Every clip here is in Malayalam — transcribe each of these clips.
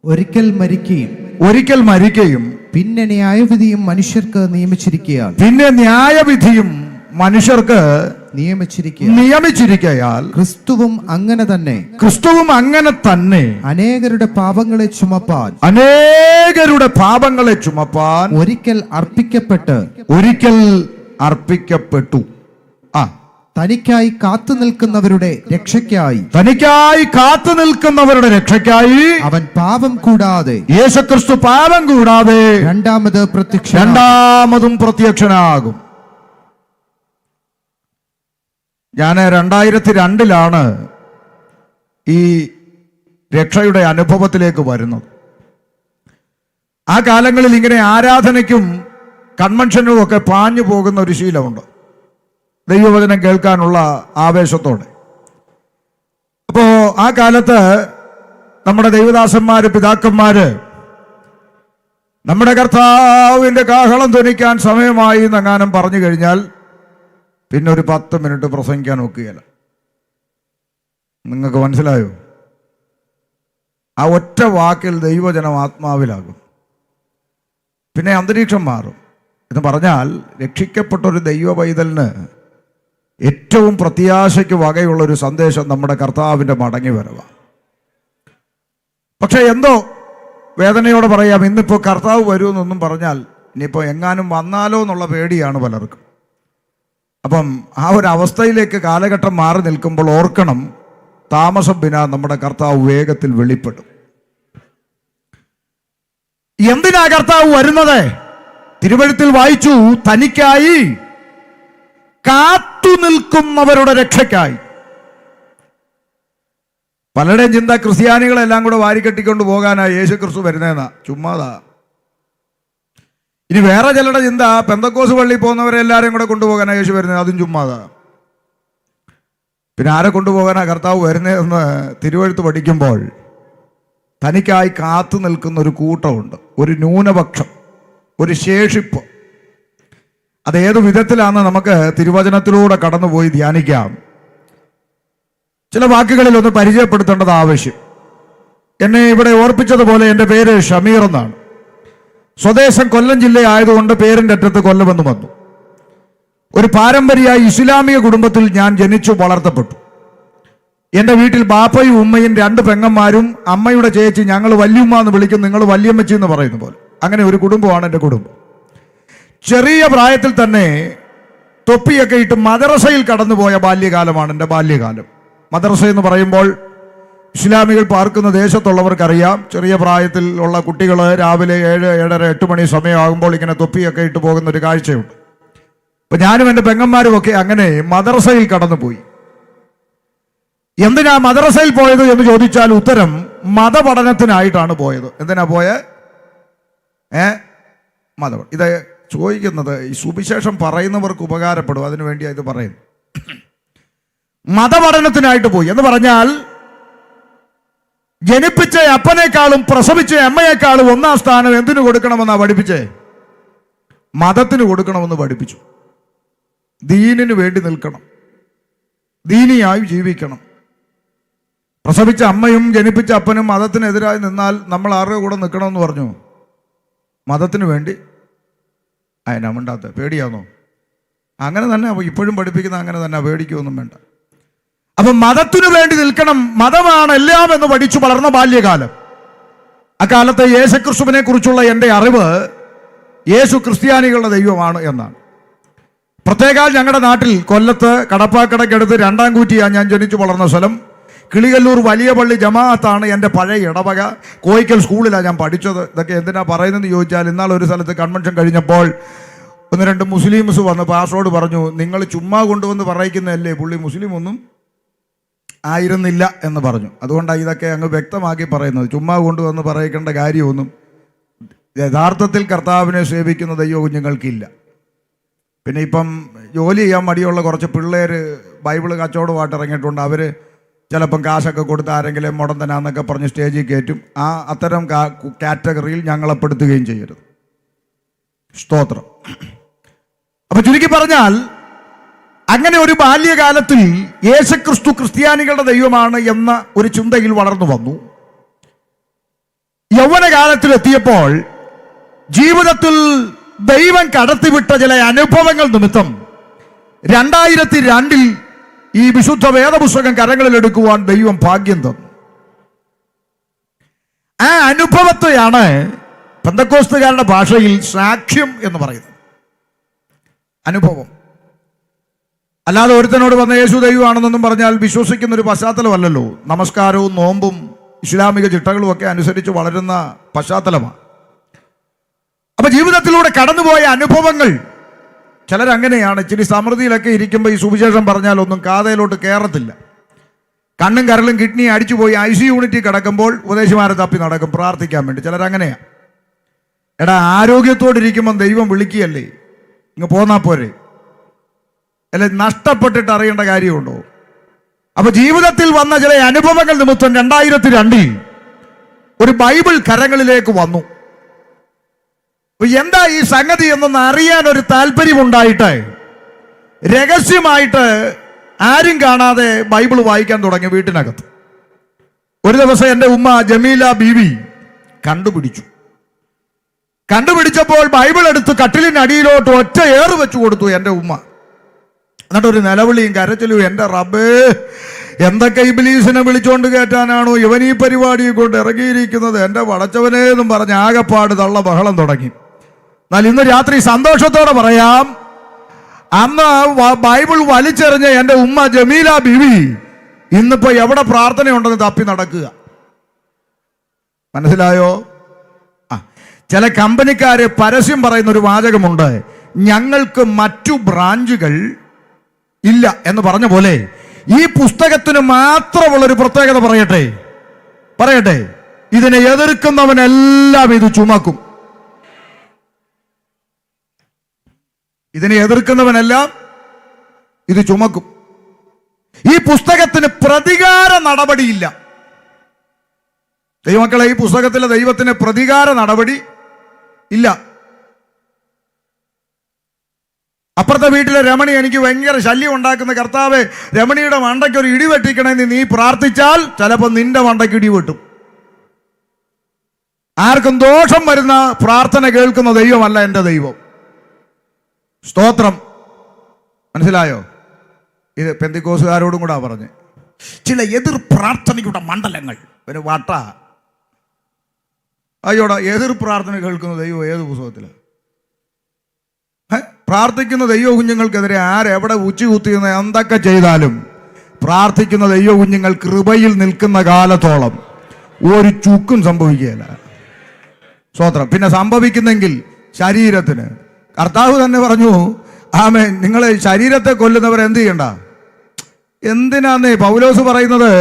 ഒരിക്കൽ മരിക്കുകയും പിന്നെ ന്യായവിധിയും മനുഷ്യർക്ക് നിയമിച്ചിരിക്കയാൽ ക്രിസ്തുവും അങ്ങനെ തന്നെ അനേകരുടെ പാപങ്ങളെ ചുമപ്പാൻ ഒരിക്കൽ അർപ്പിക്കപ്പെട്ടു. തനിക്കായി കാത്തു നിൽക്കുന്നവരുടെ രക്ഷയ്ക്കായി അവൻ പാപം കൂടാതെ യേശുക്രിസ്തു പാപം കൂടാതെ രണ്ടാമതും പ്രത്യക്ഷനാകും. ഞാൻ 2002 ഈ രക്ഷയുടെ അനുഭവത്തിലേക്ക് വരുന്നത്. ആ കാലങ്ങളിൽ ഇങ്ങനെ ആരാധനയ്ക്കും കൺവെൻഷനും ഒക്കെ പാഞ്ഞു പോകുന്ന ഒരു ശീലമുണ്ട്, ദൈവവചനം കേൾക്കാനുള്ള ആവേശത്തോടെ. അപ്പോ ആ കാലത്ത് നമ്മുടെ ദൈവദാസന്മാര്, പിതാക്കന്മാര് നമ്മുടെ കർത്താവിന്റെ കാഹളം ധ്വനിക്കാൻ സമയമായി എന്നങ്ങാനും പറഞ്ഞു കഴിഞ്ഞാൽ പിന്നെ ഒരു 10 മിനിറ്റ് പ്രസംഗിക്കാൻ ഒക്കുകയില്ല. നിങ്ങൾക്ക് മനസ്സിലായോ? ആ ഒറ്റ വാക്കിൽ ദൈവജനം ആത്മാവിലാകും, പിന്നെ അന്തരീക്ഷം മാറും. എന്ന് പറഞ്ഞാൽ രക്ഷിക്കപ്പെട്ടൊരു ദൈവ പൈതലിന് ഏറ്റവും പ്രത്യാശയ്ക്ക് വകയുള്ളൊരു സന്ദേശം നമ്മുടെ കർത്താവിൻ്റെ മടങ്ങി വരവാണ്. പക്ഷെ എന്തോ വേദനയോടെ പറയാം, ഇന്നിപ്പോൾ കർത്താവ് വരുമെന്നൊന്നും പറഞ്ഞാൽ ഇനിയിപ്പോൾ എങ്ങാനും വന്നാലോ എന്നുള്ള പേടിയാണ് പലർക്കും. അപ്പം ആ ഒരു അവസ്ഥയിലേക്ക് കാലഘട്ടം മാറി നിൽക്കുമ്പോൾ ഓർക്കണം, താമസം വിനാ നമ്മുടെ കർത്താവ് വേഗത്തിൽ വെളിപ്പെടും. എന്തിനാ കർത്താവ് വരുന്നത്? തിരുവെഴുത്തിൽ വായിച്ചു, തനിക്കായി കാത്തു നിൽക്കുന്നവരുടെ രക്ഷയ്ക്കായി. പലരുടെയും ചിന്ത ക്രിസ്ത്യാനികളെല്ലാം കൂടെ വാരിക്കെട്ടിക്കൊണ്ട് പോകാനാണ് യേശു ക്രിസ്തു വരുന്നതെന്നാ. ചുമ്മാതാ. ഇനി വേറെ ചിലരുടെ ചിന്ത പെന്തക്കോസ് പള്ളിയിൽ പോകുന്നവരെ എല്ലാവരെയും കൂടെ കൊണ്ടുപോകാനാണ് യേശു വരുന്നത്, അതും ചുമ്മാതാ. പിന്നെ ആരെ കൊണ്ടുപോകാനാ കർത്താവ് വരുന്നതെന്ന് തിരുവെഴുത്ത് പഠിക്കുമ്പോൾ തനിക്കായി കാത്തു നിൽക്കുന്ന ഒരു കൂട്ടമുണ്ട്, ഒരു ന്യൂനപക്ഷം, ഒരു ശേഷിപ്പ്. അതേതു വിധത്തിലാണെന്ന് നമുക്ക് തിരുവചനത്തിലൂടെ കടന്നുപോയി ധ്യാനിക്കാം. ചില വാക്കുകളിൽ ഒന്ന് പരിചയപ്പെടുത്തേണ്ടത് ആവശ്യം. എന്നെ ഇവിടെ ഓർപ്പിച്ചതുപോലെ എൻ്റെ പേര് ഷമീർ എന്നാണ്. സ്വദേശം കൊല്ലം ജില്ലയായതുകൊണ്ട് പേരിൻ്റെ അറ്റത്ത് കൊല്ലമെന്ന് വന്നു. ഒരു പാരമ്പര്യ ഇസ്ലാമിക കുടുംബത്തിൽ ഞാൻ ജനിച്ചു വളർത്തപ്പെട്ടു. എൻ്റെ വീട്ടിൽ ബാപ്പയും ഉമ്മയും 2 പെങ്ങന്മാരും, അമ്മയുടെ ചേച്ചി, ഞങ്ങൾ വല്യമ്മ എന്ന് വിളിക്കും, നിങ്ങൾ വല്യമ്മച്ചി എന്ന് പറയുന്ന പോലെ. അങ്ങനെ ഒരു കുടുംബമാണ് എൻ്റെ കുടുംബം. ചെറിയ പ്രായത്തിൽ തന്നെ തൊപ്പിയൊക്കെ ഇട്ട് മദ്രസയിൽ കടന്നുപോയ ബാല്യകാലമാണ് എൻ്റെ ബാല്യകാലം. മദ്രസ എന്ന് പറയുമ്പോൾ ഇസ്ലാമികൾ പാർക്കുന്ന ദേശത്തുള്ളവർക്കറിയാം, ചെറിയ പ്രായത്തിൽ ഉള്ള കുട്ടികൾ രാവിലെ 7, 7:30, 8 മണി സമയമാകുമ്പോൾ ഇങ്ങനെ തൊപ്പിയൊക്കെ ഇട്ട് പോകുന്ന ഒരു കാഴ്ചയുണ്ട്. അപ്പം ഞാനും എൻ്റെ പെങ്ങന്മാരും ഒക്കെ അങ്ങനെ മദ്രസയിൽ കടന്നുപോയി. എന്തിനാ മദ്രസയിൽ പോയത് എന്ന് ചോദിച്ചാൽ ഉത്തരം മതപഠനത്തിനായിട്ടാണ് പോയത്. എന്തിനാ പോയത്? മതപഠനം. ഇത് ചോദിക്കുന്നത് ഈ സുവിശേഷം പറയുന്നവർക്ക് ഉപകാരപ്പെടും, അതിനു വേണ്ടിയാണ് ഇത് പറയുന്നത്. മതപഠനത്തിനായിട്ട് പോയി എന്ന് പറഞ്ഞാൽ ജനിപ്പിച്ച അപ്പനേക്കാളും പ്രസവിച്ച അമ്മയേക്കാളും 1-ാം സ്ഥാനം എന്തിനു കൊടുക്കണമെന്നാ പഠിപ്പിച്ചേ? മതത്തിന് കൊടുക്കണമെന്ന് പഠിപ്പിച്ചു. ദീനിന് വേണ്ടി നിൽക്കണം, ദീനിയായി ജീവിക്കണം. പ്രസവിച്ച അമ്മയും ജനിപ്പിച്ച അപ്പനും മതത്തിനെതിരായി നിന്നാൽ നമ്മൾ ആരുടെ കൂടെ നിൽക്കണമെന്ന് പറഞ്ഞു? മതത്തിന് വേണ്ടി. അതിനാമണ്ടാത്ത പേടിയാണോ? അങ്ങനെ തന്നെ ഇപ്പോഴും പഠിപ്പിക്കുന്ന, അങ്ങനെ തന്നെ, പേടിക്കൊന്നും വേണ്ട. അപ്പം മതത്തിനു വേണ്ടി നിൽക്കണം, മതമാണ് എല്ലാം എന്ന് പഠിച്ചു വളർന്ന ബാല്യകാലം. അക്കാലത്ത് യേശുക്രിസ്തുവിനെ കുറിച്ചുള്ള എൻ്റെ അറിവ് യേശു ക്രിസ്ത്യാനികളുടെ ദൈവമാണ് എന്നാണ്. പ്രത്യേകം ഞങ്ങളുടെ നാട്ടിൽ കൊല്ലത്ത് കടപ്പാക്കടയ്ക്കടുത്ത് 2-ാം കൂറ്റിയാണ് ഞാൻ ജനിച്ചു വളർന്ന സ്ഥലം. കിളികല്ലൂർ വലിയ പള്ളി ജമാഅത്താണ് എൻ്റെ പഴയ ഇടവക. കോയിക്കൽ സ്കൂളിലാണ് ഞാൻ പഠിച്ചത്. ഇതൊക്കെ എന്തിനാ പറയുന്നതെന്ന് ചോദിച്ചാൽ, ഇന്നാൾ ഒരു സ്ഥലത്ത് കൺവെൻഷൻ കഴിഞ്ഞപ്പോൾ 1-2 മുസ്ലിംസ് വന്ന് പാസ്റ്ററോട് പറഞ്ഞു, നിങ്ങൾ ചുമ്മാ കൊണ്ടുവന്ന് പറയിക്കുന്നതല്ലേ, പുള്ളി മുസ്ലിം ഒന്നും ആയിരുന്നില്ല എന്ന് പറഞ്ഞു. അതുകൊണ്ടാണ് ഇതൊക്കെ അങ്ങ് വ്യക്തമാക്കി പറയുന്നത്. ചുമ്മാ കൊണ്ടുവന്ന് പറയിക്കേണ്ട കാര്യമൊന്നും യഥാർത്ഥത്തിൽ കർത്താവിനെ സേവിക്കുന്ന ദൈവ കുഞ്ഞുങ്ങൾക്കില്ല. പിന്നെ ഇപ്പം ജോലി ചെയ്യാൻ മടിയുള്ള കുറച്ച് പിള്ളേർ ബൈബിള് കച്ചവടമായിട്ട് ഇറങ്ങിയിട്ടുണ്ട്. അവർ ചിലപ്പം കാശൊക്കെ കൊടുത്ത് ആരെങ്കിലും മുടന്തനാന്നൊക്കെ പറഞ്ഞ് സ്റ്റേജിൽ കയറ്റും. അത്തരം കാറ്റഗറിയിൽ ഞങ്ങളെ പെടുത്തുകയും ചെയ്യരുത്. സ്തോത്രം. അപ്പൊ ചുരുക്കി പറഞ്ഞാൽ, അങ്ങനെ ഒരു ബാല്യകാലത്തിൽ യേശുക്രിസ്തു ക്രിസ്ത്യാനികളുടെ ദൈവമാണ് എന്ന ഒരു ചിന്തയിൽ വളർന്നു വന്നു. യൗവനകാലത്തിലെത്തിയപ്പോൾ ജീവിതത്തിൽ ദൈവം കടത്തിവിട്ട ചില അനുഭവങ്ങൾ നിമിത്തം 2002 ഈ വിശുദ്ധ വേദപുസ്തകം കരങ്ങളിൽ എടുക്കുവാൻ ദൈവം ഭാഗ്യം തന്നു. ആ അനുഭവത്തെയാണ് പെന്തക്കോസ്തുകാരുടെ ഭാഷയിൽ സാക്ഷ്യം എന്ന് പറയുന്നത്. അനുഭവം അല്ലാതെ ഒരുത്തനോട് വന്ന യേശു ദൈവമാണെന്നൊന്നും പറഞ്ഞാൽ വിശ്വസിക്കുന്ന ഒരു പശ്ചാത്തലമല്ലല്ലോ. നമസ്കാരവും നോമ്പും ഇസ്ലാമിക ചിട്ടകളും ഒക്കെ അനുസരിച്ച് വളരുന്ന പശ്ചാത്തലമാണ്. അപ്പൊ ജീവിതത്തിലൂടെ കടന്നുപോയ അനുഭവങ്ങൾ ചിലരങ്ങനെയാണ്. ഇച്ചിരി സമൃദ്ധിയിലൊക്കെ ഇരിക്കുമ്പോൾ ഈ സുവിശേഷം പറഞ്ഞാൽ ഒന്നും കാതയിലോട്ട് കയറത്തില്ല. കണ്ണും കരളും കിഡ്നി അടിച്ചുപോയി IC യൂണിറ്റിൽ കിടക്കുമ്പോൾ ഉപദേശിമാരെ തപ്പി നടക്കും പ്രാർത്ഥിക്കാൻ വേണ്ടി. ചിലരങ്ങനെയാണ്. എടാ, ആരോഗ്യത്തോടിരിക്കുമ്പം ദൈവം വിളിക്കുകയല്ലേ, ഇങ്ങ് പോന്നാ പോരെ, അല്ലെ? നഷ്ടപ്പെട്ടിട്ട് അറിയേണ്ട കാര്യമുണ്ടോ? അപ്പൊ ജീവിതത്തിൽ വന്ന ചില അനുഭവങ്ങൾ നിമിത്തം 2002 ഒരു ബൈബിൾ കരങ്ങളിലേക്ക് വന്നു. എന്താ ഈ സംഗതി എന്നൊന്ന് അറിയാൻ ഒരു താല്പര്യമുണ്ടായിട്ട് രഹസ്യമായിട്ട് ആരും കാണാതെ ബൈബിൾ വായിക്കാൻ തുടങ്ങി വീട്ടിനകത്ത്. ഒരു ദിവസം എൻ്റെ ഉമ്മ ജമീല ബീവി കണ്ടുപിടിച്ചപ്പോൾ ബൈബിൾ എടുത്ത് കട്ടിലിനടിയിലോട്ട് ഒറ്റ ഏറ് വെച്ചു കൊടുത്തു എൻ്റെ ഉമ്മ. എന്നിട്ട് ഒരു നിലവിളിയും കരച്ചിലും, എൻ്റെ റബ്ബേ, എന്തൊക്കെ ഇബ്ലീസിനെ വിളിച്ചോണ്ട് കയറ്റാനാണോ ഇവൻ ഈ പരിപാടിയെ കൊണ്ട് ഇറങ്ങിയിരിക്കുന്നത്, എൻ്റെ വടച്ചവനേ എന്നും പറഞ്ഞ് ആകപ്പാട് തള്ള ബഹളം തുടങ്ങി. എന്നാൽ ഇന്ന് രാത്രി സന്തോഷത്തോടെ പറയാം, അന്ന് ബൈബിൾ വലിച്ചെറിഞ്ഞ എൻ്റെ ഉമ്മ ജമീല ബീവി ഇന്നിപ്പോ എവിടെ പ്രാർത്ഥനയുണ്ടെന്ന് തപ്പി നടക്കുക. മനസ്സിലായോ? ചില കമ്പനിക്കാര് പരസ്യം പറയുന്ന ഒരു വാചകമുണ്ട്, ഞങ്ങൾക്ക് മറ്റു ബ്രാഞ്ചുകൾ ഇല്ല എന്ന് പറഞ്ഞ പോലെ ഈ പുസ്തകത്തിന് മാത്രമുള്ളൊരു പ്രത്യേകത പറയട്ടെ, ഇതിനെ എതിർക്കുന്നവനെല്ലാം ഇത് ചുമക്കും. ഇതിനെ എതിർക്കുന്നവനെല്ലാം ഇത് ചുമക്കും. ഈ പുസ്തകത്തിന് പ്രതികാര നടപടിയില്ല. ദൈവമക്കളെ, ഈ പുസ്തകത്തിലെ ദൈവത്തിന് പ്രതികാര നടപടി ഇല്ല. അപ്പുറത്തെ വീട്ടിലെ രമണി എനിക്ക് ഭയങ്കര ശല്യം ഉണ്ടാക്കുന്ന കർത്താവേ, രമണിയുടെ മണ്ടയ്ക്ക് ഒരു ഇടി വെട്ടിക്കണമെന്ന് നീ പ്രാർത്ഥിച്ചാൽ ചിലപ്പോൾ നിന്റെ മണ്ടയ്ക്ക് ഇടി വെട്ടും. ആർക്കും ദോഷം വരുന്ന പ്രാർത്ഥന കേൾക്കുന്ന ദൈവമല്ല എൻ്റെ ദൈവം. സ്തോത്രം. മനസ്സിലായോ? ഇത് പെന്തിക്കോസുകാരോടും കൂടാ പറഞ്ഞ്. ചില എതിർ പ്രാർത്ഥനയുടെ മണ്ഡലങ്ങൾ ഒരു വട്ട. അയ്യോടാ, എതിർ പ്രാർത്ഥന കേൾക്കുന്ന ദൈവം ഏത് പുസ്തകത്തിലാണ്? പ്രാർത്ഥിക്കുന്ന ദൈവ കുഞ്ഞുങ്ങൾക്കെതിരെ ആരെവിടെ ഉച്ചകുത്തിയെന്ന് എന്തൊക്കെ ചെയ്താലും പ്രാർത്ഥിക്കുന്ന ദൈവ കുഞ്ഞുങ്ങൾ കൃപയിൽ നിൽക്കുന്ന കാലത്തോളം ഒരു ചുക്കും സംഭവിക്കുകയില്ല. സ്തോത്രം. പിന്നെ സംഭവിക്കുന്നെങ്കിൽ ശരീരത്തിന്. കർത്താവ് തന്നെ പറഞ്ഞു, ആമേൻ, നിങ്ങൾ ശരീരത്തെ കൊല്ലുന്നവർ എന്ത് ചെയ്യണ്ട. എന്തിനാന്നേ പൗലോസ് പറയുന്നത്,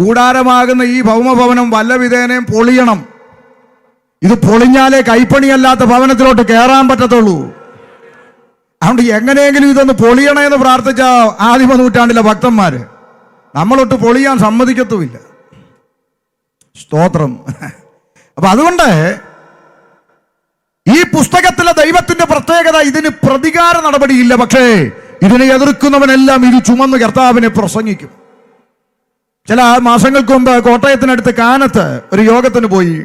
കൂടാരമാകുന്ന ഈ ഭൗമഭവനം വല്ല വിധേനയും പൊളിയണം. ഇത് പൊളിഞ്ഞാലേ കൈപ്പണിയല്ലാത്ത ഭവനത്തിലോട്ട് കയറാൻ പറ്റത്തുള്ളൂ. അതുകൊണ്ട് എങ്ങനെയെങ്കിലും ഇതൊന്ന് പൊളിയണമെന്ന് പ്രാർത്ഥിച്ച ആദിമ നൂറ്റാണ്ടിലെ ഭക്തന്മാര് നമ്മളൊട്ട് പൊളിയാൻ സമ്മതിക്കത്തുമില്ല. സ്തോത്രം. അപ്പൊ അതുകൊണ്ട് ഈ പുസ്തകത്തിലെ ദൈവത്തിന്റെ പ്രത്യേകത, ഇതിന് പ്രതികാര നടപടിയില്ല. പക്ഷേ ഇതിനെ എതിർക്കുന്നവനെല്ലാം ഇത് ചുമന്ന് കർത്താവിനെ പ്രസംഗിക്കും. ചില മാസങ്ങൾക്ക് മുമ്പ് കോട്ടയത്തിനടുത്ത് കാനത്ത് ഒരു യോഗത്തിന് പോയി.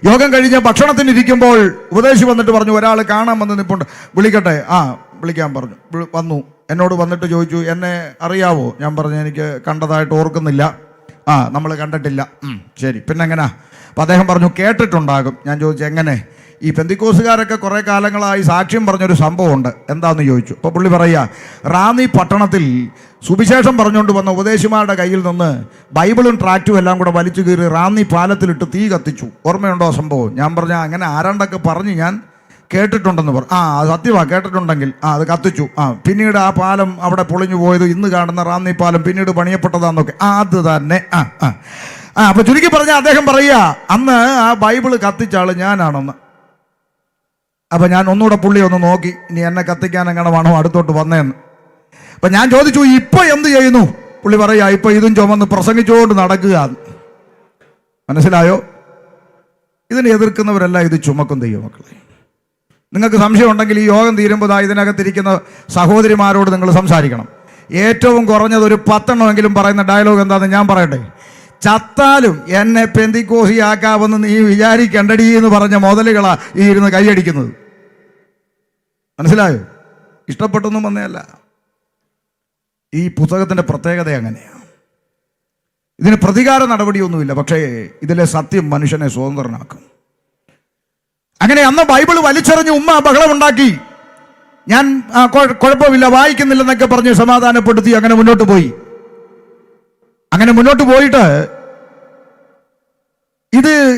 യോഗം കഴിഞ്ഞ് ഭക്ഷണത്തിന് ഇരിക്കുമ്പോൾ ഉപദേശി വന്നിട്ട് പറഞ്ഞു, ഒരാൾ കാണാൻ വന്ന് നിൽപ്പുണ്ട്, വിളിക്കട്ടെ? വിളിക്കാൻ പറഞ്ഞു. എന്നോട് വന്നിട്ട് ചോദിച്ചു, എന്നെ അറിയാവോ? ഞാൻ പറഞ്ഞു, എനിക്ക് കണ്ടതായിട്ട് ഓർക്കുന്നില്ല. നമ്മൾ കണ്ടിട്ടില്ല. ശരി, പിന്നെ എങ്ങനാ? അപ്പം അദ്ദേഹം പറഞ്ഞു, കേട്ടിട്ടുണ്ടാകും. ഞാൻ ചോദിച്ചു, എങ്ങനെ? ഈ പെന്തിക്കോസുകാരൊക്കെ കുറേ കാലങ്ങളായി സാക്ഷ്യം പറഞ്ഞൊരു സംഭവമുണ്ട്, എന്താന്ന് ചോദിച്ചു. അപ്പോൾ പുള്ളി പറയുക, റാന്നി പട്ടണത്തിൽ സുവിശേഷം പറഞ്ഞുകൊണ്ട് വന്ന ഉപദേശിമാരുടെ കയ്യിൽ നിന്ന് ബൈബിളും ട്രാക്റ്റും എല്ലാം കൂടെ വലിച്ചു കീറി റാന്നി പാലത്തിലിട്ട് തീ കത്തിച്ചു. ഓർമ്മയുണ്ടോ സംഭവം? ഞാൻ പറഞ്ഞ അങ്ങനെ ആരാണ്ടൊക്കെ പറഞ്ഞ് ഞാൻ കേട്ടിട്ടുണ്ടെന്ന് പറഞ്ഞു. സത്യമാണ്, കേട്ടിട്ടുണ്ടെങ്കിൽ അത് കത്തിച്ചു. പിന്നീട് ആ പാലം അവിടെ പൊളിഞ്ഞു പോയത്, ഇന്ന് കാണുന്ന റാന്നി പാലം പിന്നീട് പണിയപ്പെട്ടതാന്നൊക്കെ. അത് തന്നെ. അപ്പൊ ചുരുക്കി പറഞ്ഞ അദ്ദേഹം പറയുക, അന്ന് ആ ബൈബിള് കത്തിച്ച ആള് ഞാനാണെന്ന്. അപ്പൊ ഞാൻ ഒന്നുകൂടെ പുള്ളി ഒന്ന് നോക്കി, ഇനി എന്നെ കത്തിക്കാൻ എങ്ങനെ വേണോ അടുത്തോട്ട് വന്നേന്ന്. അപ്പൊ ഞാൻ ചോദിച്ചു, ഇപ്പൊ എന്ത് ചെയ്യുന്നു? പുള്ളി പറയാ, ഇപ്പൊ ഇതും ചുമന്ന് പ്രസംഗിച്ചുകൊണ്ട് നടക്കുക. മനസ്സിലായോ? ഇതിനെ എതിർക്കുന്നവരെല്ലാം ഇത് ചുമക്കും ദൈവമക്കളെ. നിങ്ങൾക്ക് സംശയം ഉണ്ടെങ്കിൽ ഈ യോഗം തീരുമ്പോൾ ഇതിനകത്തിരിക്കുന്ന സഹോദരിമാരോട് നിങ്ങൾ സംസാരിക്കണം. ഏറ്റവും കുറഞ്ഞത് ഒരു 10 എണ്ണമെങ്കിലും പറയുന്ന ഡയലോഗ് എന്താണെന്ന് ഞാൻ പറയട്ടെ. ചത്താലും എന്നെ പെന്തിക്കോസിയാക്കാമെന്ന് നീ വിചാരിക്കണ്ടടി എന്ന് പറഞ്ഞ മുതലുകളാ ഈ ഇരുന്ന് കൈയടിക്കുന്നത്. മനസ്സിലായോ? ഇഷ്ടപ്പെട്ടൊന്നും വന്നതല്ല. ഈ പുസ്തകത്തിൻ്റെ പ്രത്യേകത അങ്ങനെയാണ്. ഇതിന് പ്രതികാര നടപടിയൊന്നുമില്ല, പക്ഷേ ഇതിലെ സത്യം മനുഷ്യനെ സ്വതന്ത്രനാക്കും. അങ്ങനെ അന്ന് ബൈബിൾ വലിച്ചെറിഞ്ഞ് ഉമ്മ ബഹളമുണ്ടാക്കി. ഞാൻ കുഴപ്പമില്ല, വായിക്കുന്നില്ലെന്നൊക്കെ പറഞ്ഞ് സമാധാനപ്പെടുത്തി അങ്ങനെ മുന്നോട്ട് പോയി. അങ്ങനെ മുന്നോട്ട് പോയിട്ട്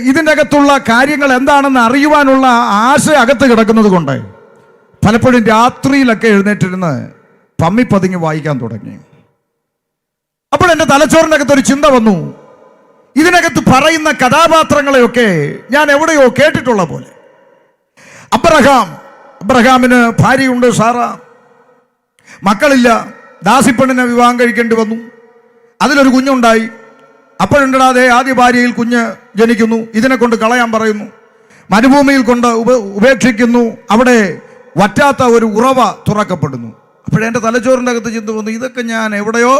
ഇതിൻ്റെ അകത്തുള്ള കാര്യങ്ങൾ എന്താണെന്ന് അറിയുവാനുള്ള ആശ അകത്ത് കിടക്കുന്നത് കൊണ്ട് പലപ്പോഴും രാത്രിയിലൊക്കെ എഴുന്നേറ്റിരുന്ന് പമ്മിപ്പതുങ്ങി വായിക്കാൻ തുടങ്ങി. അപ്പോൾ എൻ്റെ തലച്ചോറിൻ്റെ അകത്തൊരു ചിന്ത വന്നു. ഇതിനകത്ത് പറയുന്ന കഥാപാത്രങ്ങളെയൊക്കെ ഞാൻ എവിടെയോ കേട്ടിട്ടുള്ള പോലെ. അബ്രഹാമിന് ഭാര്യയുണ്ട് സാറ, മക്കളില്ല, ദാസിപ്പെണ്ണിനെ വിവാഹം കഴിക്കേണ്ടി വന്നു, അതിലൊരു കുഞ്ഞുണ്ടായി. അപ്പോഴുണ്ടാതെ ആദ്യ ഭാര്യയിൽ കുഞ്ഞ് ജനിക്കുന്നു, ഇതിനെ കൊണ്ട് കളയാൻ പറയുന്നു, മരുഭൂമിയിൽ കൊണ്ട് ഉപേക്ഷിക്കുന്നു, അവിടെ വറ്റാത്ത ഒരു ഉറവ തുറക്കപ്പെടുന്നു. അപ്പോഴെൻ്റെ തലച്ചോറിൻ്റെ അകത്ത് ചിന്ത വന്നു, ഇതൊക്കെ ഞാൻ എവിടെയോ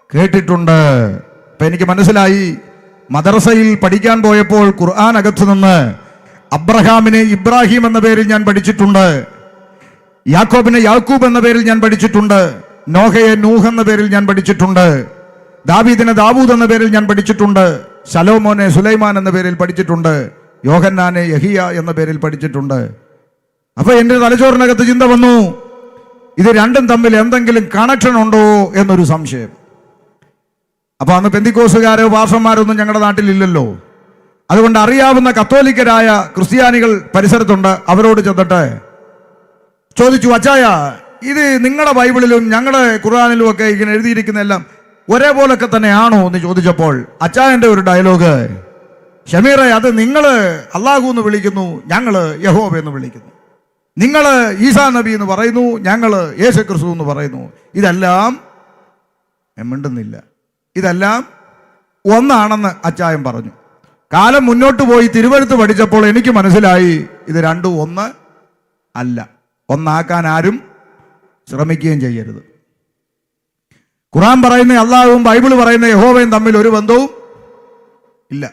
കേട്ടിട്ടുണ്ട്. അപ്പം എനിക്ക് മനസ്സിലായി, മദ്രസയിൽ പഠിക്കാൻ പോയപ്പോൾ ഖുർആൻ അകത്ത് നിന്ന് അബ്രഹാമിനെ ഇബ്രാഹിം എന്ന പേരിൽ ഞാൻ പഠിച്ചിട്ടുണ്ട്, യാക്കോബിനെ യാക്കൂബ് എന്ന പേരിൽ ഞാൻ പഠിച്ചിട്ടുണ്ട്, നോഹയെ നൂഹ് എന്ന പേരിൽ ഞാൻ പഠിച്ചിട്ടുണ്ട്, ദാവീദിനെ ദാവൂദ് എന്ന പേരിൽ ഞാൻ പഠിച്ചിട്ടുണ്ട്, ശലോമോനെ സുലൈമാൻ എന്ന പേരിൽ പഠിച്ചിട്ടുണ്ട്, യോഹന്നാനെ യഹിയ എന്ന പേരിൽ പഠിച്ചിട്ടുണ്ട്. അപ്പൊ എൻ്റെ തലച്ചോറിനകത്ത് ചിന്ത വന്നു, ഇത് രണ്ടും തമ്മിൽ എന്തെങ്കിലും കണക്ഷൻ ഉണ്ടോ എന്നൊരു സംശയം. അപ്പൊ അന്ന് പെന്തിക്കോസുകാരോ പാസ്റ്റർമാരൊന്നും ഞങ്ങളുടെ നാട്ടിലില്ലല്ലോ. അതുകൊണ്ട് അറിയാവുന്ന കത്തോലിക്കരായ ക്രിസ്ത്യാനികൾ പരിസരത്തുണ്ട്. അവരോട് ചെന്നിട്ട് ചോദിച്ചു, അച്ചായ ഇത് നിങ്ങളുടെ ബൈബിളിലും ഞങ്ങളുടെ ഖുർആനിലും ഒക്കെ ഇങ്ങനെ എഴുതിയിരിക്കുന്നതെല്ലാം ഒരേപോലൊക്കെ തന്നെയാണോ എന്ന് ചോദിച്ചപ്പോൾ അച്ചായൻ്റെ ഒരു ഡയലോഗ്, ഷമീറെ, അത് നിങ്ങൾ അള്ളാഹു എന്ന് വിളിക്കുന്നു, ഞങ്ങൾ യഹോവ എന്ന് വിളിക്കുന്നു. നിങ്ങൾ ഈസാ നബി എന്ന് പറയുന്നു, ഞങ്ങൾ യേശു ക്രിസ്തു എന്ന് പറയുന്നു. ഇതെല്ലാം മിണ്ടുന്നില്ല, ഇതെല്ലാം ഒന്നാണെന്ന് അച്ചായൻ പറഞ്ഞു. കാലം മുന്നോട്ട് പോയി തിരുവഴുത്ത് പഠിച്ചപ്പോൾ എനിക്ക് മനസ്സിലായി, ഇത് രണ്ടും ഒന്ന് അല്ല. ഒന്നാക്കാൻ ആരും ശ്രമിക്കുകയും ചെയ്യരുത്. ഖുർആൻ പറയുന്ന അള്ളാഹുവും ബൈബിൾ പറയുന്ന യഹോവയും തമ്മിൽ ഒരു ബന്ധവും ഇല്ല.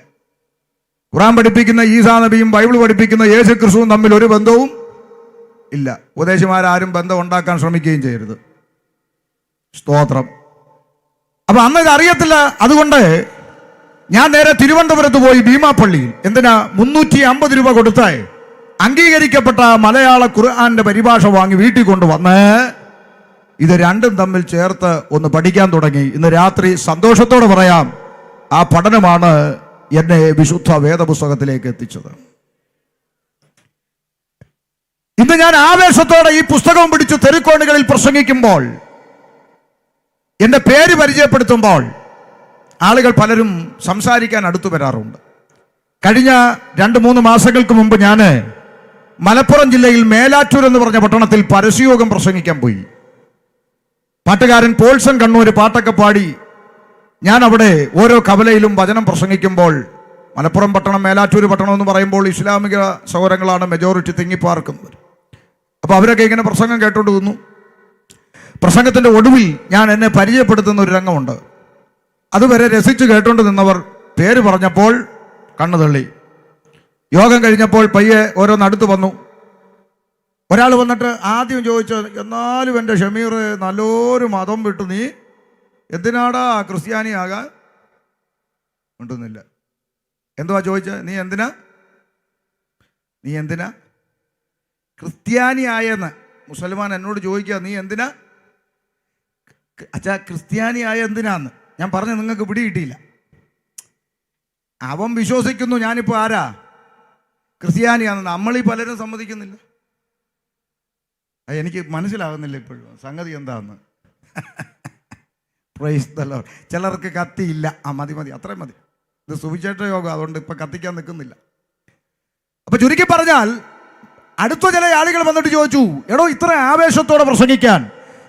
ഖുർആൻ പഠിപ്പിക്കുന്ന ഈസാ നബിയും ബൈബിൾ പഠിപ്പിക്കുന്ന യേശു ക്രിസ്തുവും തമ്മിൽ ഒരു ബന്ധവും ഇല്ല. ഉപദേശിമാരും ബന്ധം ഉണ്ടാക്കാൻ ശ്രമിക്കുകയും ചെയ്യരുത്. സ്തോത്രം. അപ്പൊ അന്ന് ഇത് അറിയത്തില്ല. അതുകൊണ്ട് ഞാൻ നേരെ തിരുവനന്തപുരത്ത് പോയി ഭീമാപ്പള്ളിയിൽ. എന്തിനാ? 350 രൂപ കൊടുത്ത് അംഗീകരിക്കപ്പെട്ട മലയാള ഖുർആന്റെ പരിഭാഷ വാങ്ങി വീട്ടിൽ കൊണ്ടുവന്ന് ഇത് രണ്ടും തമ്മിൽ ചേർത്ത് ഒന്ന് പഠിക്കാൻ തുടങ്ങി. ഇന്ന് രാത്രി സന്തോഷത്തോടെ പറയാം, ആ പഠനമാണ് എന്നെ വിശുദ്ധ വേദപുസ്തകത്തിലേക്ക് എത്തിച്ചത്. ഇന്ന് ഞാൻ ആവേശത്തോടെ ഈ പുസ്തകവും പിടിച്ച് തെരുക്കോണുകളിൽ പ്രസംഗിക്കുമ്പോൾ, എൻ്റെ പേര് പരിചയപ്പെടുത്തുമ്പോൾ ആളുകൾ പലരും സംസാരിക്കാൻ അടുത്തു വരാറുണ്ട്. കഴിഞ്ഞ 2-3 മാസങ്ങൾക്ക് മുമ്പ് ഞാൻ മലപ്പുറം ജില്ലയിൽ മേലാറ്റൂർ എന്ന് പറഞ്ഞ പട്ടണത്തിൽ പരസ്യയോഗം പ്രസംഗിക്കാൻ പോയി. പാട്ടുകാരൻ പോൾസൺ കണ്ണൂർ പാട്ടൊക്കെ പാടി ഞാൻ അവിടെ ഓരോ കവലയിലും വചനം പ്രസംഗിക്കുമ്പോൾ, മലപ്പുറം പട്ടണം മേലാറ്റൂർ പട്ടണം എന്ന് പറയുമ്പോൾ ഇസ്ലാമിക സൗരങ്ങളാണ് മെജോറിറ്റി തിങ്ങിപ്പാർക്കുന്നത്. അപ്പോൾ അവരൊക്കെ ഇങ്ങനെ പ്രസംഗം കേട്ടോണ്ട് നിന്നു. പ്രസംഗത്തിൻ്റെ ഒടുവിൽ ഞാൻ എന്നെ പരിചയപ്പെടുത്തുന്ന ഒരു രംഗമുണ്ട്. അതുവരെ രസിച്ച് കേട്ടോണ്ട് നിന്നവർ പേര് പറഞ്ഞപ്പോൾ കണ്ണു തള്ളി. യോഗം കഴിഞ്ഞപ്പോൾ പയ്യെ ഓരോന്നടുത്ത് വന്നു. ഒരാൾ വന്നിട്ട് ആദ്യം ചോദിച്ചത്, എന്നാലും എൻ്റെ ഷമീർ നല്ലൊരു മതം വിട്ടു നീ എന്തിനാടാ ക്രിസ്ത്യാനിയാകാൻ? ഉണ്ടെന്നില്ല. എന്തുവാ ചോദിച്ചത്? നീ എന്തിനാ ക്രിസ്ത്യാനിയായെന്ന് മുസൽമാൻ എന്നോട് ചോദിക്കുക, നീ എന്തിനാ അച്ഛാ ക്രിസ്ത്യാനിയായ എന്തിനാന്ന് ഞാൻ പറഞ്ഞു. നിങ്ങൾക്ക് പിടികിട്ടിയില്ല. അവൻ വിശ്വസിക്കുന്നു ഞാനിപ്പോൾ ആരാ ക്രിസ്ത്യാനിയാണെന്ന്. നമ്മളീ പലരും സമ്മതിക്കുന്നില്ല. എനിക്ക് മനസ്സിലാകുന്നില്ല ഇപ്പോഴും സംഗതി എന്താന്ന്. Praise the Lord. ചിലർക്ക് കത്തിയില്ല. മതി അത്രയും മതി. ഇത് സുവിശേഷ യോഗം, അതുകൊണ്ട് ഇപ്പം കത്തിക്കാൻ നിൽക്കുന്നില്ല. അപ്പം ചുരുക്കി പറഞ്ഞാൽ അടുത്ത ചില ആളുകൾ വന്നിട്ട് ചോദിച്ചു, എടോ ഇത്ര ആവേശത്തോടെ പ്രസംഗിക്കാൻ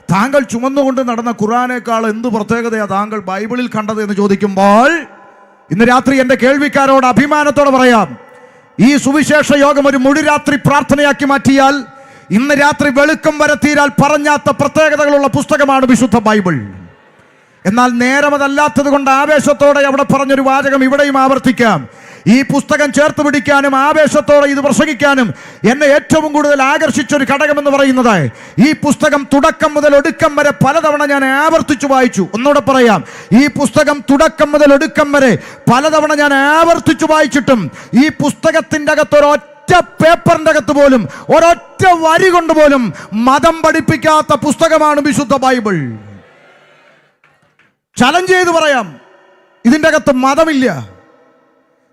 താങ്കൾ ചുമന്നുകൊണ്ട് നടന്ന ഖുർആനേക്കാൾ എന്ത് പ്രത്യേകതയാണ് താങ്കൾ ബൈബിളിൽ കണ്ടത് എന്ന് ചോദിക്കുമ്പോൾ, ഇന്ന് രാത്രി എൻ്റെ കേൾവിക്കാരോട് അഭിമാനത്തോടെ പറയാം, ഈ സുവിശേഷ യോഗം ഒരു മുഴുരാത്രി പ്രാർത്ഥനയാക്കി മാറ്റിയാൽ, ഇന്ന് രാത്രി വെളുക്കം വരെ തീരാൽ പറഞ്ഞാത്ത പ്രത്യേകതകളുള്ള പുസ്തകമാണ് വിശുദ്ധ ബൈബിൾ. എന്നാൽ നേരം അതല്ലാത്തത് കൊണ്ട് ആവേശത്തോടെ അവിടെ പറഞ്ഞൊരു വാചകം ഇവിടെയും ആവർത്തിക്കാം. ഈ പുസ്തകം ചേർത്ത് പിടിക്കാനും ആവേശത്തോടെ ഇത് പ്രസംഗിക്കാനും എന്നെ ഏറ്റവും കൂടുതൽ ആകർഷിച്ചൊരു ഘടകമെന്ന് പറയുന്നത്, ഈ പുസ്തകം തുടക്കം മുതൽ ഒടുക്കം വരെ പലതവണ ഞാൻ ആവർത്തിച്ചു വായിച്ചു. ഒന്നുകൂടെ പറയാം, ഈ പുസ്തകം തുടക്കം മുതൽ ഒടുക്കം വരെ പലതവണ ഞാൻ ആവർത്തിച്ചു വായിച്ചിട്ടും ഈ പുസ്തകത്തിൻ്റെ അകത്ത് ഒരൊറ്റ പേപ്പറിൻ്റെ അകത്ത് പോലും ഒരൊറ്റ വരി കൊണ്ട് പോലും മതം പഠിപ്പിക്കാത്ത പുസ്തകമാണ് വിശുദ്ധ ബൈബിൾ. ചലഞ്ച് ചെയ്ത് പറയാം, ഇതിൻ്റെ അകത്ത് മതമില്ല.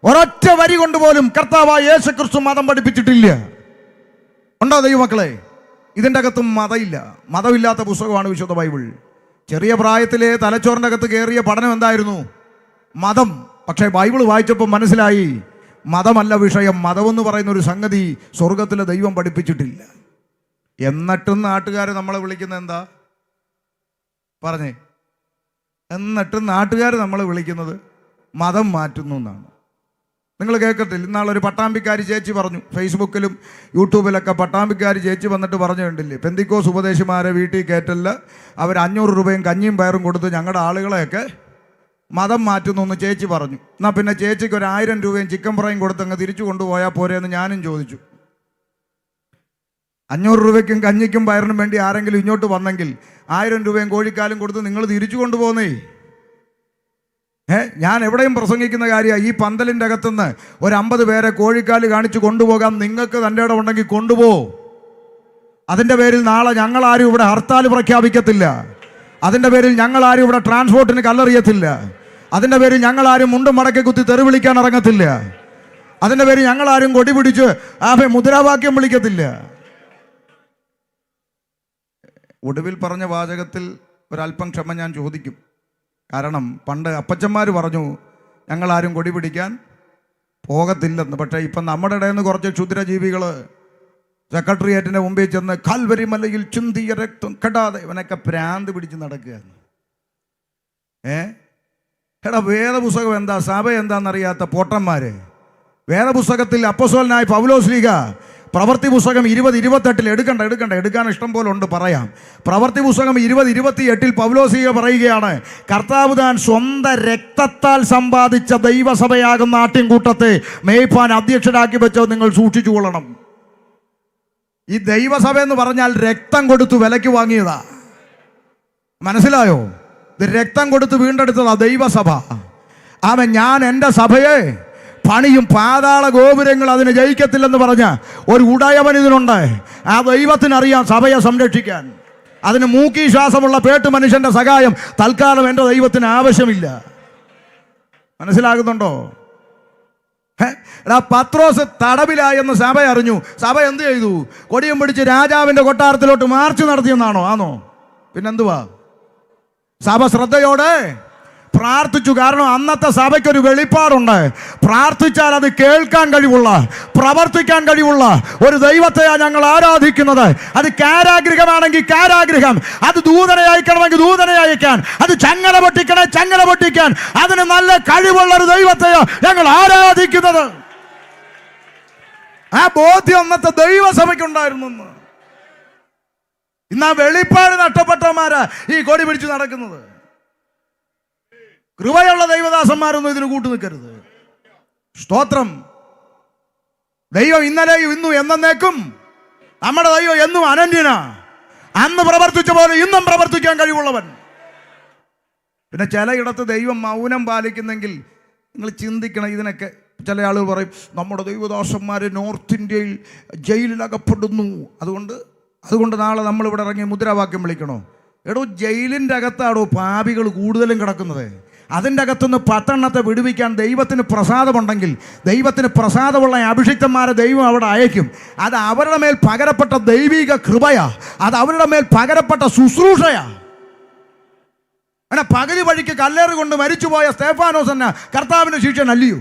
ഒരൊറ്റ വരി കൊണ്ട് പോലും കർത്താവായ യേശുക്രിസ്തു മതം പഠിപ്പിച്ചിട്ടില്ല. ഉണ്ടോ ദൈവമക്കളെ? ഇതിൻ്റെ അകത്ത് മതമില്ല. മതമില്ലാത്ത പുസ്തകമാണ് വിശുദ്ധ ബൈബിൾ. ചെറിയ പ്രായത്തിലെ തലച്ചോറിൻ്റെ അകത്ത് കയറിയ പഠനം എന്തായിരുന്നു? മതം. പക്ഷേ ബൈബിൾ വായിച്ചപ്പോൾ മനസ്സിലായി, മതമല്ല വിഷയം. മതമെന്ന് പറയുന്ന ഒരു സംഗതി സ്വർഗത്തിലെ ദൈവം പഠിപ്പിച്ചിട്ടില്ല. എന്നിട്ടും നാട്ടുകാർ നമ്മളെ വിളിക്കുന്നത് എന്താ? പറഞ്ഞേ. എന്നിട്ടും നാട്ടുകാർ നമ്മളെ വിളിക്കുന്നത് മതം മാറ്റുന്നു എന്നാണ്. നിങ്ങൾ കേൾക്കത്തില്ല? ഇന്നാളൊരു പട്ടാമ്പിക്കാരി ചേച്ചി പറഞ്ഞു, ഫേസ്ബുക്കിലും യൂട്യൂബിലൊക്കെ പട്ടാമ്പിക്കാരി ചേച്ചി വന്നിട്ട് പറഞ്ഞു കണ്ടില്ലേ, പെന്തിക്കോസ് ഉപദേശിമാരെ വീട്ടിൽ കയറ്റല്ല, അവർ 500 രൂപയും കഞ്ഞിയും പയറും കൊടുത്ത് ഞങ്ങളുടെ ആളുകളെയൊക്കെ മതം മാറ്റുന്നു എന്ന് ചേച്ചി പറഞ്ഞു. എന്നാൽ പിന്നെ ചേച്ചിക്ക് ഒരു 1000 രൂപയും ചിക്കൻ ഫ്രൈയും കൊടുത്ത് അങ്ങ് തിരിച്ചു കൊണ്ടുപോയാൽ പോരെയെന്ന് ഞാനും ചോദിച്ചു. 500 രൂപയ്ക്കും കഞ്ഞിക്കും പയറിനും വേണ്ടി ആരെങ്കിലും ഇങ്ങോട്ട് വന്നെങ്കിൽ 1000 രൂപയും കോഴിക്കാലും കൊടുത്ത് നിങ്ങൾ തിരിച്ചു കൊണ്ടുപോകുന്നേ. ഞാൻ എവിടെയും പ്രസംഗിക്കുന്ന കാര്യമാണ്, ഈ പന്തലിൻ്റെ അകത്തുനിന്ന് ഒരു 50 പേരെ കോഴിക്കാല് കാണിച്ച് കൊണ്ടുപോകാൻ നിങ്ങൾക്ക് തൻ്റെ ഇടം ഉണ്ടെങ്കിൽ കൊണ്ടുപോ. അതിൻ്റെ പേരിൽ നാളെ ഞങ്ങളാരും ഇവിടെ ഹർത്താൽ പ്രഖ്യാപിക്കത്തില്ല. അതിൻ്റെ പേരിൽ ഞങ്ങളാരും ഇവിടെ ട്രാൻസ്പോർട്ടിന് കല്ലെറിയത്തില്ല. അതിൻ്റെ പേരിൽ ഞങ്ങളാരും മുണ്ടും മടക്കി കുത്തി തെറി വിളിക്കാൻ ഇറങ്ങത്തില്ല. അതിൻ്റെ പേരിൽ ഞങ്ങളാരും കൊടി പിടിച്ച് മുദ്രാവാക്യം വിളിക്കത്തില്ല. ഒടുവിൽ പറഞ്ഞ വാചകത്തിൽ ഒരല്പം ക്ഷമ ഞാൻ ചോദിക്കും. കാരണം പണ്ട് അപ്പച്ചന്മാർ പറഞ്ഞു ഞങ്ങളാരും കൊടി പിടിക്കാൻ പോകത്തില്ലെന്ന്. പക്ഷേ ഇപ്പം നമ്മുടെ ഇടയിൽ നിന്ന് കുറച്ച് ക്ഷുദ്രജീവികൾ സെക്രട്ടേറിയറ്റിൻ്റെ മുമ്പിൽ ചെന്ന് കാൽവരി മലയിൽ ചിന്തിയ രക്തം കെടാതെ ഇവനൊക്കെ ഭ്രാന്ത് പിടിച്ച് നടക്കുകയാണ്. എടാ, വേദപുസ്തകം എന്താ, സഭ എന്താണെന്നറിയാത്ത പൊട്ടന്മാർ. വേദപുസ്തകത്തിൽ അപ്പോസ്തലനായ പൗലോസ്ലീഹ പ്രവൃത്തി പുസ്തകം 20:28 എടുക്കാൻ ഇഷ്ടം പോലെ ഉണ്ട്, പറയാം. പ്രവൃത്തി പുസ്തകം 20:28 പൗലോസ്ലീഹ പറയുകയാണ്, കർത്താവ് താൻ സ്വന്തം രക്തത്താൽ സമ്പാദിച്ച ദൈവസഭയാകുന്ന ആട്ടിൻകൂട്ടത്തെ മേയ്പ്പാൻ അധ്യക്ഷരാക്കി വെച്ചത് നിങ്ങൾ സൂക്ഷിച്ചു കൊള്ളണം. ഈ ദൈവസഭ എന്ന് പറഞ്ഞാൽ രക്തം കൊടുത്ത് വിലയ്ക്ക് വാങ്ങിയതാ. മനസ്സിലായോ? ഇത് രക്തം കൊടുത്ത് വീണ്ടെടുത്തതാ ദൈവസഭ. ഞാൻ എൻ്റെ സഭയെ പണിയും, പാതാള ഗോപുരങ്ങൾ അതിന് ജയിക്കത്തില്ലെന്ന് പറഞ്ഞ ഒരു ഉടയവൻ ഇതിനുണ്ട്. ആ ദൈവത്തിനറിയാം സഭയെ സംരക്ഷിക്കാൻ. അതിന് മൂക്കി ശ്വാസമുള്ള പേട്ട് മനുഷ്യൻ്റെ സഹായം തൽക്കാലം എൻ്റെ ദൈവത്തിന് ആവശ്യമില്ല. മനസ്സിലാകുന്നുണ്ടോ? പത്രോസ് തടവിലായെന്ന് സഭ അറിഞ്ഞു. സഭ എന്ത് ചെയ്തു? കൊടിയും പിടിച്ച് രാജാവിൻ്റെ കൊട്ടാരത്തിലോട്ട് മാർച്ച് നടത്തിയെന്നാണോ? ആണോ? പിന്നെന്തുവാ? സഭ ശ്രദ്ധയോടെ പ്രാർത്ഥിച്ചു. കാരണം അന്നത്തെ സഭയ്ക്കൊരു വെളിപ്പാടുണ്ട്. പ്രാർത്ഥിച്ചാൽ അത് കേൾക്കാൻ കഴിവുള്ള, പ്രവർത്തിക്കാൻ കഴിവുള്ള ഒരു ദൈവത്തെയാണ് ഞങ്ങൾ ആരാധിക്കുന്നത്. അത് കാരാഗ്രഹമാണെങ്കിൽ കാരാഗ്രഹം, അത് ദൂതനെ അയക്കണമെങ്കിൽ ദൂതനെ അയക്കാൻ, അത് ചങ്ങല പൊട്ടിക്കണേ ചങ്ങല പൊട്ടിക്കാൻ, അതിന് നല്ല കഴിവുള്ള ഒരു ദൈവത്തെയാണ് ഞങ്ങൾ ആരാധിക്കുന്നത്. ആ ബോധ്യം അന്നത്തെ ദൈവസഭയ്ക്കുണ്ടായിരുന്നു. ഇന്ന് ആ വെളിപ്പാട് നഷ്ടപ്പെട്ടവന്മാരാ ഈ കൊടി പിടിച്ച് നടക്കുന്നത്. കൃപയുള്ള ദൈവദാസന്മാരൊന്നും ഇതിന് കൂട്ടു നിൽക്കരുത്. സ്തോത്രം. ദൈവം ഇന്നലെയും ഇന്നും എന്നേക്കും. നമ്മുടെ ദൈവം എന്നും അനന്യനാ. അന്ന് പ്രവർത്തിച്ച പോലെ ഇന്നും പ്രവർത്തിക്കാൻ കഴിവുള്ളവൻ. പിന്നെ ചിലയിടത്ത് ദൈവം മൗനം പാലിക്കുന്നെങ്കിൽ നിങ്ങൾ ചിന്തിക്കണം. ഇതിനൊക്കെ ചില ആളുകൾ പറയും നമ്മുടെ ദൈവദാസന്മാർ നോർത്ത് ഇന്ത്യയിൽ ജയിലിൽ അകപ്പെടുന്നു, അതുകൊണ്ട് നാളെ നമ്മളിവിടെ ഇറങ്ങി മുദ്രാവാക്യം വിളിക്കണോ? എടോ, ജയിലിൻ്റെ അകത്താടോ പാപികൾ കൂടുതലും കിടക്കുന്നത്. അതിൻ്റെ അകത്തുനിന്ന് 10 എണ്ണത്തെ വിടുവിക്കാൻ ദൈവത്തിന് പ്രസാദമുണ്ടെങ്കിൽ, ദൈവത്തിന് പ്രസാദമുള്ള അഭിഷിക്തന്മാരെ ദൈവം അവിടെ അയക്കും. അത് അവരുടെ മേൽ പകരപ്പെട്ട ദൈവിക കൃപയാ, അത് അവരുടെ മേൽ പകരപ്പെട്ട ശുശ്രൂഷയാ. അങ്ങനെ പകുതി വഴിക്ക് കല്ലേറ് കൊണ്ട് മരിച്ചുപോയ സ്തേഫാനോസ് തന്നെ കർത്താവിൻ്റെ ശിഷ്യനല്ലയോ?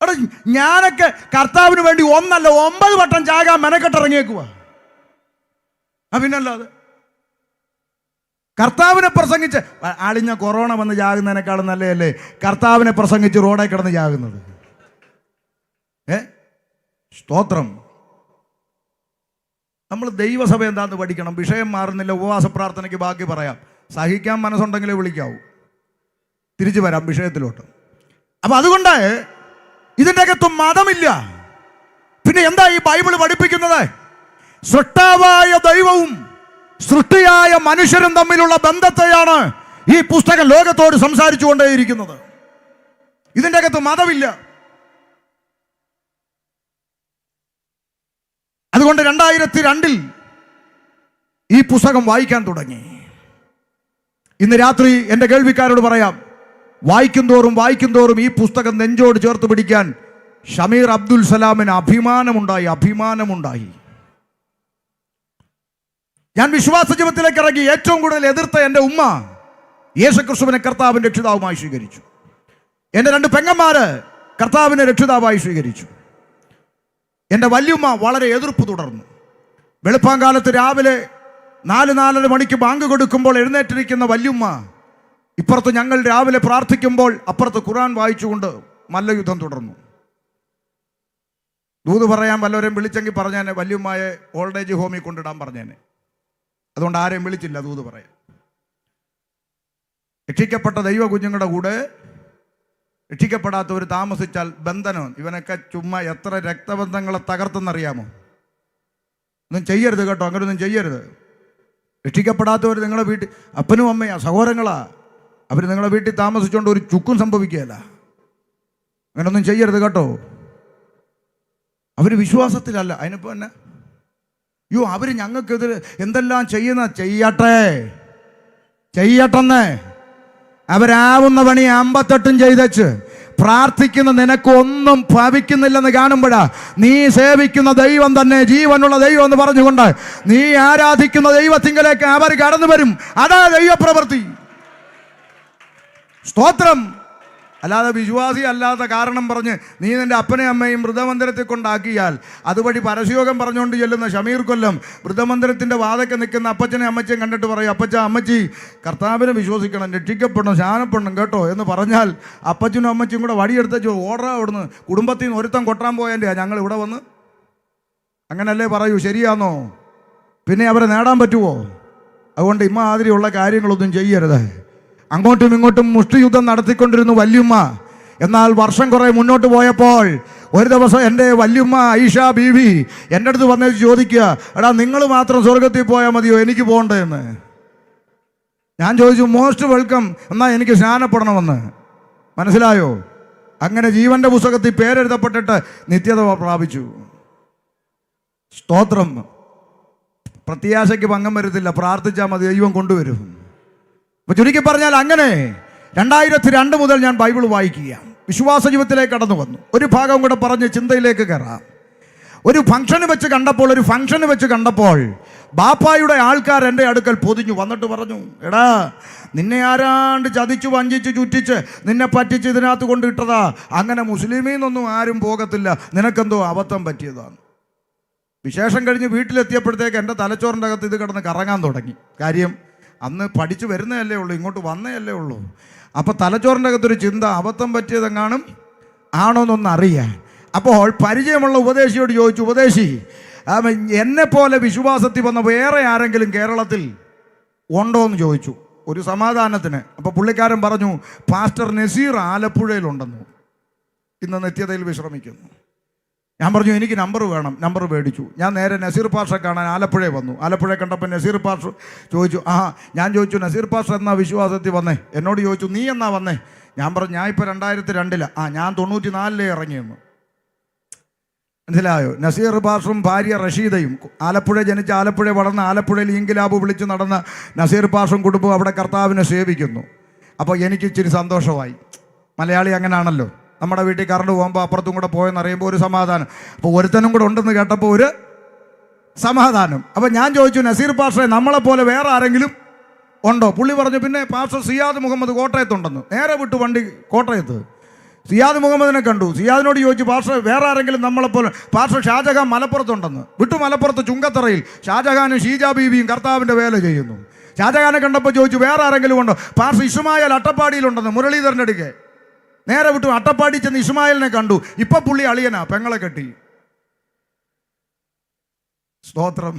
എടാ, ഞാനൊക്കെ കർത്താവിന് വേണ്ടി 1 അല്ല 9 വട്ടം ചാകാൻ മെനക്കെട്ടിറങ്ങിയേക്കുക. പിന്നല്ലാതെ കർത്താവിനെ പ്രസംഗിച്ച് അളിഞ്ഞ കൊറോണ വന്ന് ചാകുന്നതിനേക്കാളും നല്ലതല്ലേ കർത്താവിനെ പ്രസംഗിച്ച് റോഡേ കിടന്ന് ചാകുന്നത്? സ്തോത്രം. നമ്മൾ ദൈവസഭ എന്താണെന്ന് പഠിക്കണം. വിഷയം മാറുന്നില്ല, ഉപവാസ പ്രാർത്ഥനയ്ക്ക് ബാക്കി പറയാം. സഹിക്കാൻ മനസ്സുണ്ടെങ്കിലേ വിളിക്കാവൂ. തിരിച്ചു വരാം വിഷയത്തിലോട്ട്. അപ്പൊ അതുകൊണ്ട് ഇതിൻ്റെ അകത്ത് മതമില്ല. പിന്നെ എന്താ ഈ ബൈബിൾ പഠിപ്പിക്കുന്നത്? സൃഷ്ടാവായ ദൈവവും സൃഷ്ടിയായ മനുഷ്യരും തമ്മിലുള്ള ബന്ധത്തെയാണ് ഈ പുസ്തകം ലോകത്തോട് സംസാരിച്ചു കൊണ്ടേയിരിക്കുന്നത്. ഇതിൻ്റെ അകത്ത് മതമില്ല. അതുകൊണ്ട് 2002 ഈ പുസ്തകം വായിക്കാൻ തുടങ്ങി. ഇന്ന് രാത്രി എൻ്റെ കേൾവിക്കാരോട് പറയാം, വായിക്കും തോറും ഈ പുസ്തകം നെഞ്ചോട് ചേർത്ത് പിടിക്കാൻ ഷമീർ അബ്ദുൽ സലാമിന് അഭിമാനമുണ്ടായി. ഞാൻ വിശ്വാസ ജീവിതത്തിലേക്ക് ഇറങ്ങി ഏറ്റവും കൂടുതൽ എതിർത്ത എൻ്റെ ഉമ്മ യേശുക്രിസ്തുവിനെ കർത്താവിൻ്റെ രക്ഷിതാവുമായി സ്വീകരിച്ചു. എൻ്റെ 2 പെങ്ങന്മാര് കർത്താവിനെ രക്ഷിതാവായി സ്വീകരിച്ചു. എൻ്റെ വല്യുമ്മ വളരെ എതിർപ്പ് തുടർന്നു. വെളുപ്പാങ്കാലത്ത് രാവിലെ 4-4:30 മണിക്ക് ബാങ്ക് കൊടുക്കുമ്പോൾ എഴുന്നേറ്റിരിക്കുന്ന വല്യുമ്മ ഇപ്പുറത്ത് ഞങ്ങൾ രാവിലെ പ്രാർത്ഥിക്കുമ്പോൾ അപ്പുറത്ത് ഖുർആൻ വായിച്ചുകൊണ്ട് മല്ലയുദ്ധം തുടർന്നു. ദൂത് പറയാൻ വല്ലവരെയും വിളിച്ചെങ്കിൽ പറഞ്ഞേനെ, വല്യുമ്മയെ ഓൾഡ് ഏജ് ഹോമിൽ കൊണ്ടിടാൻ പറഞ്ഞേനെ. അതുകൊണ്ട് ആരെയും വിളിച്ചില്ല ദൂത് പറയാൻ. രക്ഷിക്കപ്പെട്ട ദൈവ കുഞ്ഞുങ്ങളുടെ കൂടെ രക്ഷിക്കപ്പെടാത്തവർ താമസിച്ചാൽ ബന്ധനം. ഇവനൊക്കെ ചുമ്മാ എത്ര രക്തബന്ധങ്ങളെ തകർത്തെന്നറിയാമോ? ഒന്നും ചെയ്യരുത് കേട്ടോ, അങ്ങനെയൊന്നും ചെയ്യരുത്. രക്ഷിക്കപ്പെടാത്തവർ നിങ്ങളെ വീട്ടിൽ അപ്പനും അമ്മയാ സഹോദരങ്ങളാ, അവർ നിങ്ങളെ വീട്ടിൽ താമസിച്ചുകൊണ്ട് ഒരു ചുക്കും സംഭവിക്കുകയല്ല. അങ്ങനെയൊന്നും ചെയ്യരുത് കേട്ടോ. അവർ വിശ്വാസത്തിലല്ല. അതിനിപ്പോൾ തന്നെ അവർ ഞങ്ങൾക്കെതിരെ എന്തെല്ലാം ചെയ്യട്ടെന്ന് അവരാവുന്ന പണി 58 ചെയ്തച്ച് പ്രാർത്ഥിക്കുന്ന നിനക്കൊന്നും ഭവിക്കുന്നില്ലെന്ന് കാണുമ്പോഴാ നീ സേവിക്കുന്ന ദൈവം തന്നെ ജീവനുള്ള ദൈവം എന്ന് പറഞ്ഞുകൊണ്ട് നീ ആരാധിക്കുന്ന ദൈവത്തിങ്കലേക്ക് അവർ കടന്നു വരും. അതാ ദൈവപ്രവൃത്തി. സ്തോത്രം. അല്ലാതെ വിശ്വാസി അല്ലാത്ത കാരണം പറഞ്ഞ് നീ നിൻ്റെ അപ്പനെയും അമ്മയും വൃദ്ധമന്ദിരത്തിൽ കൊണ്ടാക്കിയാൽ അതുവഴി പരസ്യോഗം പറഞ്ഞുകൊണ്ട് ചെല്ലുന്ന ഷമീർ കൊല്ലം വൃദ്ധമന്ദിരത്തിൻ്റെ വാതൊക്കെ നിൽക്കുന്ന അപ്പച്ചനെ അമ്മച്ചയും കണ്ടിട്ട് പറയും, അപ്പച്ച അമ്മച്ചി കർത്താവിനെ വിശ്വസിക്കണം, രക്ഷിക്കപ്പെടണം, ശാനപ്പെടണം കേട്ടോ എന്ന് പറഞ്ഞാൽ അപ്പച്ചനും അമ്മച്ചിയും കൂടെ വടിയെടുത്ത് ഓർഡർ അവിടുന്ന് കുടുംബത്തിൽ നിന്ന് ഒരുത്തം കൊട്ടാൻ പോയതിൻ്റെയാ ഞങ്ങൾ ഇവിടെ വന്ന്. അങ്ങനല്ലേ പറയൂ, ശരിയാണോ? പിന്നെ അവരെ നേടാൻ പറ്റുമോ? അതുകൊണ്ട് ഇമ്മാതിരിയുള്ള കാര്യങ്ങളൊന്നും ചെയ്യരുത്. അങ്ങോട്ടും ഇങ്ങോട്ടും മുഷ്ടിയുദ്ധം നടത്തിക്കൊണ്ടിരുന്നു വല്യുമ്മ. എന്നാൽ വർഷം കുറേ മുന്നോട്ട് പോയപ്പോൾ ഒരു ദിവസം എൻ്റെ വല്യുമ്മ ഐഷ ബീവി എൻ്റെ അടുത്ത് വന്ന് ചോദിക്കുക, എടാ നിങ്ങൾ മാത്രം സ്വർഗത്തിൽ പോയാൽ മതിയോ, എനിക്ക് പോകണ്ടേ എന്ന്. ഞാൻ ചോദിച്ചു, മോസ്റ്റ് വെൽക്കം, എന്നാൽ എനിക്ക് സ്നാനപ്പെടണമെന്ന്. മനസ്സിലായോ? അങ്ങനെ ജീവൻ്റെ പുസ്തകത്തിൽ പേരെഴുതപ്പെട്ടിട്ട് നിത്യത പ്രാപിച്ചു. സ്തോത്രം. പ്രത്യാശയ്ക്ക് ഭംഗം വരത്തില്ല, പ്രാർത്ഥിച്ചാൽ മതി, ദൈവം കൊണ്ടുവരും. അപ്പോൾ ചുരുക്കി പറഞ്ഞാൽ അങ്ങനെ 2002 മുതൽ ഞാൻ ബൈബിൾ വായിക്കുക, വിശ്വാസ ജീവിതത്തിലേക്ക് കടന്നു വന്നു. ഒരു ഭാഗം കൂടെ പറഞ്ഞ് ചിന്തയിലേക്ക് കയറാം. ഒരു ഫംഗ്ഷന് വെച്ച് കണ്ടപ്പോൾ ബാപ്പായുടെ ആൾക്കാർ എൻ്റെ അടുക്കൽ പൊതിഞ്ഞു വന്നിട്ട് പറഞ്ഞു, എടാ നിന്നെ ആരാണ്ട് ചതിച്ചു വഞ്ചിച്ച് ചുറ്റിച്ച് നിന്നെ പറ്റിച്ച് ഇതിനകത്ത് കൊണ്ട് ഇട്ടതാ, അങ്ങനെ മുസ്ലിമീന്നൊന്നും ആരും പോകത്തില്ല, നിനക്കെന്തോ അബദ്ധം പറ്റിയതാണ്. വിശേഷം കഴിഞ്ഞ് വീട്ടിലെത്തിയപ്പോഴത്തേക്ക് എൻ്റെ തലച്ചോറിൻ്റെ അകത്ത് ഇത് കിടന്ന് കറങ്ങാൻ തുടങ്ങി. കാര്യം അന്ന് പഠിച്ചു വരുന്നതല്ലേ ഉള്ളൂ, ഇങ്ങോട്ട് വന്നതല്ലേ ഉള്ളൂ. അപ്പോൾ തലച്ചോറിൻ്റെ അകത്തൊരു ചിന്ത, അബദ്ധം പറ്റിയതെങ്ങാനും ആണോന്നൊന്ന് അറിയാൻ. അപ്പോൾ പരിചയമുള്ള ഉപദേശിയോട് ചോദിച്ചു, ഉപദേശി എന്നെപ്പോലെ വിശ്വാസത്തിൽ വന്ന വേറെ ആരെങ്കിലും കേരളത്തിൽ ഉണ്ടോ എന്ന് ചോദിച്ചു, ഒരു സമാധാനത്തിന്. അപ്പോൾ പുള്ളിക്കാരൻ പറഞ്ഞു, പാസ്റ്റർ നസീർ ആലപ്പുഴയിലുണ്ടെന്നു, ഇന്ന് നിത്യതയിൽ വിശ്രമിക്കുന്നു. ഞാൻ പറഞ്ഞു, എനിക്ക് നമ്പർ വേണം. നമ്പർ മേടിച്ചു. ഞാൻ നേരെ നസീർ പാസ്റ്ററെ കാണാൻ ആലപ്പുഴയിൽ വന്നു. ആലപ്പുഴ കണ്ടപ്പോൾ നസീർ പാസ്റ്റർ ചോദിച്ചു, ഞാൻ ചോദിച്ചു, നസീർ പാസ്റ്റർ എന്നാ വിശ്വാസത്തിൽ വന്നേ? എന്നോട് ചോദിച്ചു, നീ എന്നാ വന്നേ? ഞാൻ പറഞ്ഞു, ഞാൻ ഇപ്പോൾ 2002 ഞാൻ 94 ഇറങ്ങിയെന്നു. മനസ്സിലായോ? നസീർ പാസ്റ്ററും ഭാര്യ റഷീദയും ആലപ്പുഴ ജനിച്ച, ആലപ്പുഴ വളർന്ന, ആലപ്പുഴയിൽ ഇൻകിലാബ് വിളിച്ച് നടന്ന നസീർ പാസ്റ്ററും കുടുംബവും അവിടെ കർത്താവിനെ സേവിക്കുന്നു. അപ്പോൾ എനിക്ക് ഇച്ചിരി സന്തോഷമായി. മലയാളി അങ്ങനെയാണല്ലോ, നമ്മുടെ വീട്ടിൽ കറണ്ട് പോകുമ്പോൾ അപ്പുറത്തും കൂടെ പോയെന്നറിയുമ്പോൾ ഒരു സമാധാനം. അപ്പോൾ ഒരുത്തനും കൂടെ ഉണ്ടെന്ന് കേട്ടപ്പോൾ ഒരു സമാധാനം. അപ്പോൾ ഞാൻ ചോദിച്ചു, നസീർ പാസ്റ്ററെ നമ്മളെപ്പോലെ വേറെ ആരെങ്കിലും ഉണ്ടോ? പുള്ളി പറഞ്ഞു, പിന്നെ പാസ്റ്റർ സിയാദ് മുഹമ്മദ് കോട്ടയത്തുണ്ടെന്ന്. നേരെ വിട്ടു വണ്ടി കോട്ടയത്ത്. സിയാദ് മുഹമ്മദിനെ കണ്ടു. സിയാദിനോട് ചോദിച്ചു, പാസ്റ്റർ വേറെ ആരെങ്കിലും നമ്മളെപ്പോലെ? പാസ്റ്റർ ഷാജഹാൻ മലപ്പുറത്തുണ്ടെന്ന്. വിട്ടു മലപ്പുറത്ത് ചുങ്കത്തറയിൽ ഷാജഹാനും ഷീജ ബീവിയും കർത്താവിൻ്റെ വേല ചെയ്യുന്നു. ഷാജഹാനെ കണ്ടപ്പോൾ ചോദിച്ചു, വേറെ ആരെങ്കിലും ഉണ്ടോ? പാസ്റ്റർ ഇസ്മായിൽ അട്ടപ്പാടിയിലുണ്ടെന്ന്, മുരളീധരൻ്റെ അടുക്കെ. നേരെ വിട്ടു അട്ടപ്പാടി ചെന്ന് ഇസ്മായിലിനെ കണ്ടു. ഇപ്പൊ പുള്ളി അളിയനാ, പെങ്ങളെ കെട്ടി. സ്തോത്രം.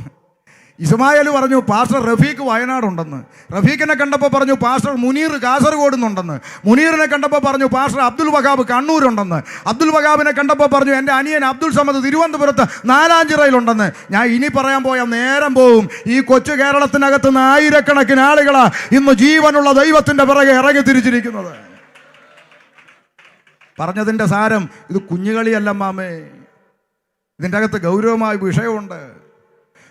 ഇസ്മായേൽ പറഞ്ഞു പാസ്റ്റർ റഫീഖ് വയനാടുണ്ടെന്ന്. റഫീഖിനെ കണ്ടപ്പോൾ പറഞ്ഞു പാസ്റ്റർ മുനീർ കാസർഗോഡ് നിന്നുണ്ടെന്ന്. മുനീറിനെ കണ്ടപ്പോൾ പറഞ്ഞു പാസ്റ്റർ അബ്ദുൽ വഹാബ് കണ്ണൂരുണ്ടെന്ന്. അബ്ദുൽ വഹാബിനെ കണ്ടപ്പോൾ പറഞ്ഞു എൻ്റെ അനിയൻ അബ്ദുൽ സമദ് തിരുവനന്തപുരത്ത് നാലാഞ്ചിറയിലുണ്ടെന്ന്. ഞാൻ ഇനി പറയാൻ പോയാൽ നേരം പോവും. ഈ കൊച്ചു കേരളത്തിനകത്ത് നിന്ന് ആയിരക്കണക്കിന് ആളുകളാ ഇന്ന് ജീവനുള്ള ദൈവത്തിൻ്റെ പിറകെ ഇറങ്ങി തിരിച്ചിരിക്കുന്നത്. പറഞ്ഞതിൻ്റെ സാരം ഇത് കുഞ്ഞുകളിയല്ല മാമേ, ഇതിൻ്റെ അകത്ത് ഗൗരവമായ വിഷയമുണ്ട്.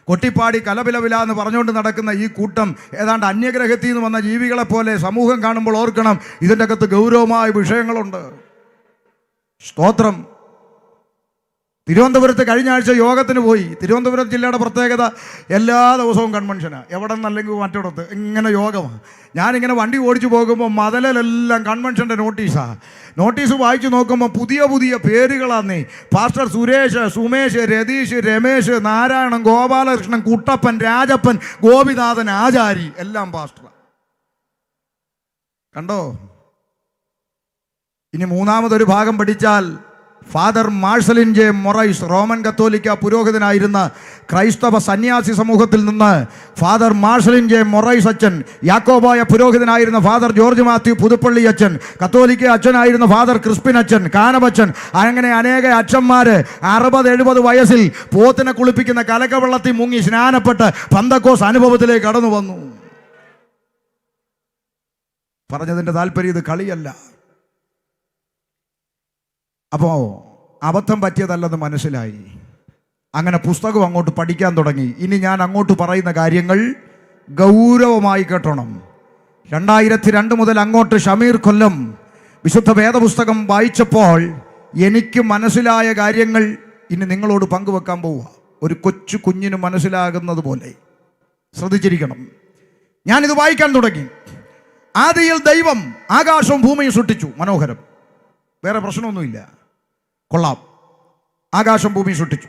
കൊട്ടിപ്പാടി കലപിലവില എന്ന് പറഞ്ഞുകൊണ്ട് നടക്കുന്ന ഈ കൂട്ടം ഏതാണ്ട് അന്യഗ്രഹത്തിൽ നിന്ന് വന്ന ജീവികളെ പോലെ സമൂഹം കാണുമ്പോൾ ഓർക്കണം, ഇതിൻ്റെ അകത്ത് ഗൗരവമായ വിഷയങ്ങളുണ്ട്. സ്തോത്രം. തിരുവനന്തപുരത്ത് കഴിഞ്ഞ ആഴ്ച യോഗത്തിന് പോയി. തിരുവനന്തപുരം ജില്ലയുടെ പ്രത്യേകത എല്ലാ ദിവസവും കൺവെൻഷനാണ്. എവിടെ നിന്നല്ലെങ്കിൽ മറ്റിടത്ത് ഇങ്ങനെ യോഗമാണ്. ഞാനിങ്ങനെ വണ്ടി ഓടിച്ചു പോകുമ്പോൾ മതലിലെല്ലാം കൺവെൻഷൻ്റെ നോട്ടീസാണ്. നോട്ടീസ് വായിച്ചു നോക്കുമ്പോൾ പുതിയ പുതിയ പേരുകളാന്നേ. പാസ്റ്റർ സുരേഷ്, സുമേഷ്, രതീഷ്, രമേശ്, നാരായണൻ, ഗോപാലകൃഷ്ണൻ, കുട്ടപ്പൻ, രാജപ്പൻ, ഗോപിനാഥൻ, ആചാരി, എല്ലാം പാസ്റ്റർ. കണ്ടോ? ഇനി മൂന്നാമതൊരു ഭാഗം പഠിച്ചാൽ ഫാദർ മാർഷലിൻ ജെ മൊറൈസ്, റോമൻ കത്തോലിക്ക പുരോഹിതനായിരുന്ന ക്രൈസ്തവ സന്യാസി സമൂഹത്തിൽ നിന്ന് ഫാദർ മാർഷലിൻ ജെ മൊറൈസ് അച്ഛൻ, യാക്കോബായ പുരോഹിതനായിരുന്ന ഫാദർ ജോർജ് മാത്യു പുതുപ്പള്ളി അച്ഛൻ, കത്തോലിക്ക അച്ഛനായിരുന്ന ഫാദർ ക്രിസ്പിൻ അച്ഛൻ, കാനവച്ചൻ, അങ്ങനെ അനേക അച്ഛന്മാര് 60-70 വയസ്സിൽ പോത്തിനെ കുളിപ്പിക്കുന്ന കലക്കവെള്ളത്തിൽ മുങ്ങി സ്നാനപ്പെട്ട് പന്തക്കോസ് അനുഭവത്തിലേക്ക് കടന്നു വന്നു. പറഞ്ഞതിൻ്റെ താല്പര്യം ഇത് കളിയല്ല. അപ്പോൾ അബദ്ധം പറ്റിയതല്ലെന്ന് മനസ്സിലായി. അങ്ങനെ പുസ്തകം അങ്ങോട്ട് പഠിക്കാൻ തുടങ്ങി. ഇനി ഞാൻ അങ്ങോട്ട് പറയുന്ന കാര്യങ്ങൾ ഗൗരവമായി കേട്ടോണം. 2002 മുതൽ അങ്ങോട്ട് ഷമീർ കൊല്ലം വിശുദ്ധ വേദപുസ്തകം വായിച്ചപ്പോൾ എനിക്ക് മനസ്സിലായ കാര്യങ്ങൾ ഇനി നിങ്ങളോട് പങ്കുവെക്കാൻ പോവുക. ഒരു കൊച്ചു കുഞ്ഞിന് മനസ്സിലാകുന്നത് പോലെ ശ്രദ്ധിച്ചിരിക്കണം. ഞാനിത് വായിക്കാൻ തുടങ്ങി. ആദിയിൽ ദൈവം ആകാശവും ഭൂമിയും സൃഷ്ടിച്ചു. മനോഹരം, വേറെ പ്രശ്നമൊന്നുമില്ല, കൊള്ളാം. ആകാശം ഭൂമി സൃഷ്ടിച്ചു.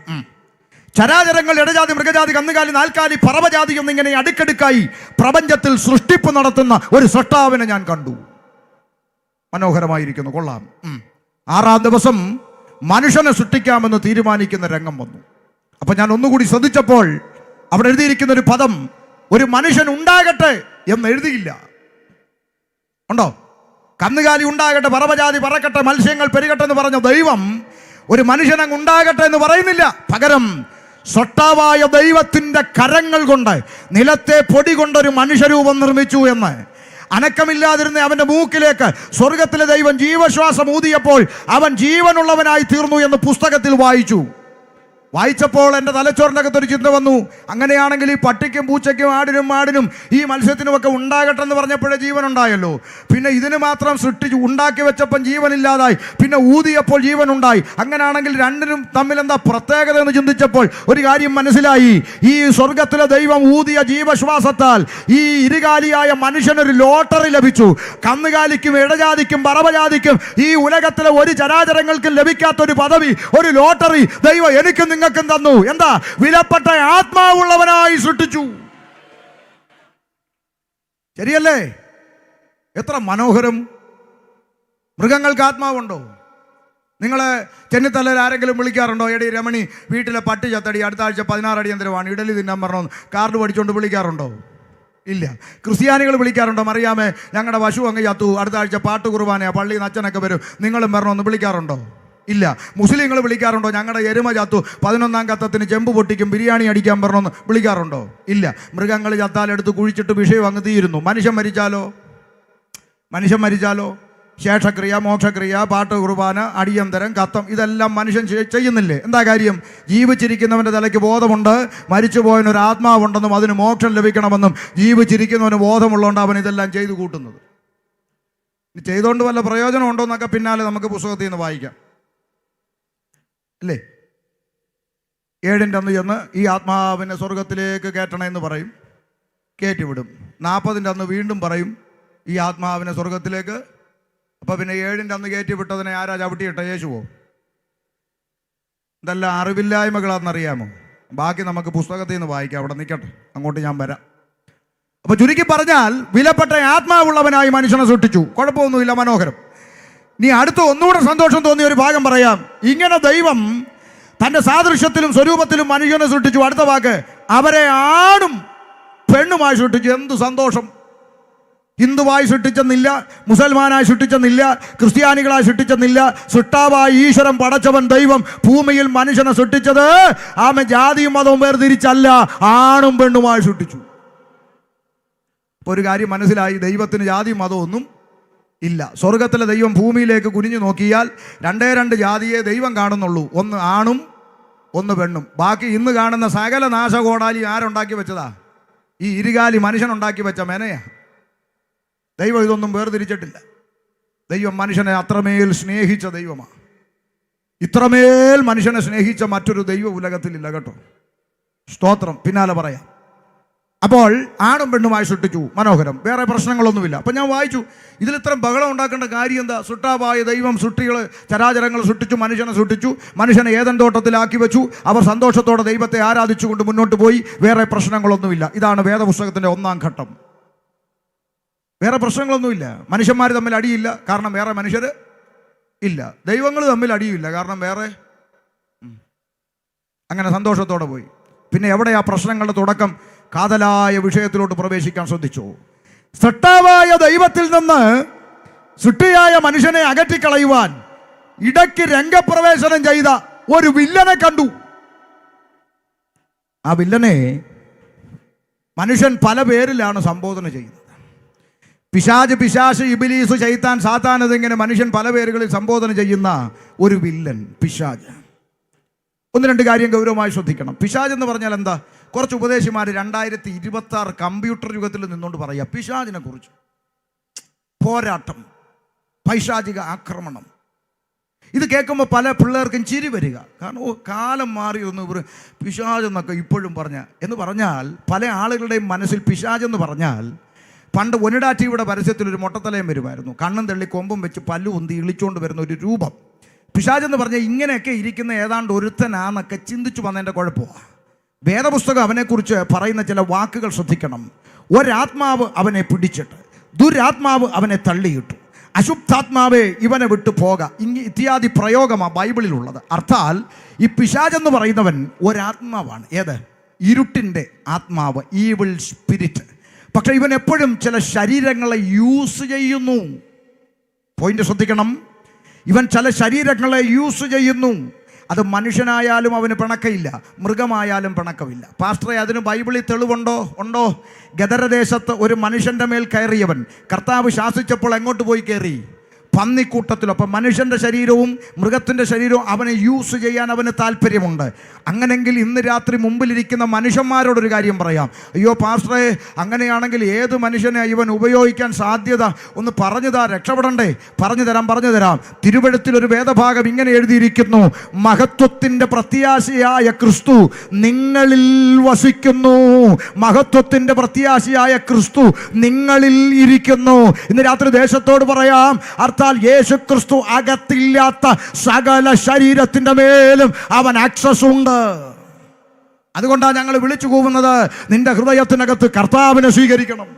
ചരാചരങ്ങൾ, ഇടജാതി, മൃഗജാതി, കന്നുകാലി, നാൽക്കാലി, പറവജാതി എന്നിങ്ങനെ അടുക്കടുക്കായി പ്രപഞ്ചത്തിൽ സൃഷ്ടിപ്പ് നടത്തുന്ന ഒരു സൃഷ്ടാവിനെ ഞാൻ കണ്ടു. മനോഹരമായിരിക്കുന്നു, കൊള്ളാം. 6-ാം ദിവസം മനുഷ്യനെ സൃഷ്ടിക്കാമെന്ന് തീരുമാനിക്കുന്ന രംഗം വന്നു. അപ്പൊ ഞാൻ ഒന്നുകൂടി ശ്രദ്ധിച്ചപ്പോൾ അവിടെ എഴുതിയിരിക്കുന്ന ഒരു പദം ഒരു മനുഷ്യൻ ഉണ്ടാകട്ടെ എന്ന് എഴുതിയില്ല. ഉണ്ടോ? കന്നുകാലി ഉണ്ടാകട്ടെ, പറവജാതി പറക്കട്ടെ, മത്സ്യങ്ങൾ പെരുകട്ടെ എന്ന് പറഞ്ഞ ദൈവം ഒരു മനുഷ്യനങ്ങ് ഉണ്ടാകട്ടെ എന്ന് പറയുന്നില്ല. പകരം സൃഷ്ടാവായ ദൈവത്തിൻ്റെ കരങ്ങൾ കൊണ്ട് നിലത്തെ പൊടി കൊണ്ടൊരു മനുഷ്യരൂപം നിർമ്മിച്ചു എന്ന്. അനക്കമില്ലാതിരുന്ന അവൻ്റെ മൂക്കിലേക്ക് സ്വർഗത്തിലെ ദൈവം ജീവശ്വാസം ഊതിയപ്പോൾ അവൻ ജീവനുള്ളവനായി തീർന്നു എന്ന് പുസ്തകത്തിൽ വായിച്ചു. വായിച്ചപ്പോൾ എൻ്റെ തലച്ചോറിൻ്റെ അകത്തൊരു ചിന്ത വന്നു, അങ്ങനെയാണെങ്കിൽ ഈ പട്ടിക്കും പൂച്ചയ്ക്കും ആടിനും മാടിനും ഈ മത്സ്യത്തിനുമൊക്കെ ഉണ്ടാകട്ടെ എന്ന് പറഞ്ഞപ്പോഴേ ജീവൻ ഉണ്ടായല്ലോ. പിന്നെ ഇതിന് മാത്രം സൃഷ്ടിച്ചു ഉണ്ടാക്കി വെച്ചപ്പം ജീവനില്ലാതായി, പിന്നെ ഊതിയപ്പോൾ ജീവൻ ഉണ്ടായി. അങ്ങനെയാണെങ്കിൽ രണ്ടിനും തമ്മിൽ എന്താ പ്രത്യേകത എന്ന് ചിന്തിച്ചപ്പോൾ ഒരു കാര്യം മനസ്സിലായി. ഈ സ്വർഗത്തിലെ ദൈവം ഊതിയ ജീവശ്വാസത്താൽ ഈ ഇരുകാലിയായ മനുഷ്യനൊരു ലോട്ടറി ലഭിച്ചു. കന്നുകാലിക്കും ഇടജാതിക്കും പറവജാതിക്കും ഈ ഉലകത്തിലെ ഒരു ചരാചരങ്ങൾക്കും ലഭിക്കാത്തൊരു പദവി, ഒരു ലോട്ടറി ദൈവം എനിക്കും നിങ്ങൾക്കും തന്നു. എന്താ? വിലപ്പെട്ട ആത്മാവുള്ളവനായി സൃഷ്ടിച്ചു. ശരിയല്ലേ? എത്ര മനോഹരം. മൃഗങ്ങൾക്ക് ആത്മാവുണ്ടോ? നിങ്ങളെ ചെന്നിത്തലയിൽ ആരെങ്കിലും വിളിക്കാറുണ്ടോ? എടി രമണി, വീട്ടിലെ പട്ടി ചത്തടി, അടുത്ത ആഴ്ച 16 അടിയന്തരമാണ്, ഇഡലി തിന്നാൻ പറഞ്ഞോ, കാർഡ് പഠിച്ചുകൊണ്ട് വിളിക്കാറുണ്ടോ? ഇല്ല. ക്രിസ്ത്യാനികൾ വിളിക്കാറുണ്ടോ? അറിയാമേ, ഞങ്ങളുടെ പശു അങ്ങ് ചത്തു, അടുത്ത ആഴ്ച പാട്ട് കുർബാനയാ, പള്ളിയിൽ നിന്ന് അച്ഛനൊക്കെ വരും, നിങ്ങളും വരണമെന്ന് വിളിക്കാറുണ്ടോ? ഇല്ല. മുസ്ലിങ്ങൾ വിളിക്കാറുണ്ടോ? ഞങ്ങളുടെ എരുമ ചത്തു, 11-ാം കത്തത്തിന് ചെമ്പ് പൊട്ടിക്കും, ബിരിയാണി അടിക്കാൻ പറഞ്ഞോന്ന് വിളിക്കാറുണ്ടോ? ഇല്ല. മൃഗങ്ങൾ ചത്താലെടുത്ത് കുഴിച്ചിട്ട് വിഷയം അങ്ങ് തീരുന്നു. മനുഷ്യൻ മരിച്ചാലോ ശേഷക്രിയ, മോക്ഷക്രിയ, പാട്ട് കുർബാന, അടിയന്തരം, കത്തം, ഇതെല്ലാം മനുഷ്യൻ ചെയ്യുന്നില്ലേ? എന്താ കാര്യം? ജീവിച്ചിരിക്കുന്നവൻ്റെ തലയ്ക്ക് ബോധമുണ്ട്, മരിച്ചുപോയവനൊരു ആത്മാവുണ്ടെന്നും അതിന് മോക്ഷം ലഭിക്കണമെന്നും ജീവിച്ചിരിക്കുന്നവന് ബോധമുള്ളതുകൊണ്ട് അവൻ ഇതെല്ലാം ചെയ്തു കൂട്ടുന്നത്. ചെയ്തുകൊണ്ട് വല്ല പ്രയോജനം ഉണ്ടോ എന്നൊക്കെ പിന്നാലെ നമുക്ക് പുസ്തകത്തിൽ നിന്ന് വായിക്കാം, അല്ലേ? 7-ന്റെ അന്ന് ചെന്ന് ഈ ആത്മാവിനെ സ്വർഗത്തിലേക്ക് കയറ്റണമെന്ന് പറയും, കയറ്റിവിടും. 40-ന്റെ അന്ന് വീണ്ടും പറയും ഈ ആത്മാവിനെ സ്വർഗത്തിലേക്ക്. അപ്പം പിന്നെ 7-ന്റെ അന്ന് കയറ്റിവിട്ടതിനെ ആരാ ചവിട്ടിയിട്ട? യേശുവോ? ഇതെല്ലാം അറിവില്ലായ്മകളാണെന്നറിയാമോ? ബാക്കി നമുക്ക് പുസ്തകത്തിൽ നിന്ന് വായിക്കാം, അവിടെ നിൽക്കട്ടെ, അങ്ങോട്ട് ഞാൻ വരാം. അപ്പൊ ചുരുക്കി പറഞ്ഞാൽ വിലപ്പെട്ട ആത്മാവുള്ളവനായി മനുഷ്യനെ സൃഷ്ടിച്ചു. കുഴപ്പമൊന്നുമില്ല, മനോഹരം. നീ അടുത്ത ഒന്നുകൂടെ സന്തോഷം തോന്നിയ ഒരു ഭാഗം പറയാം. ഇങ്ങനെ ദൈവം തൻ്റെ സാദൃശ്യത്തിലും സ്വരൂപത്തിലും മനുഷ്യനെ സൃഷ്ടിച്ചു. അടുത്ത വാക്ക് അവരെ ആണും പെണ്ണുമായി സൃഷ്ടിച്ചു. എന്ത് സന്തോഷം! ഹിന്ദുവായി സൃഷ്ടിച്ചെന്നില്ല, മുസൽമാനായി സൃഷ്ടിച്ചെന്നില്ല, ക്രിസ്ത്യാനികളായി സൃഷ്ടിച്ചെന്നില്ല. സൃഷ്ടാവായി ഈശ്വരൻ പടച്ചവൻ ദൈവം ഭൂമിയിൽ മനുഷ്യനെ സൃഷ്ടിച്ചത് ആമ ജാതിയും മതവും വേർതിരിച്ചല്ല, ആണും പെണ്ണുമായി സൃഷ്ടിച്ചു. ഇപ്പോൾ ഒരു കാര്യം മനസ്സിലായി, ദൈവത്തിന് ജാതിയും മതമൊന്നും ഇല്ല. സ്വർഗത്തിലെ ദൈവം ഭൂമിയിലേക്ക് കുനിഞ്ഞു നോക്കിയാൽ രണ്ടേ രണ്ട് ജാതിയെ ദൈവം കാണുന്നുള്ളൂ, ഒന്ന് ആണും ഒന്ന് പെണ്ണും. ബാക്കി ഇന്ന് കാണുന്ന സകല നാശകോടാലി ആരുണ്ടാക്കി വെച്ചതാ? ഈ ഇരുകാലി മനുഷ്യനുണ്ടാക്കി വെച്ച മെനയാ. ദൈവം ഇതൊന്നും വേർതിരിച്ചിട്ടില്ല. ദൈവം മനുഷ്യനെ അത്രമേൽ സ്നേഹിച്ച ദൈവമാണ്. ഇത്രമേൽ മനുഷ്യനെ സ്നേഹിച്ച മറ്റൊരു ദൈവ ഉലകത്തിലില്ല കേട്ടോ. സ്തോത്രം. പിന്നാലെ പറയാം. അപ്പോൾ ആണും പെണ്ണുമായി സൃഷ്ടിച്ചു, മനോഹരം, വേറെ പ്രശ്നങ്ങളൊന്നുമില്ല. അപ്പം ഞാൻ വായിച്ചു, ഇതിൽ ഇത്രയും ബഹളം ഉണ്ടാക്കേണ്ട കാര്യം എന്താ? സൃഷ്ടാവായ ദൈവം സൃഷ്ടികൾ ചരാചരങ്ങൾ സൃഷ്ടിച്ചു, മനുഷ്യനെ സൃഷ്ടിച്ചു, മനുഷ്യനെ ഏദൻ തോട്ടത്തിലാക്കി വെച്ചു. അവർ സന്തോഷത്തോടെ ദൈവത്തെ ആരാധിച്ചുകൊണ്ട് മുന്നോട്ട് പോയി. വേറെ പ്രശ്നങ്ങളൊന്നുമില്ല. ഇതാണ് വേദപുസ്തകത്തിൻ്റെ ഒന്നാം ഘട്ടം. വേറെ പ്രശ്നങ്ങളൊന്നുമില്ല. മനുഷ്യന്മാർ തമ്മിൽ അടിയില്ല, കാരണം വേറെ മനുഷ്യർ ഇല്ല. ദൈവങ്ങൾ തമ്മിൽ അടിയില്ല, കാരണം വേറെ. അങ്ങനെ സന്തോഷത്തോടെ പോയി. പിന്നെ എവിടെയാ പ്രശ്നങ്ങളുടെ തുടക്കം? കാതലായ വിഷയത്തിലോട്ട് പ്രവേശിക്കാൻ ശ്രദ്ധിച്ചു. സൃഷ്ടാവായ ദൈവത്തിൽ നിന്ന് സൃഷ്ടിയായ മനുഷ്യനെ അകറ്റിക്കളയുവാൻ ഇടയ്ക്ക് രംഗപ്രവേശനം ചെയ്ത ഒരു വില്ലനെ കണ്ടു. ആ വില്ലനെ മനുഷ്യൻ പല പേരിലാണ് സംബോധന ചെയ്യുന്നത്. പിശാച്, പിശാശ്, ഇബിലീസ്, ശൈത്താൻ, സാത്താൻ, എന്നിങ്ങനെ മനുഷ്യൻ പല പേരുകളിൽ സംബോധന ചെയ്യുന്ന ഒരു വില്ലൻ പിശാച്. ഒന്ന് രണ്ട് കാര്യം ഗൗരവമായി ശ്രദ്ധിക്കണം. പിശാച് എന്ന് പറഞ്ഞാൽ എന്താ? കുറച്ച് ഉപദേശിമാർ 2026 കമ്പ്യൂട്ടർ യുഗത്തിൽ നിന്നുകൊണ്ട് പറയുക പിശാചിനെ കുറിച്ച്. പോരാട്ടം, പൈശാചിക ആക്രമണം. ഇത് കേൾക്കുമ്പോൾ പല പിള്ളേർക്കും ചിരി വരിക. കാരണം കാലം മാറിയൊന്ന് ഇവർ പിശാചെന്നൊക്കെ ഇപ്പോഴും എന്ന് പറഞ്ഞാൽ പല ആളുകളുടെയും മനസ്സിൽ പിശാചെന്ന് പറഞ്ഞാൽ പണ്ട് ഒനിഡാ ടിവിയുടെ പരസ്യത്തിലൊരു മൊട്ടത്തലയും വരുമായിരുന്നു. കണ്ണും തള്ളി കൊമ്പും വെച്ച് പല്ലു ഉന്തി ഇളിച്ചുകൊണ്ട് വരുന്ന ഒരു രൂപം. പിശാചെന്ന് പറഞ്ഞാൽ ഇങ്ങനെയൊക്കെ ഇരിക്കുന്ന ഏതാണ്ട് ഒരുത്തനാന്നൊക്കെ ചിന്തിച്ചു വന്നതിൻ്റെ കുഴപ്പമാണ്. വേദപുസ്തകം അവനെക്കുറിച്ച് പറയുന്ന ചില വാക്കുകൾ ശ്രദ്ധിക്കണം. ഒരാത്മാവ് അവനെ പിടിച്ചിട്ട്, ദുരാത്മാവ് അവനെ തള്ളിയിട്ടു, അശുദ്ധാത്മാവേ ഇവനെ വിട്ടു പോക, ഇത്യാദി പ്രയോഗമാണ് ബൈബിളിലുള്ളത്. അർത്ഥാൽ ഈ പിശാചെന്ന് പറയുന്നവൻ ഒരാത്മാവാണ്. ഏത്? ഇരുട്ടിൻ്റെ ആത്മാവ്, ഈവിൾ സ്പിരിറ്റ്. പക്ഷെ ഇവൻ എപ്പോഴും ചില ശരീരങ്ങളെ യൂസ് ചെയ്യുന്നു. പോയിന്റ് ശ്രദ്ധിക്കണം. ഇവൻ ചില ശരീരങ്ങളെ യൂസ് ചെയ്യുന്നു. അത് മനുഷ്യനായാലും അവന് പിണക്കമില്ല, മൃഗമായാലും പിണക്കമില്ല. പാസ്റ്ററെ, അതിന് ബൈബിളിൽ തെളിവുണ്ടോ? ഉണ്ടോ? ഗദരദേശത്ത് ഒരു മനുഷ്യൻ്റെ മേൽ കയറിയവൻ കർത്താവ് ശാസിച്ചപ്പോൾ എങ്ങോട്ട് പോയി കയറി? പന്നിക്കൂട്ടത്തിൽ. അപ്പം മനുഷ്യൻ്റെ ശരീരവും മൃഗത്തിൻ്റെ ശരീരവും അവനെ യൂസ് ചെയ്യാൻ അവന് താല്പര്യമുണ്ട്. അങ്ങനെങ്കിൽ ഇന്ന് രാത്രി മുമ്പിലിരിക്കുന്ന മനുഷ്യന്മാരോടൊരു കാര്യം പറയാം. അയ്യോ പാസ്റ്ററെ, അങ്ങനെയാണെങ്കിൽ ഏത് മനുഷ്യനെ ഇവൻ ഉപയോഗിക്കാൻ സാധ്യത? ഒന്ന് പറഞ്ഞുതാ, രക്ഷപ്പെടണ്ടേ? പറഞ്ഞു തരാം. തിരുവെഴുത്തിലൊരു വേദഭാഗം ഇങ്ങനെ എഴുതിയിരിക്കുന്നു: മഹത്വത്തിൻ്റെ പ്രത്യാശയായ ക്രിസ്തു നിങ്ങളിൽ വസിക്കുന്നു. മഹത്വത്തിൻ്റെ പ്രത്യാശയായ ക്രിസ്തു നിങ്ങളിൽ ഇരിക്കുന്നു. ഇന്ന് രാത്രി ദേശത്തോട് പറയാം, അർത്ഥം യേശു ക്രിസ്തു അകത്തില്ലാത്ത സകല ശരീരത്തിന്റെ മേലും അവൻ ആക്സസ് ഉണ്ട്. അതുകൊണ്ടാണ് ഞങ്ങൾ വിളിച്ചു കൂവുന്നത്, നിന്റെ ഹൃദയത്തിനകത്ത് കർത്താവിനെ സ്വീകരിക്കണം.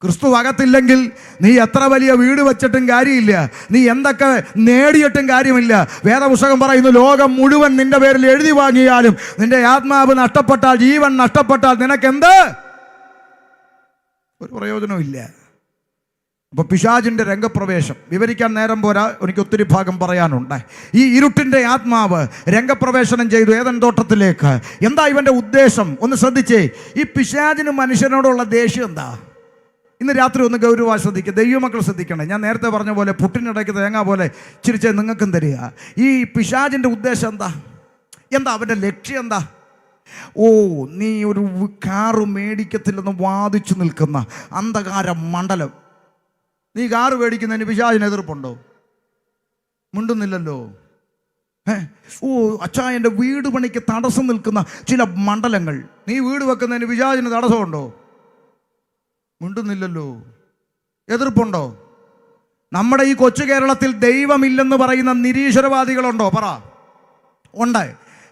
ക്രിസ്തു അകത്തില്ലെങ്കിൽ നീ എത്ര വലിയ വീട് വെച്ചിട്ടും കാര്യമില്ല, നീ എന്തൊക്കെ നേടിയിട്ടും കാര്യമില്ല. വേദപുസ്തകം പറയുന്നു, ലോകം മുഴുവൻ നിന്റെ പേരിൽ എഴുതി വാങ്ങിയാലും നിന്റെ ആത്മാവ് നഷ്ടപ്പെട്ടാൽ, ജീവൻ നഷ്ടപ്പെട്ടാൽ നിനക്കെന്ത്? ഒരു പ്രയോജനവും ഇല്ല. അപ്പോൾ പിശാചിൻ്റെ രംഗപ്രവേശം വിവരിക്കാൻ നേരം പോരാ, എനിക്ക് ഒത്തിരി ഭാഗം പറയാനുണ്ട്. ഈ ഇരുട്ടിൻ്റെ ആത്മാവ് രംഗപ്രവേശനം ചെയ്തു ഏദൻ തോട്ടത്തിലേക്ക്. എന്താ ഇവൻ്റെ ഉദ്ദേശം? ഒന്ന് ശ്രദ്ധിച്ചേ. ഈ പിശാചിന് മനുഷ്യനോടുള്ള ദേഷ്യം എന്താ? ഇന്ന് രാത്രി ഒന്ന് ഗൗരവമായി ശ്രദ്ധിക്കുക. ദൈവമക്കൾ ശ്രദ്ധിക്കണേ. ഞാൻ നേരത്തെ പറഞ്ഞ പോലെ പുട്ടിനിടയ്ക്ക് തേങ്ങ പോലെ ചിരിച്ച് നിങ്ങൾക്കും തരിക. ഈ പിശാചിൻ്റെ ഉദ്ദേശം എന്താ അവൻ്റെ ലക്ഷ്യം എന്താ? നീ ഒരു കാറ് മേടിക്കത്തില്ലെന്ന് വാദിച്ചു നിൽക്കുന്ന അന്ധകാര മണ്ഡലം, നീ കാറ് മേടിക്കുന്നതിന് പിശാചിന് എതിർപ്പുണ്ടോ? മിണ്ടുന്നില്ലല്ലോ. അച്ഛാ, എൻ്റെ വീട് പണിക്ക് തടസ്സം നിൽക്കുന്ന ചില മണ്ഡലങ്ങൾ, നീ വീട് വെക്കുന്നതിന് പിശാചിന് തടസ്സമുണ്ടോ? മിണ്ടുന്നില്ലല്ലോ. എതിർപ്പുണ്ടോ? നമ്മുടെ ഈ കൊച്ചു കേരളത്തിൽ ദൈവമില്ലെന്ന് പറയുന്ന നിരീശ്വരവാദികളുണ്ടോ? പറ. ഉണ്ട്.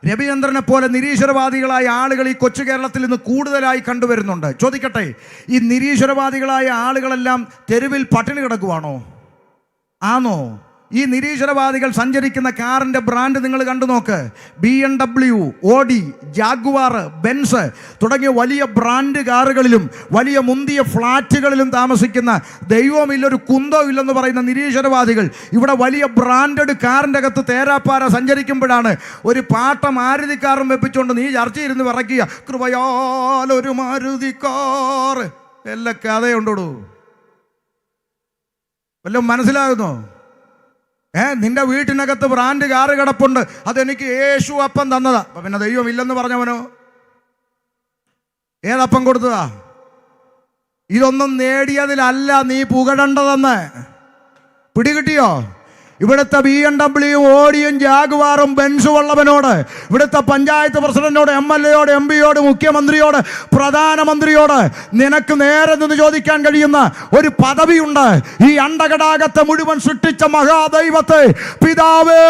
രവിചന്ദ്രനെ പോലെ നിരീശ്വരവാദികളായ ആളുകൾ ഈ കൊച്ചു കേരളത്തിൽ നിന്ന് കൂടുതലായി കണ്ടുവരുന്നുണ്ട്. ചോദിക്കട്ടെ, ഈ നിരീശ്വരവാദികളായ ആളുകളെല്ലാം തെരുവിൽ പട്ടിണി കിടക്കുവാണോ? ആണോ? ഈ നിരീശ്വരവാദികൾ സഞ്ചരിക്കുന്ന കാറിൻ്റെ ബ്രാൻഡ് നിങ്ങൾ കണ്ടു നോക്ക്. BMW, ഓഡി, ജാഗ്വാർ, ബെൻസ് തുടങ്ങിയ വലിയ ബ്രാൻഡ് കാറുകളിലും വലിയ മുന്തിയ ഫ്ലാറ്റുകളിലും താമസിക്കുന്ന ദൈവമില്ലൊരു കുന്തോ ഇല്ലെന്ന് പറയുന്ന നിരീശ്വരവാദികൾ ഇവിടെ വലിയ ബ്രാൻഡഡ് കാറിൻ്റെ അകത്ത് തേരാപ്പാര സഞ്ചരിക്കുമ്പോഴാണ് ഒരു പാട്ട മാരുതിക്കാറും വെപ്പിച്ചുകൊണ്ട് നീ ചർച്ചയിരുന്ന് വിറയ്ക്കുക, കൃപയാലൊരു മാരുതിക്കാർ. എല്ലാ കഥയുണ്ടോടൂ, വല്ലതും മനസ്സിലാകുന്നോ? നിന്റെ വീട്ടിനകത്ത് ബ്രാൻഡ് കാറ് കിടപ്പുണ്ട്, അതെനിക്ക് യേശു അപ്പം തന്നതാ. അപ്പൊ പിന്നെ ദൈവം ഇല്ലെന്ന് പറഞ്ഞവനോ? ഏതപ്പം കൊടുത്തതാ? ഇതൊന്നും നേടിയതിലല്ല നീ പുകഴേണ്ടതെന്ന്. പിടികിട്ടിയോ? ഇവിടുത്തെ BMW, ഓഡിയും ജാഗ്വാറും ബെൻസും ഉള്ളവനോട്, ഇവിടുത്തെ പഞ്ചായത്ത് പ്രസിഡന്റിനോട്, MLA-യോട്, MP-യോട്, മുഖ്യമന്ത്രിയോട്, പ്രധാനമന്ത്രിയോട് നിനക്ക് നേരെ നിന്ന് ചോദിക്കാൻ കഴിയുന്ന ഒരു പദവിയുണ്ട്. ഈ അണ്ടകടാകത്തെ മുഴുവൻ സൃഷ്ടിച്ച മഹാദൈവത്തെ പിതാവേ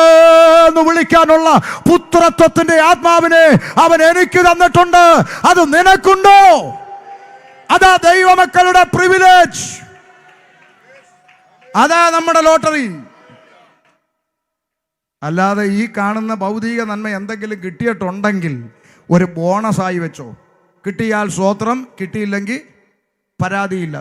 എന്ന് വിളിക്കാനുള്ള പുത്രത്വത്തിന്റെ ആത്മാവിനെ അവൻ എനിക്ക് തന്നിട്ടുണ്ട്. അത് നിനക്കുണ്ടോ? അതാ ദൈവമക്കളുടെ പ്രിവിലേജ്, അതാ നമ്മുടെ ലോട്ടറി. അല്ലാതെ ഈ കാണുന്ന ഭൗതിക നന്മ എന്തെങ്കിലും കിട്ടിയിട്ടുണ്ടെങ്കിൽ ഒരു ബോണസായി വെച്ചോ. കിട്ടിയാൽ സ്വോത്രം, കിട്ടിയില്ലെങ്കിൽ പരാതിയില്ല.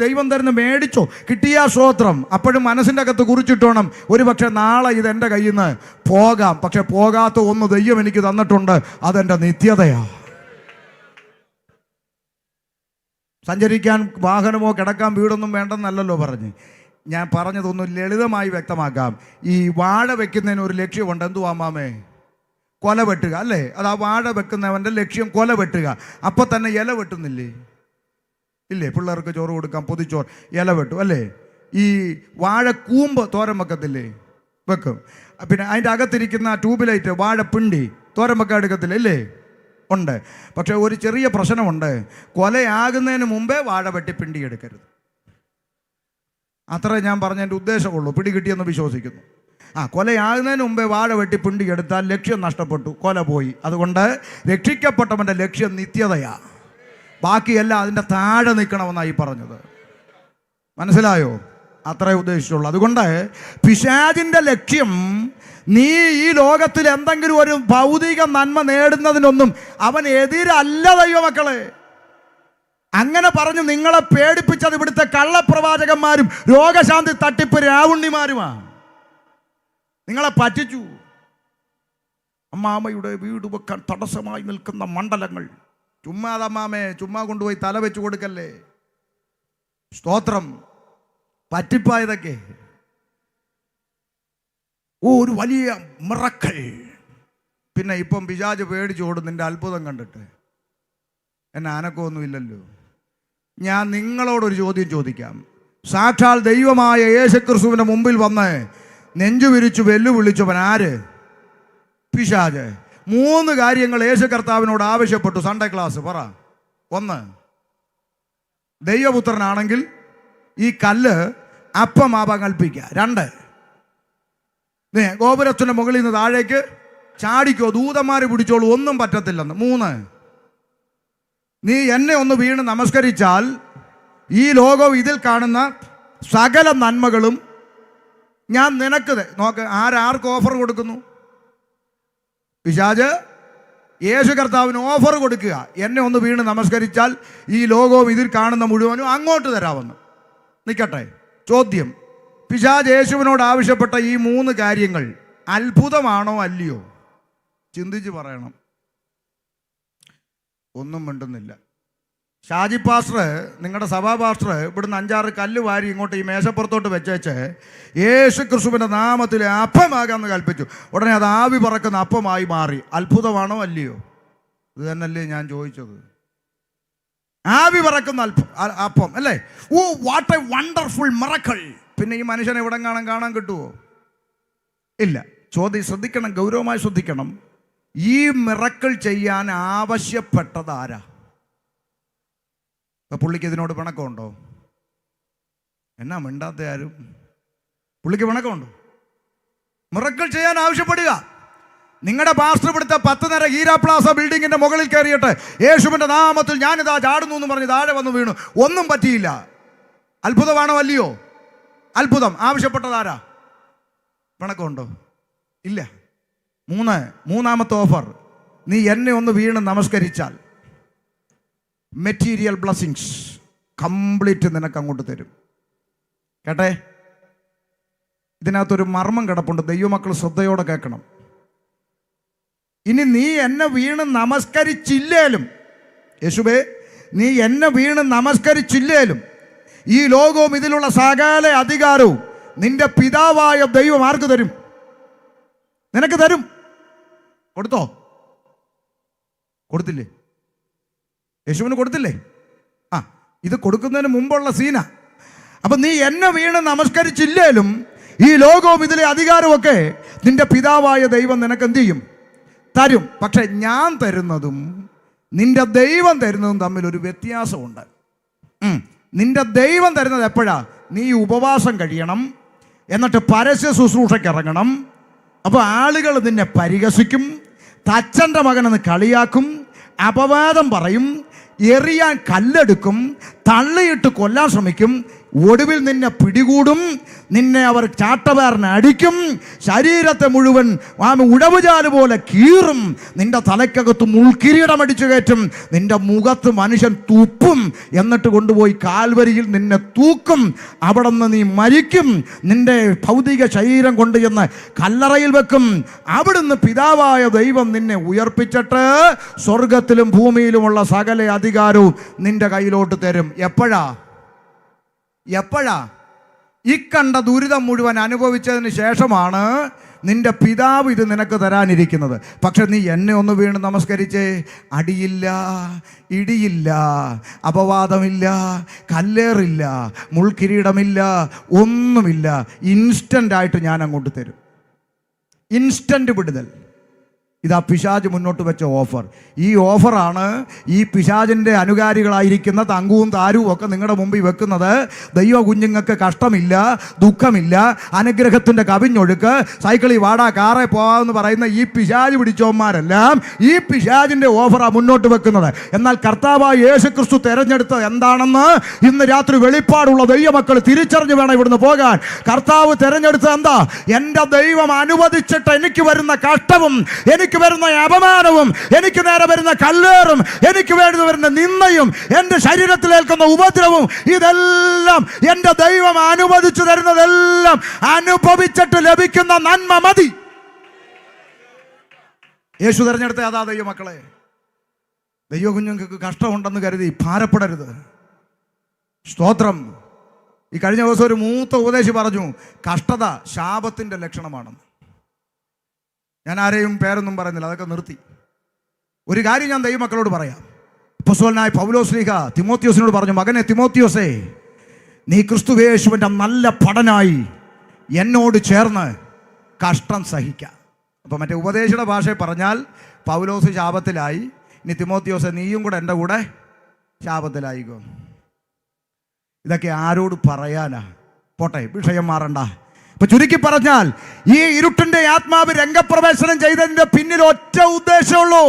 ദൈവം തരുന്ന മേടിച്ചോ, കിട്ടിയാൽ സ്വോത്രം. അപ്പോഴും മനസ്സിൻ്റെ അകത്ത് കുറിച്ചിട്ടോണം, ഒരു പക്ഷെ നാളെ ഇതെൻ്റെ കയ്യിൽ നിന്ന് പോകാം, പക്ഷെ പോകാത്ത ഒന്ന് ദൈവം എനിക്ക് തന്നിട്ടുണ്ട്, അതെൻ്റെ നിത്യതയാണ്. സഞ്ചരിക്കാൻ വാഹനമോ കിടക്കാൻ വീടൊന്നും വേണ്ടെന്നല്ലല്ലോ പറഞ്ഞ്. ഞാൻ പറഞ്ഞതൊന്ന് ലളിതമായി വ്യക്തമാക്കാം. ഈ വാഴ വെക്കുന്നതിന് ഒരു ലക്ഷ്യമുണ്ട്. എന്തുവാ മാമേ? കൊല വെട്ടുക അല്ലേ? അത് ആ വാഴ വെക്കുന്നവൻ്റെ ലക്ഷ്യം കൊല വെട്ടുക. അപ്പം തന്നെ ഇല വെട്ടുന്നില്ലേ? ഇല്ലേ? പിള്ളേർക്ക് ചോറ് കൊടുക്കാം, പൊതിച്ചോറ്, ഇല വെട്ടും അല്ലേ? ഈ വാഴ കൂമ്പ് തോരൻ വെക്കത്തില്ലേ? വെക്കും. പിന്നെ അതിൻ്റെ അകത്തിരിക്കുന്ന ട്യൂബ് ലൈറ്റ്, വാഴപ്പിണ്ടി തോരൻ വെക്കാൻ എടുക്കത്തില്ല ഇല്ലേ? ഉണ്ട്. പക്ഷെ ഒരു ചെറിയ പ്രശ്നമുണ്ട്. കൊലയാകുന്നതിന് മുമ്പേ വാഴ വെട്ടി പിണ്ടി എടുക്കരുത്. അത്രേ ഞാൻ പറഞ്ഞതിൻ്റെ ഉദ്ദേശമുള്ളൂ. പിടികിട്ടിയെന്ന് വിശ്വസിക്കുന്നു. കൊലയാകുന്നതിന് മുമ്പേ വാഴ വെട്ടി പിണ്ടി എടുത്താൽ ലക്ഷ്യം നഷ്ടപ്പെട്ടു, കൊല പോയി. അതുകൊണ്ട് രക്ഷിക്കപ്പെട്ടവൻ്റെ ലക്ഷ്യം നിത്യതയാണ്. ബാക്കിയെല്ലാം അതിൻ്റെ താഴെ നിൽക്കണമെന്നായി പറഞ്ഞത്. മനസ്സിലായോ? അത്രേ ഉദ്ദേശിച്ചുള്ളൂ. അതുകൊണ്ട് പിശാചിൻ്റെ ലക്ഷ്യം നീ ഈ ലോകത്തിൽ എന്തെങ്കിലും ഒരു ഭൗതിക നന്മ നേടുന്നതിനൊന്നും അവൻ എതിരല്ല ദൈവമക്കളെ. അങ്ങനെ പറഞ്ഞു നിങ്ങളെ പേടിപ്പിച്ചത് ഇവിടുത്തെ കള്ളപ്രവാചകന്മാരും രോഗശാന്തി തട്ടിപ്പ് രാവുണ്ണിമാരുമാ. നിങ്ങളെ പറ്റിച്ചു. അമ്മാമ്മയുടെ വീട് വെക്കാൻ തടസ്സമായി നിൽക്കുന്ന മണ്ഡലങ്ങൾ. ചുമ്മാതമ്മാമേ, ചുമ്മാ കൊണ്ടുപോയി തല വെച്ച് കൊടുക്കല്ലേ. സ്തോത്രം. പറ്റിപ്പായതൊക്കെ ഒരു വലിയ മിറക്കിൾ. പിന്നെ ഇപ്പം പിശാച് പേടിച്ചോടും നിന്റെ അത്ഭുതം കണ്ടിട്ട്. എന്നെ അനക്കമൊന്നുമില്ലല്ലോ. ഞാൻ നിങ്ങളോടൊരു ചോദ്യം ചോദിക്കാം. സാക്ഷാൽ ദൈവമായ യേശുക്രിസ്തുവിൻ്റെ മുമ്പിൽ വന്ന് നെഞ്ചു വിരിച്ചു വെല്ലുവിളിച്ചവൻ ആര്? പിശാച്. 3 കാര്യങ്ങൾ യേശു കർത്താവിനോട് ആവശ്യപ്പെട്ടു. സൺഡേ ക്ലാസ് പറ. 1, ദൈവപുത്രനാണെങ്കിൽ ഈ കല്ല് അപ്പമാവാൻ കൽപ്പിക്കുക. 2, ഗോപുരത്തിൻ്റെ മുകളിൽ നിന്ന് താഴേക്ക് ചാടിക്കോ, ദൂതന്മാർ പിടിച്ചോളൂ, ഒന്നും പറ്റത്തില്ലെന്ന്. 3, നീ എന്നെ ഒന്ന് വീണ് നമസ്കരിച്ചാൽ ഈ ലോകം ഇതിൽ കാണുന്ന സകല നന്മകളും ഞാൻ നിനക്ക് നോക്ക്. ആർക്ക് ഓഫർ കൊടുക്കുന്നു? പിശാച് യേശു കർത്താവിന് ഓഫർ കൊടുക്കുക. എന്നെ ഒന്ന് വീണ് നമസ്കരിച്ചാൽ ഈ ലോകവും ഇതിൽ കാണുന്ന മുഴുവനും അങ്ങോട്ട് തരാമെന്ന്. നിൽക്കട്ടെ, ചോദ്യം. പിശാച് യേശുവിനോട് ആവശ്യപ്പെട്ട ഈ 3 കാര്യങ്ങൾ അത്ഭുതമാണോ അല്ലയോ? ചിന്തിച്ച് പറയണം. ഒന്നും മിണ്ടുന്നില്ല. ഷാജി പാസ്റ്റർ, നിങ്ങളുടെ സഭാ പാസ്റ്റർ, ഇവിടുന്ന് 5-6 കല്ല് വാരി ഇങ്ങോട്ട് ഈ മേശപ്പുറത്തോട്ട് വെച്ചേച്ച് യേശു ക്രിസ്തുവിൻ്റെ നാമത്തിൽ അപ്പമാകാമെന്ന് കൽപ്പിച്ചു. ഉടനെ അത് ആവി പറക്കുന്ന അപ്പമായി മാറി. അത്ഭുതമാണോ അല്ലയോ? ഇത് തന്നെയല്ലേ ഞാൻ ചോദിച്ചത്. ആവി പറക്കുന്ന അപ്പം അല്ലേ? ഓ, വാട്ട് എ വണ്ടർഫുൾ മിറക്കിൾ. പിന്നെ ഈ മനുഷ്യനെ എവിടെ കാണാൻ കിട്ടുമോ? ഇല്ല. ശ്രദ്ധിക്കണം, ഗൗരവമായി ശ്രദ്ധിക്കണം. ഈ മിറക്കിൾ ചെയ്യാൻ ആവശ്യപ്പെട്ടത് ആരാ? പുള്ളിക്ക് ഇതിനോട് പിണക്കമുണ്ടോ? എന്നാ മിണ്ടാത്ത ആരും? പുള്ളിക്ക് പിണക്കമുണ്ടോ? മിറക്കിൾ ചെയ്യാൻ ആവശ്യപ്പെടുക. നിങ്ങളുടെ പാസ്റ്റർ ഇവിടുത്തെ 10 നില ഹീരാ പ്ലാസ ബിൽഡിങ്ങിന്റെ മുകളിൽ കയറിയിട്ട് യേശുവിന്റെ നാമത്തിൽ ഞാനിതാ ചാടുന്നു എന്ന് പറഞ്ഞ് താഴെ വന്ന് വീണു, ഒന്നും പറ്റിയില്ല. അത്ഭുതമാണോ അല്ലയോ? അത്ഭുതം. ആവശ്യപ്പെട്ടതാരാ? പിണക്കമുണ്ടോ? ഇല്ല. മൂന്നാമത്തെ ഓഫർ, നീ എന്നെ ഒന്ന് വീണ് നമസ്കരിച്ചാൽ മെറ്റീരിയൽ ബ്ലെസ്സിങ്സ് കംപ്ലീറ്റ് നിനക്ക് അങ്ങോട്ട് തരും. കേട്ടെ, ഇതിനകത്തൊരു മർമ്മം കിടപ്പുണ്ട്, ദൈവമക്കൾ ശ്രദ്ധയോടെ കേൾക്കണം. ഇനി നീ എന്നെ വീണ് നമസ്കരിച്ചില്ലേലും, യേശുവേ നീ എന്നെ വീണ് നമസ്കരിച്ചില്ലേലും ഈ ലോകവും ഇതിലുള്ള സകല അധികാരവും നിന്റെ പിതാവായ ദൈവം ആർക്ക് തരും? നിനക്ക് തരും. കൊടുത്തോ? കൊടുത്തില്ലേ? യേശുവിന് കൊടുത്തില്ലേ? ഇത് കൊടുക്കുന്നതിന് മുമ്പുള്ള സീന. അപ്പൊ നീ എന്നെ വീണ് നമസ്കരിച്ചില്ലേലും ഈ ലോകവും ഇതിലെ അധികാരമൊക്കെ നിന്റെ പിതാവായ ദൈവം നിനക്ക് എന്ത് ചെയ്യും? തരും. പക്ഷെ ഞാൻ തരുന്നതും നിന്റെ ദൈവം തരുന്നതും തമ്മിൽ ഒരു വ്യത്യാസമുണ്ട്. നിന്റെ ദൈവം തരുന്നത് എപ്പോഴാ? നീ ഉപവാസം കഴിയണം, എന്നിട്ട് പരസ്യ ശുശ്രൂഷയ്ക്ക് ഇറങ്ങണം. അപ്പോൾ ആളുകൾ നിന്നെ പരിഹസിക്കും, തച്ചൻ്റെ മകനെന്ന് കളിയാക്കും, അപവാദം പറയും, എറിയാൻ കല്ലെടുക്കും, തള്ളിയിട്ട് കൊല്ലാൻ ശ്രമിക്കും, ഒടുവിൽ നിന്നെ പിടികൂടും, നിന്നെ അവർ ചാട്ടവാറിന് അടിക്കും, ശരീരത്തെ മുഴുവൻ ഉഴവുചാല് പോലെ കീറും, നിന്റെ തലയ്ക്കകത്ത് മുൾക്കിരീടമടിച്ചു കയറ്റും, നിന്റെ മുഖത്ത് മനുഷ്യൻ തുപ്പും, എന്നിട്ട് കൊണ്ടുപോയി കാൽവരിയിൽ നിന്നെ തൂക്കും, അവിടെ നിന്ന് നീ മരിക്കും, നിന്റെ ഭൗതിക ശരീരം കൊണ്ടുചെന്ന് കല്ലറയിൽ വെക്കും. അവിടുന്ന് പിതാവായ ദൈവം നിന്നെ ഉയർപ്പിച്ചിട്ട് സ്വർഗത്തിലും ഭൂമിയിലുമുള്ള സകല അധികാരവും നിന്റെ കയ്യിലോട്ട് തരും. എപ്പോഴാ? ഈ കണ്ട ദുരിതം മുഴുവൻ അനുഭവിച്ചതിന് ശേഷമാണ് നിന്റെ പിതാവ് ഇത് നിനക്ക് തരാനിരിക്കുന്നത്. പക്ഷെ നീ എന്നെ ഒന്ന് വീണ് നമസ്കരിച്ചേ, അടിയില്ല, ഇടിയില്ല, അപവാദമില്ല, കല്ലേറില്ല, മുൾക്കിരീടമില്ല, ഒന്നുമില്ല. ഇൻസ്റ്റൻ്റായിട്ട് ഞാൻ അങ്ങോട്ട് തരും. ഇൻസ്റ്റൻ്റ് വിടുതൽ. ഇതാ പിശാച് മുന്നോട്ട് വെച്ച ഓഫർ. ഈ ഓഫറാണ് ഈ പിശാചിൻ്റെ അനുകാരികളായിരിക്കുന്ന തങ്കുവും താരുവും ഒക്കെ നിങ്ങളുടെ മുമ്പിൽ വെക്കുന്നത്. ദൈവ കുഞ്ഞുങ്ങൾക്ക് കഷ്ടമില്ല, ദുഃഖമില്ല, അനുഗ്രഹത്തിൻ്റെ കവിഞ്ഞൊഴുക്ക്, സൈക്കിളിൽ വാടാ കാറെ പോകാമെന്ന് പറയുന്ന ഈ പിശാച് പിടിച്ചവന്മാരെല്ലാം ഈ പിശാചിൻ്റെ ഓഫറാണ് മുന്നോട്ട് വെക്കുന്നത്. എന്നാൽ കർത്താവായ യേശു ക്രിസ്തു തിരഞ്ഞെടുത്തത് എന്താണെന്ന് ഇന്ന് രാത്രി വെളിപ്പാടുള്ള ദൈവമക്കൾ തിരിച്ചറിഞ്ഞ് വേണം ഇവിടുന്ന് പോകാൻ. കർത്താവ് തിരഞ്ഞെടുത്തത് എന്താ? എൻ്റെ ദൈവം അനുവദിച്ചിട്ട് എനിക്ക് വരുന്ന കഷ്ടവും എനിക്ക് വരുന്ന അപമാനവും എനിക്ക് നേരെ വരുന്ന കല്ലേറും എനിക്ക് വരുന്ന നിന്ദയും എൻ്റെ ശരീരത്തിലേൽക്കുന്ന ഉപദ്രവവും ഇതെല്ലാം എൻ്റെ ദൈവം അനുവദിച്ചു തരുന്നതെല്ലാം അനുഭവിച്ചിട്ട് ലഭിക്കുന്ന നന്മ മതി. യേശു തിരഞ്ഞെടുത്ത അതാ ദൈവമക്കളെ. ദൈവ കുഞ്ഞുങ്ങൾക്ക് കഷ്ടമുണ്ടെന്ന് കരുതി ഭാരപ്പെടരുത്. സ്തോത്രം. ഈ കഴിഞ്ഞ ദിവസം ഒരു മൂത്ത ഉപദേശി പറഞ്ഞു, കഷ്ടത ശാപത്തിൻ്റെ ലക്ഷണമാണെന്ന്. ഞാൻ ആരെയും പേരൊന്നും പറയുന്നില്ല, അതൊക്കെ നിർത്തി. ഒരു കാര്യം ഞാൻ ദൈവമക്കളോട് പറയാം. അപ്പോസ്തലനായ പൗലോസ്ലീഹ തിമോത്തിയോസിനോട് പറഞ്ഞു, മകനെ തിമോത്തിയോസേ, നീ ക്രിസ്തുയേശുവിൻ്റെ നല്ല ഭടനായി എന്നോട് ചേർന്ന് കഷ്ടം സഹിക്കുക. അപ്പോൾ മറ്റേ ഉപദേശയുടെ ഭാഷയിൽ പറഞ്ഞാൽ പൗലോസ് ശാപത്തിലായി, ഇനി തിമോത്തിയോസേ നീയും കൂടെ എൻ്റെ കൂടെ ശാപത്തിലായിക്കോ. ഇതൊക്കെ ആരോട് പറയാനാ? പോട്ടെ, വിഷയം മാറണ്ട. ഇപ്പൊ ചുരുക്കി പറഞ്ഞാൽ ഈ ഇരുട്ടിന്റെ ആത്മാവ് രംഗപ്രവേശനം ചെയ്തതിന്റെ പിന്നിൽ ഒറ്റ ഉദ്ദേശമുള്ളൂ.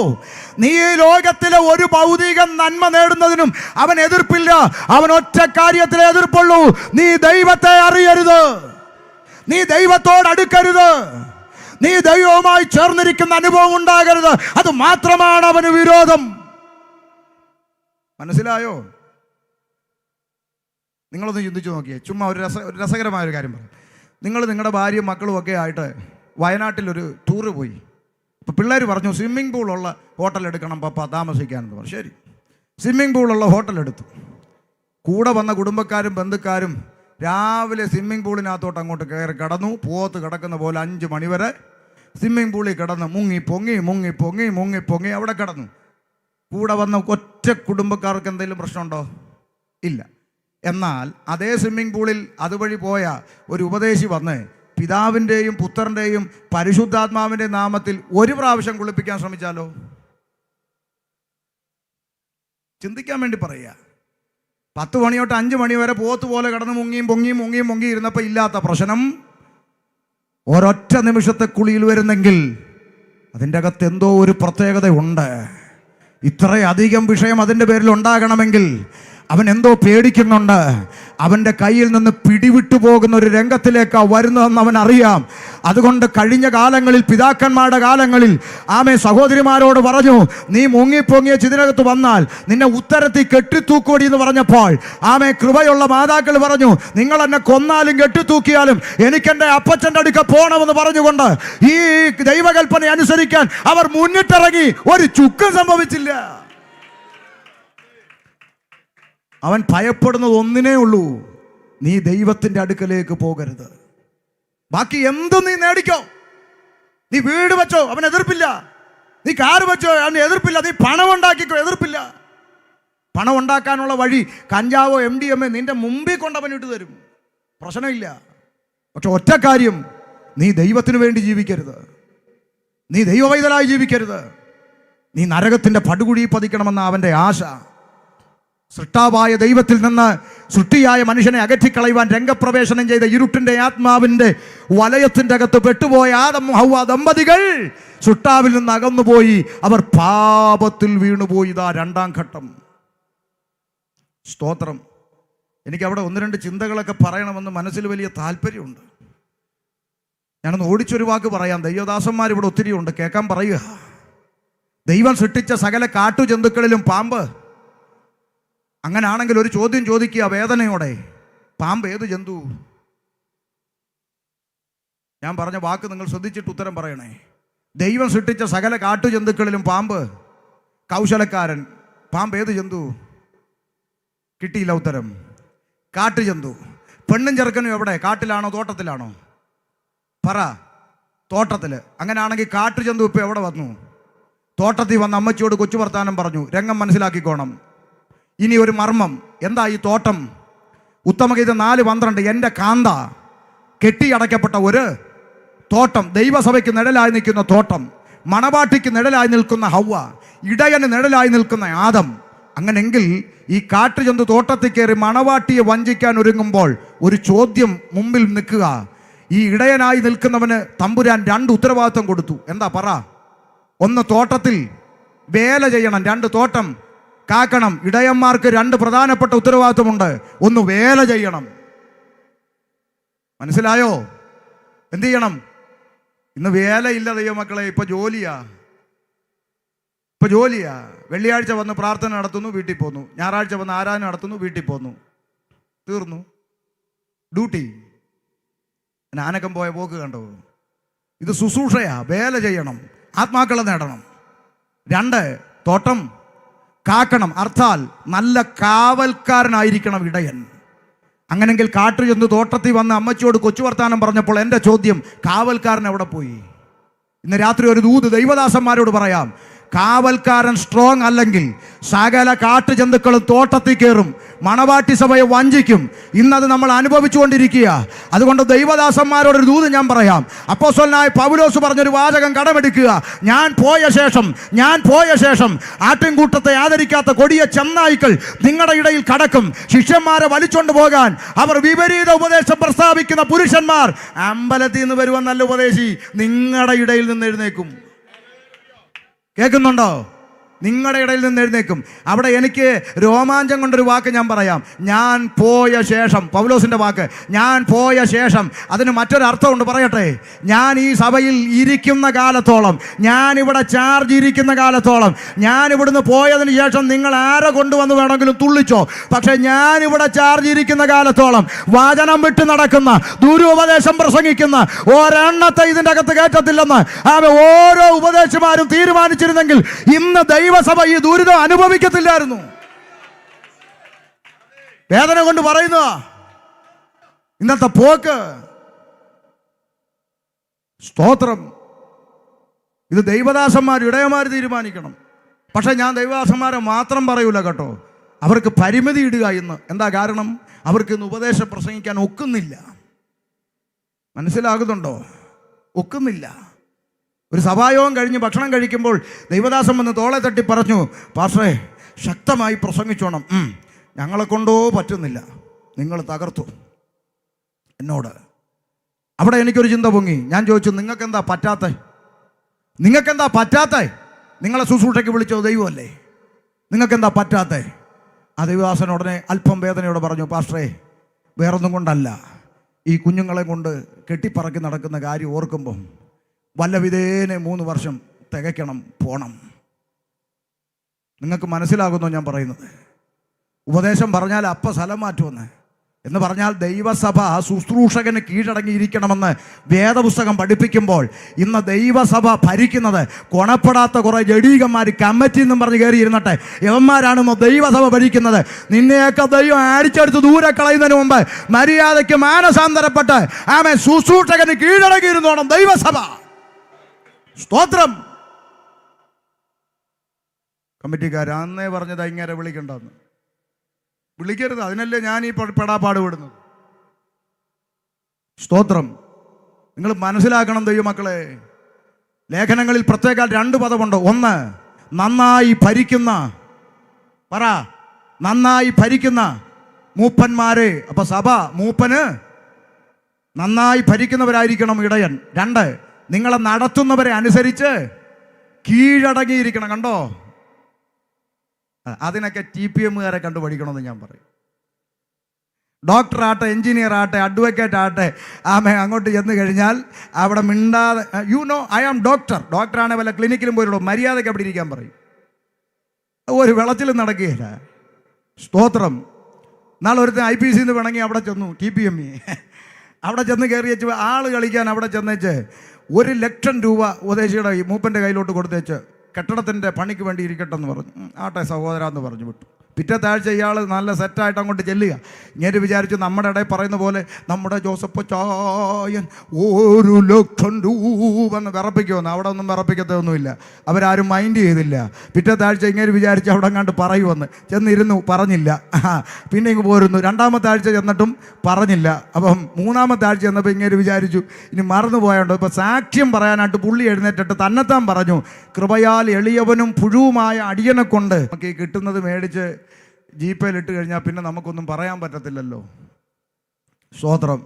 നീ ഈ ലോകത്തിലെ ഒരു ഭൗതിക നന്മ നേടുന്നതിനും അവൻ എതിർപ്പില്ല. അവൻ ഒറ്റ കാര്യത്തിലെ എതിർപ്പുള്ളൂ. നീ ദൈവത്തെ അറിയരുത്, നീ ദൈവത്തോട് അടുക്കരുത്, നീ ദൈവവുമായി ചേർന്നിരിക്കുന്ന അനുഭവം ഉണ്ടാകരുത്. അത് മാത്രമാണ് അവന് വിരോധം. മനസ്സിലായോ? നിങ്ങളൊന്ന് ചിന്തിച്ചു നോക്കിയേ. ചുമ്മാ ഒരു രസകരമായൊരു കാര്യം പറയാം. നിങ്ങൾ നിങ്ങളുടെ ഭാര്യയും മക്കളും ഒക്കെ ആയിട്ട് വയനാട്ടിലൊരു ടൂറ് പോയി. അപ്പോൾ പിള്ളേർ പറഞ്ഞു സ്വിമ്മിംഗ് പൂളുള്ള ഹോട്ടൽ എടുക്കണം പപ്പ താമസിക്കാനെന്ന് പറഞ്ഞു. ശരി, സ്വിമ്മിംഗ് പൂളുള്ള ഹോട്ടൽ എടുത്തു. കൂടെ വന്ന കുടുംബക്കാരും ബന്ധുക്കാരും രാവിലെ സ്വിമ്മിംഗ് പൂളിനകത്തോട്ട് അങ്ങോട്ട് കയറി കടന്നു. പോത്ത് കിടക്കുന്ന പോലെ 5 മണി വരെ സ്വിമ്മിംഗ് പൂളിൽ കിടന്ന് മുങ്ങി പൊങ്ങി അവിടെ കിടന്നു. കൂടെ വന്ന ഒറ്റ കുടുംബക്കാർക്ക് എന്തെങ്കിലും പ്രശ്നമുണ്ടോ? ഇല്ല. എന്നാൽ അതേ സ്വിമ്മിംഗ് പൂളിൽ അതുവഴി പോയ ഒരു ഉപദേശി വന്ന് പിതാവിൻ്റെയും പുത്രൻ്റെയും പരിശുദ്ധാത്മാവിൻ്റെയും നാമത്തിൽ ഒരു പ്രാവശ്യം കുളിപ്പിക്കാൻ ശ്രമിച്ചാലോ? ചിന്തിക്കാൻ വേണ്ടി പറയുക. 10 മണി തൊട്ട് 5 മണി വരെ പോത്ത് പോലെ കിടന്ന് മുങ്ങി ഇരുന്നപ്പോൾ ഇല്ലാത്ത പ്രശ്നം ഒരൊറ്റ നിമിഷത്തെ കുളിയിൽ വരുന്നെങ്കിൽ അതിൻ്റെ അകത്ത് എന്തോ ഒരു പ്രത്യേകത ഉണ്ട്. ഇത്രയധികം വിഷയം അതിൻ്റെ പേരിൽ ഉണ്ടാകണമെങ്കിൽ അവൻ എന്തോ പേടിക്കുന്നുണ്ട്. അവൻ്റെ കയ്യിൽ നിന്ന് പിടിവിട്ടു പോകുന്ന ഒരു രംഗത്തിലേക്കാണ് വരുന്നതെന്ന് അവൻ അറിയാം. അതുകൊണ്ട് കഴിഞ്ഞ കാലങ്ങളിൽ, പിതാക്കന്മാരുടെ കാലങ്ങളിൽ ആമേ സഹോദരിമാരോട് പറഞ്ഞു, നീ മുങ്ങിപ്പൊങ്ങിയ ചിതിനകത്ത് വന്നാൽ നിന്നെ ഉത്തരത്തിൽ കെട്ടിത്തൂക്കോടി എന്ന് പറഞ്ഞപ്പോൾ ആമേ കൃപയുള്ള മാതാക്കൾ പറഞ്ഞു, നിങ്ങൾ എന്നെ കൊന്നാലും കെട്ടിത്തൂക്കിയാലും എനിക്കെൻ്റെ അപ്പച്ചൻ്റെ അടുക്ക പോകണമെന്ന് പറഞ്ഞുകൊണ്ട് ഈ ദൈവകൽപ്പന അനുസരിക്കാൻ അവർ മുന്നിട്ടിറങ്ങി. ഒരു ചുക്കും സംഭവിച്ചില്ല. അവൻ ഭയപ്പെടുന്നത് ഒന്നിനേ ഉള്ളൂ, നീ ദൈവത്തിൻ്റെ അടുക്കലേക്ക് പോകരുത്. ബാക്കി എന്തും നീ നേടിക്കോ. നീ വീട് വെച്ചോ, അവൻ എതിർപ്പില്ല. നീ കാറ് വെച്ചോ, അവന് എതിർപ്പില്ല. നീ പണം ഉണ്ടാക്കിക്കോ, എതിർപ്പില്ല. പണം ഉണ്ടാക്കാനുള്ള വഴി കഞ്ചാവോ MDMA നിന്റെ മുമ്പിൽ കൊണ്ടവൻ ഇട്ട് തരും, പ്രശ്നമില്ല. പക്ഷെ ഒറ്റ കാര്യം, നീ ദൈവത്തിന് വേണ്ടി ജീവിക്കരുത്. നീ ദൈവവൈതലായി ജീവിക്കരുത്. നീ നരകത്തിൻ്റെ പടുകുഴി പതിക്കണമെന്ന അവൻ്റെ ആശ. സൃഷ്ടാവായ ദൈവത്തിൽ നിന്ന് സൃഷ്ടിയായ മനുഷ്യനെ അകറ്റിക്കളയുവാൻ രംഗപ്രവേശനം ചെയ്ത ഇരുട്ടിൻ്റെ ആത്മാവിൻ്റെ വലയത്തിൻ്റെ അകത്ത് പെട്ടുപോയ ആദം ഹവ്വ ദമ്പതികൾ സൃഷ്ടാവിൽ നിന്ന് അകന്നുപോയി. അവർ പാപത്തിൽ വീണുപോയി. ഇതാ രണ്ടാം ഘട്ടം. സ്തോത്രം. എനിക്ക് അവിടെ ഒന്ന് രണ്ട് ചിന്തകളൊക്കെ പറയണമെന്ന് മനസ്സിൽ വലിയ താല്പര്യമുണ്ട്. ഞാനൊന്ന് ഓടിച്ചൊരു വാക്ക് പറയാം. ദൈവദാസന്മാർ ഇവിടെ ഒത്തിരി ഉണ്ട്, കേൾക്കാൻ പറയുക. ദൈവം സൃഷ്ടിച്ച സകല കാട്ടുജന്തുക്കളിലും പാമ്പ്. അങ്ങനാണെങ്കിൽ ഒരു ചോദ്യം ചോദിക്കുക വേദനയോടെ, പാമ്പ് ഏത് ജന്തു? ഞാൻ പറഞ്ഞ വാക്ക് നിങ്ങൾ ശ്രദ്ധിച്ചിട്ട് ഉത്തരം പറയണേ. ദൈവം സൃഷ്ടിച്ച സകല കാട്ടുജന്തുക്കളിലും പാമ്പ്. കൗശലക്കാരൻ. പാമ്പ് ഏത് ജന്തു? കിട്ടിയില്ല ഉത്തരം. കാട്ടുജന്തു. പെണ്ണും ചെറുക്കനും എവിടെ? കാട്ടിലാണോ തോട്ടത്തിലാണോ? പറ. തോട്ടത്തിൽ. അങ്ങനെയാണെങ്കിൽ കാട്ടുജന്തു ഇപ്പം എവിടെ വന്നു? തോട്ടത്തിൽ വന്ന് അമ്മച്ചിയോട് കൊച്ചു വർത്താനം പറഞ്ഞു. രംഗം മനസ്സിലാക്കിക്കോണം. ഇനി ഒരു മർമ്മം. എന്താ ഈ തോട്ടം? ഉത്തമഗീതം 4:12. എൻ്റെ കാന്ത കെട്ടിയടയ്ക്കപ്പെട്ട ഒരു തോട്ടം. ദൈവസഭയ്ക്ക് നിഴലായി നിൽക്കുന്ന തോട്ടം, മണവാട്ടിക്ക് നിഴലായി നിൽക്കുന്ന ഹവ്വ, ഇടയന് നിഴലായി നിൽക്കുന്ന ആദം. അങ്ങനെങ്കിൽ ഈ കാട്ടുജന്തു തോട്ടത്തിൽ കയറി മണവാട്ടിയെ വഞ്ചിക്കാൻ ഒരുങ്ങുമ്പോൾ ഒരു ചോദ്യം മുമ്പിൽ നിൽക്കുക. ഈ ഇടയനായി നിൽക്കുന്നവന് തമ്പുരാൻ 2 ഉത്തരവാദിത്വം കൊടുത്തു. എന്താ പറ? 1 തോട്ടത്തിൽ വേല ചെയ്യണം, 2 തോട്ടം കാക്കണം. ഇടയന്മാർക്ക് 2 പ്രധാനപ്പെട്ട ഉത്തരവാദിത്വമുണ്ട്. 1 വേല ചെയ്യണം. മനസ്സിലായോ? എന്ത് ചെയ്യണം? ഇന്ന് വേലയില്ല ദൈവമക്കളെ. ഇപ്പൊ ജോലിയാ. വെള്ളിയാഴ്ച വന്ന് പ്രാർത്ഥന നടത്തുന്നു, വീട്ടിൽ പോന്നു. ഞായറാഴ്ച വന്ന് ആരാധന നടത്തുന്നു, വീട്ടിൽ പോന്നു. തീർന്നു ഡ്യൂട്ടി. ആനക്കം പോയ പോക്ക് കണ്ടോ? ഇത് ശുശ്രൂഷയാ. വേല ചെയ്യണം, ആത്മാക്കളെ നേടണം. 2 തോട്ടം കാക്കണം. അർത്ഥാൽ നല്ല കാവൽക്കാരനായിരിക്കണം ഇടയൻ. അങ്ങനെങ്കിൽ കാട്ടുജന്തു തോട്ടത്തിൽ വന്ന് അമ്മച്ചിയോട് കൊച്ചു വർത്താനം പറഞ്ഞപ്പോൾ എൻ്റെ ചോദ്യം, കാവൽക്കാരൻ എവിടെ പോയി? ഇന്ന് രാത്രി ഒരു ദൂത് ദൈവദാസന്മാരോട് പറയാം. കാവൽക്കാരൻ സ്ട്രോങ് അല്ലെങ്കിൽ സകല കാട്ടുജന്തുക്കളും തോട്ടത്തിൽ കയറും, മണവാട്ടി സഭയെ വഞ്ചിക്കും. ഇന്നത് നമ്മൾ അനുഭവിച്ചുകൊണ്ടിരിക്കുക. അതുകൊണ്ട് ദൈവദാസന്മാരോടൊരു ദൂത് ഞാൻ പറയാം. അപ്പോസ്തലനായ പൗലോസ് പറഞ്ഞൊരു വാചകം കടമെടുക്കുക. ഞാൻ പോയ ശേഷം ആട്ടിൻകൂട്ടത്തെ ആദരിക്കാത്ത കൊടിയ ചെന്നായ്ക്കൾ നിങ്ങളുടെ ഇടയിൽ കടക്കും. ശിഷ്യന്മാരെ വലിച്ചോണ്ട് പോകാൻ അവർ വിപരീത ഉപദേശം പ്രസ്താവിക്കുന്ന പുരുഷന്മാർ അമ്പലത്തിൽ നിന്ന് വരുവാൻ നല്ല ഉപദേശി നിങ്ങളുടെ ഇടയിൽ നിന്ന് എഴുന്നേക്കും. കേൾക്കുന്നുണ്ടോ? നിങ്ങളുടെ ഇടയിൽ നിന്ന് എഴുന്നേക്കും. അവിടെ എനിക്ക് രോമാഞ്ചം കൊണ്ടൊരു വാക്ക് ഞാൻ പറയാം. ഞാൻ പോയ ശേഷം, പൗലോസിൻ്റെ വാക്ക്, ഞാൻ പോയ ശേഷം. അതിന് മറ്റൊരർത്ഥമുണ്ട്, പറയട്ടെ. ഞാൻ ഈ സഭയിൽ ഇരിക്കുന്ന കാലത്തോളം, ഞാനിവിടെ ചാർജ് ഇരിക്കുന്ന കാലത്തോളം, ഞാനിവിടുന്ന് പോയതിന് ശേഷം നിങ്ങൾ ആരെ കൊണ്ടുവന്ന് വേണമെങ്കിലും തുള്ളിച്ചോ, പക്ഷെ ഞാനിവിടെ ചാർജ് ഇരിക്കുന്ന കാലത്തോളം വചനം വിട്ട് നടക്കുന്ന, ദുരുപദേശം പ്രസംഗിക്കുന്ന ഒരെണ്ണത്തെ ഇതിൻ്റെ അകത്ത് കയറ്റത്തില്ലെന്ന് ഓരോ ഉപദേശമാരും തീരുമാനിച്ചിരുന്നെങ്കിൽ ഇന്ന് ദൈവസഭ ഈ ദുരിതം അനുഭവിക്കത്തില്ലായിരുന്നു. വേദന കൊണ്ട് പറയുന്ന ഇന്നത്തെ പോക്ക്. സ്തോത്രം. ഇത് ദൈവദാസന്മാർ, ഇടയന്മാർ തീരുമാനിക്കണം. പക്ഷെ ഞാൻ ദൈവദാസന്മാരെ മാത്രം പറയൂല കേട്ടോ. അവർക്ക് പരിമിതി ഇടുക ഇന്ന്. എന്താ കാരണം? അവർക്ക് ഇന്ന് ഉപദേശം പ്രസംഗിക്കാൻ ഒക്കുന്നില്ല. മനസ്സിലാകുന്നുണ്ടോ? ഒക്കുന്നില്ല. ഒരു സഭായോഗം കഴിഞ്ഞ് ഭക്ഷണം കഴിക്കുമ്പോൾ ദൈവദാസൻ വന്ന് തോളെ തട്ടി പറഞ്ഞു, പാസ്റ്ററേ ശക്തമായി പ്രസംഗിച്ചോണം. ഞങ്ങളെ കൊണ്ടോ പറ്റുന്നില്ല, നിങ്ങൾ തകർത്തു എന്നോട്. അവിടെ എനിക്കൊരു ചിന്ത പൊങ്ങി. ഞാൻ ചോദിച്ചു, നിങ്ങൾക്കെന്താ പറ്റാത്തേ? നിങ്ങളെ ശുശ്രൂഷയ്ക്ക് വിളിച്ചോ ദൈവമല്ലേ? നിങ്ങൾക്കെന്താ പറ്റാത്തേ? ആ ദൈവദാസൻ ഉടനെ അല്പം വേദനയോടെ പറഞ്ഞു, പാസ്റ്ററേ, വേറൊന്നും കൊണ്ടല്ല, ഈ കുഞ്ഞുങ്ങളെ കൊണ്ട് കെട്ടിപ്പറക്കി നടക്കുന്ന കാര്യം ഓർക്കുമ്പം വല്ല വിധേനെ 3 വർഷം തികയ്ക്കണം, പോണം. നിങ്ങൾക്ക് മനസ്സിലാകുന്നോ ഞാൻ പറയുന്നത്? ഉപദേശം പറഞ്ഞാൽ അപ്പം സ്ഥലം മാറ്റുമെന്ന് എന്ന് പറഞ്ഞാൽ ദൈവസഭ ശുശ്രൂഷകന് കീഴടങ്ങിയിരിക്കണമെന്ന് വേദപുസ്തകം പഠിപ്പിക്കുമ്പോൾ ഇന്ന് ദൈവസഭ ഭരിക്കുന്നത് കൊണപ്പെടാത്ത കുറേ ജഡീകന്മാർ കമ്മിറ്റി എന്നും പറഞ്ഞ് കയറി ഇരുന്നട്ടെ. യവന്മാരാണ് ദൈവസഭ ഭരിക്കുന്നത്. നിന്നെയൊക്കെ ദൈവം അടിച്ചെടുത്ത് ദൂരെ കളയുന്നതിന് മുമ്പ് മര്യാദയ്ക്ക് മാനസാന്തരപ്പെട്ട് ആമേ ശുശ്രൂഷകന് കീഴടങ്ങിയിരുന്നോണം ദൈവസഭ. സ്തോത്രം. കമ്മിറ്റിക്കാർ അന്നേ പറഞ്ഞത് ഇങ്ങനെ വിളിക്കണ്ടെന്ന്. വിളിക്കരുത്, അതിനല്ലേ ഞാൻ ഈ പെടാപ്പാട് വിടുന്നത്. സ്തോത്രം. നിങ്ങൾ മനസ്സിലാക്കണം ദൈവമക്കളെ, ലേഖനങ്ങളിൽ പ്രത്യേക 2 പദമുണ്ട്. ഒന്ന്, നന്നായി ഭരിക്കുന്ന, പറ, നന്നായി ഭരിക്കുന്ന മൂപ്പന്മാരെ. അപ്പൊ സഭ മൂപ്പന് നന്നായി ഭരിക്കുന്നവരായിരിക്കണം ഇടയൻ. 2, നിങ്ങളെ നടത്തുന്നവരെ അനുസരിച്ച് കീഴടങ്ങിയിരിക്കണം. കണ്ടോ? അതിനൊക്കെ TPMകാരെ കണ്ടു പഠിക്കണമെന്ന് ഞാൻ പറയും. ഡോക്ടർ ആട്ടെ, എഞ്ചിനീയർ ആട്ടെ, അഡ്വക്കേറ്റ് ആട്ടെ, ആമേ അങ്ങോട്ട് ചെന്ന് കഴിഞ്ഞാൽ അവിടെ മിണ്ടാതെ, ഐ ആം ഡോക്ടറാണ്, വല്ല ക്ലിനിക്കിലും പോയിട്ടുള്ളൂ, മര്യാദയ്ക്ക് അവിടെ ഇരിക്കാൻ പറയും. ഒരു വെളച്ചിലും നടക്കുകയില്ല. സ്തോത്രം. നാളെ ഒരുത്തൻ IPC വേണമെങ്കിൽ അവിടെ ചെന്നു, TPME അവിടെ ചെന്ന് കയറി വെച്ച് ആള് കളിക്കാൻ അവിടെ ചെന്നേച്ച് 1 ലക്ഷം രൂപ ഉപദേശിയുടെ മൂപ്പൻ്റെ കയ്യിലോട്ട് കൊടുത്തേച്ച് കെട്ടിടത്തിൻ്റെ പണിക്ക് വേണ്ടി ഇരിക്കട്ടെ എന്ന് പറഞ്ഞു. ആട്ടെ സഹോദര എന്ന് പറഞ്ഞു വിട്ടു. പിറ്റത്തെ ആഴ്ച ഇയാൾ നല്ല സെറ്റായിട്ട് അങ്ങോട്ട് ചെല്ലുക. ഇങ്ങനെ വിചാരിച്ചു നമ്മുടെ ഇടയിൽ പറയുന്ന പോലെ നമ്മുടെ ജോസഫ് ചായൻ 1 ലക്ഷം രൂപ എന്ന് വിറപ്പിക്കുമെന്ന്. അവിടെ ഒന്നും വിറപ്പിക്കത്തൊന്നുമില്ല, അവരാരും മൈൻഡ് ചെയ്തില്ല. പിറ്റത്തെ ആഴ്ച ഇങ്ങനെ വിചാരിച്ച് അവിടെ അങ്ങാണ്ട് പറയുമെന്ന് ചെന്നിരുന്നു, പറഞ്ഞില്ല. പിന്നെ ഇങ്ങ് പോരുന്നു. 2-ാമത്തെ ആഴ്ച ചെന്നിട്ടും പറഞ്ഞില്ല. അപ്പം 3-ാമത്തെ ആഴ്ച ചെന്നപ്പോൾ ഇങ്ങനെ വിചാരിച്ചു ഇനി മറന്നു പോയോണ്ട് ഇപ്പം സാക്ഷ്യം പറയാനായിട്ട് പുള്ളി എഴുന്നേറ്റിട്ട് തന്നെത്താൻ പറഞ്ഞു, കൃപയാൽ എളിയവനും പുഴുവുമായ അടിയനെ കൊണ്ട് നമുക്ക് ഈ കിട്ടുന്നത് മേടിച്ച് ജീപ്പയിലിട്ട് കഴിഞ്ഞാൽ പിന്നെ നമുക്കൊന്നും പറയാൻ പറ്റത്തില്ലല്ലോ. സ്തോത്രം.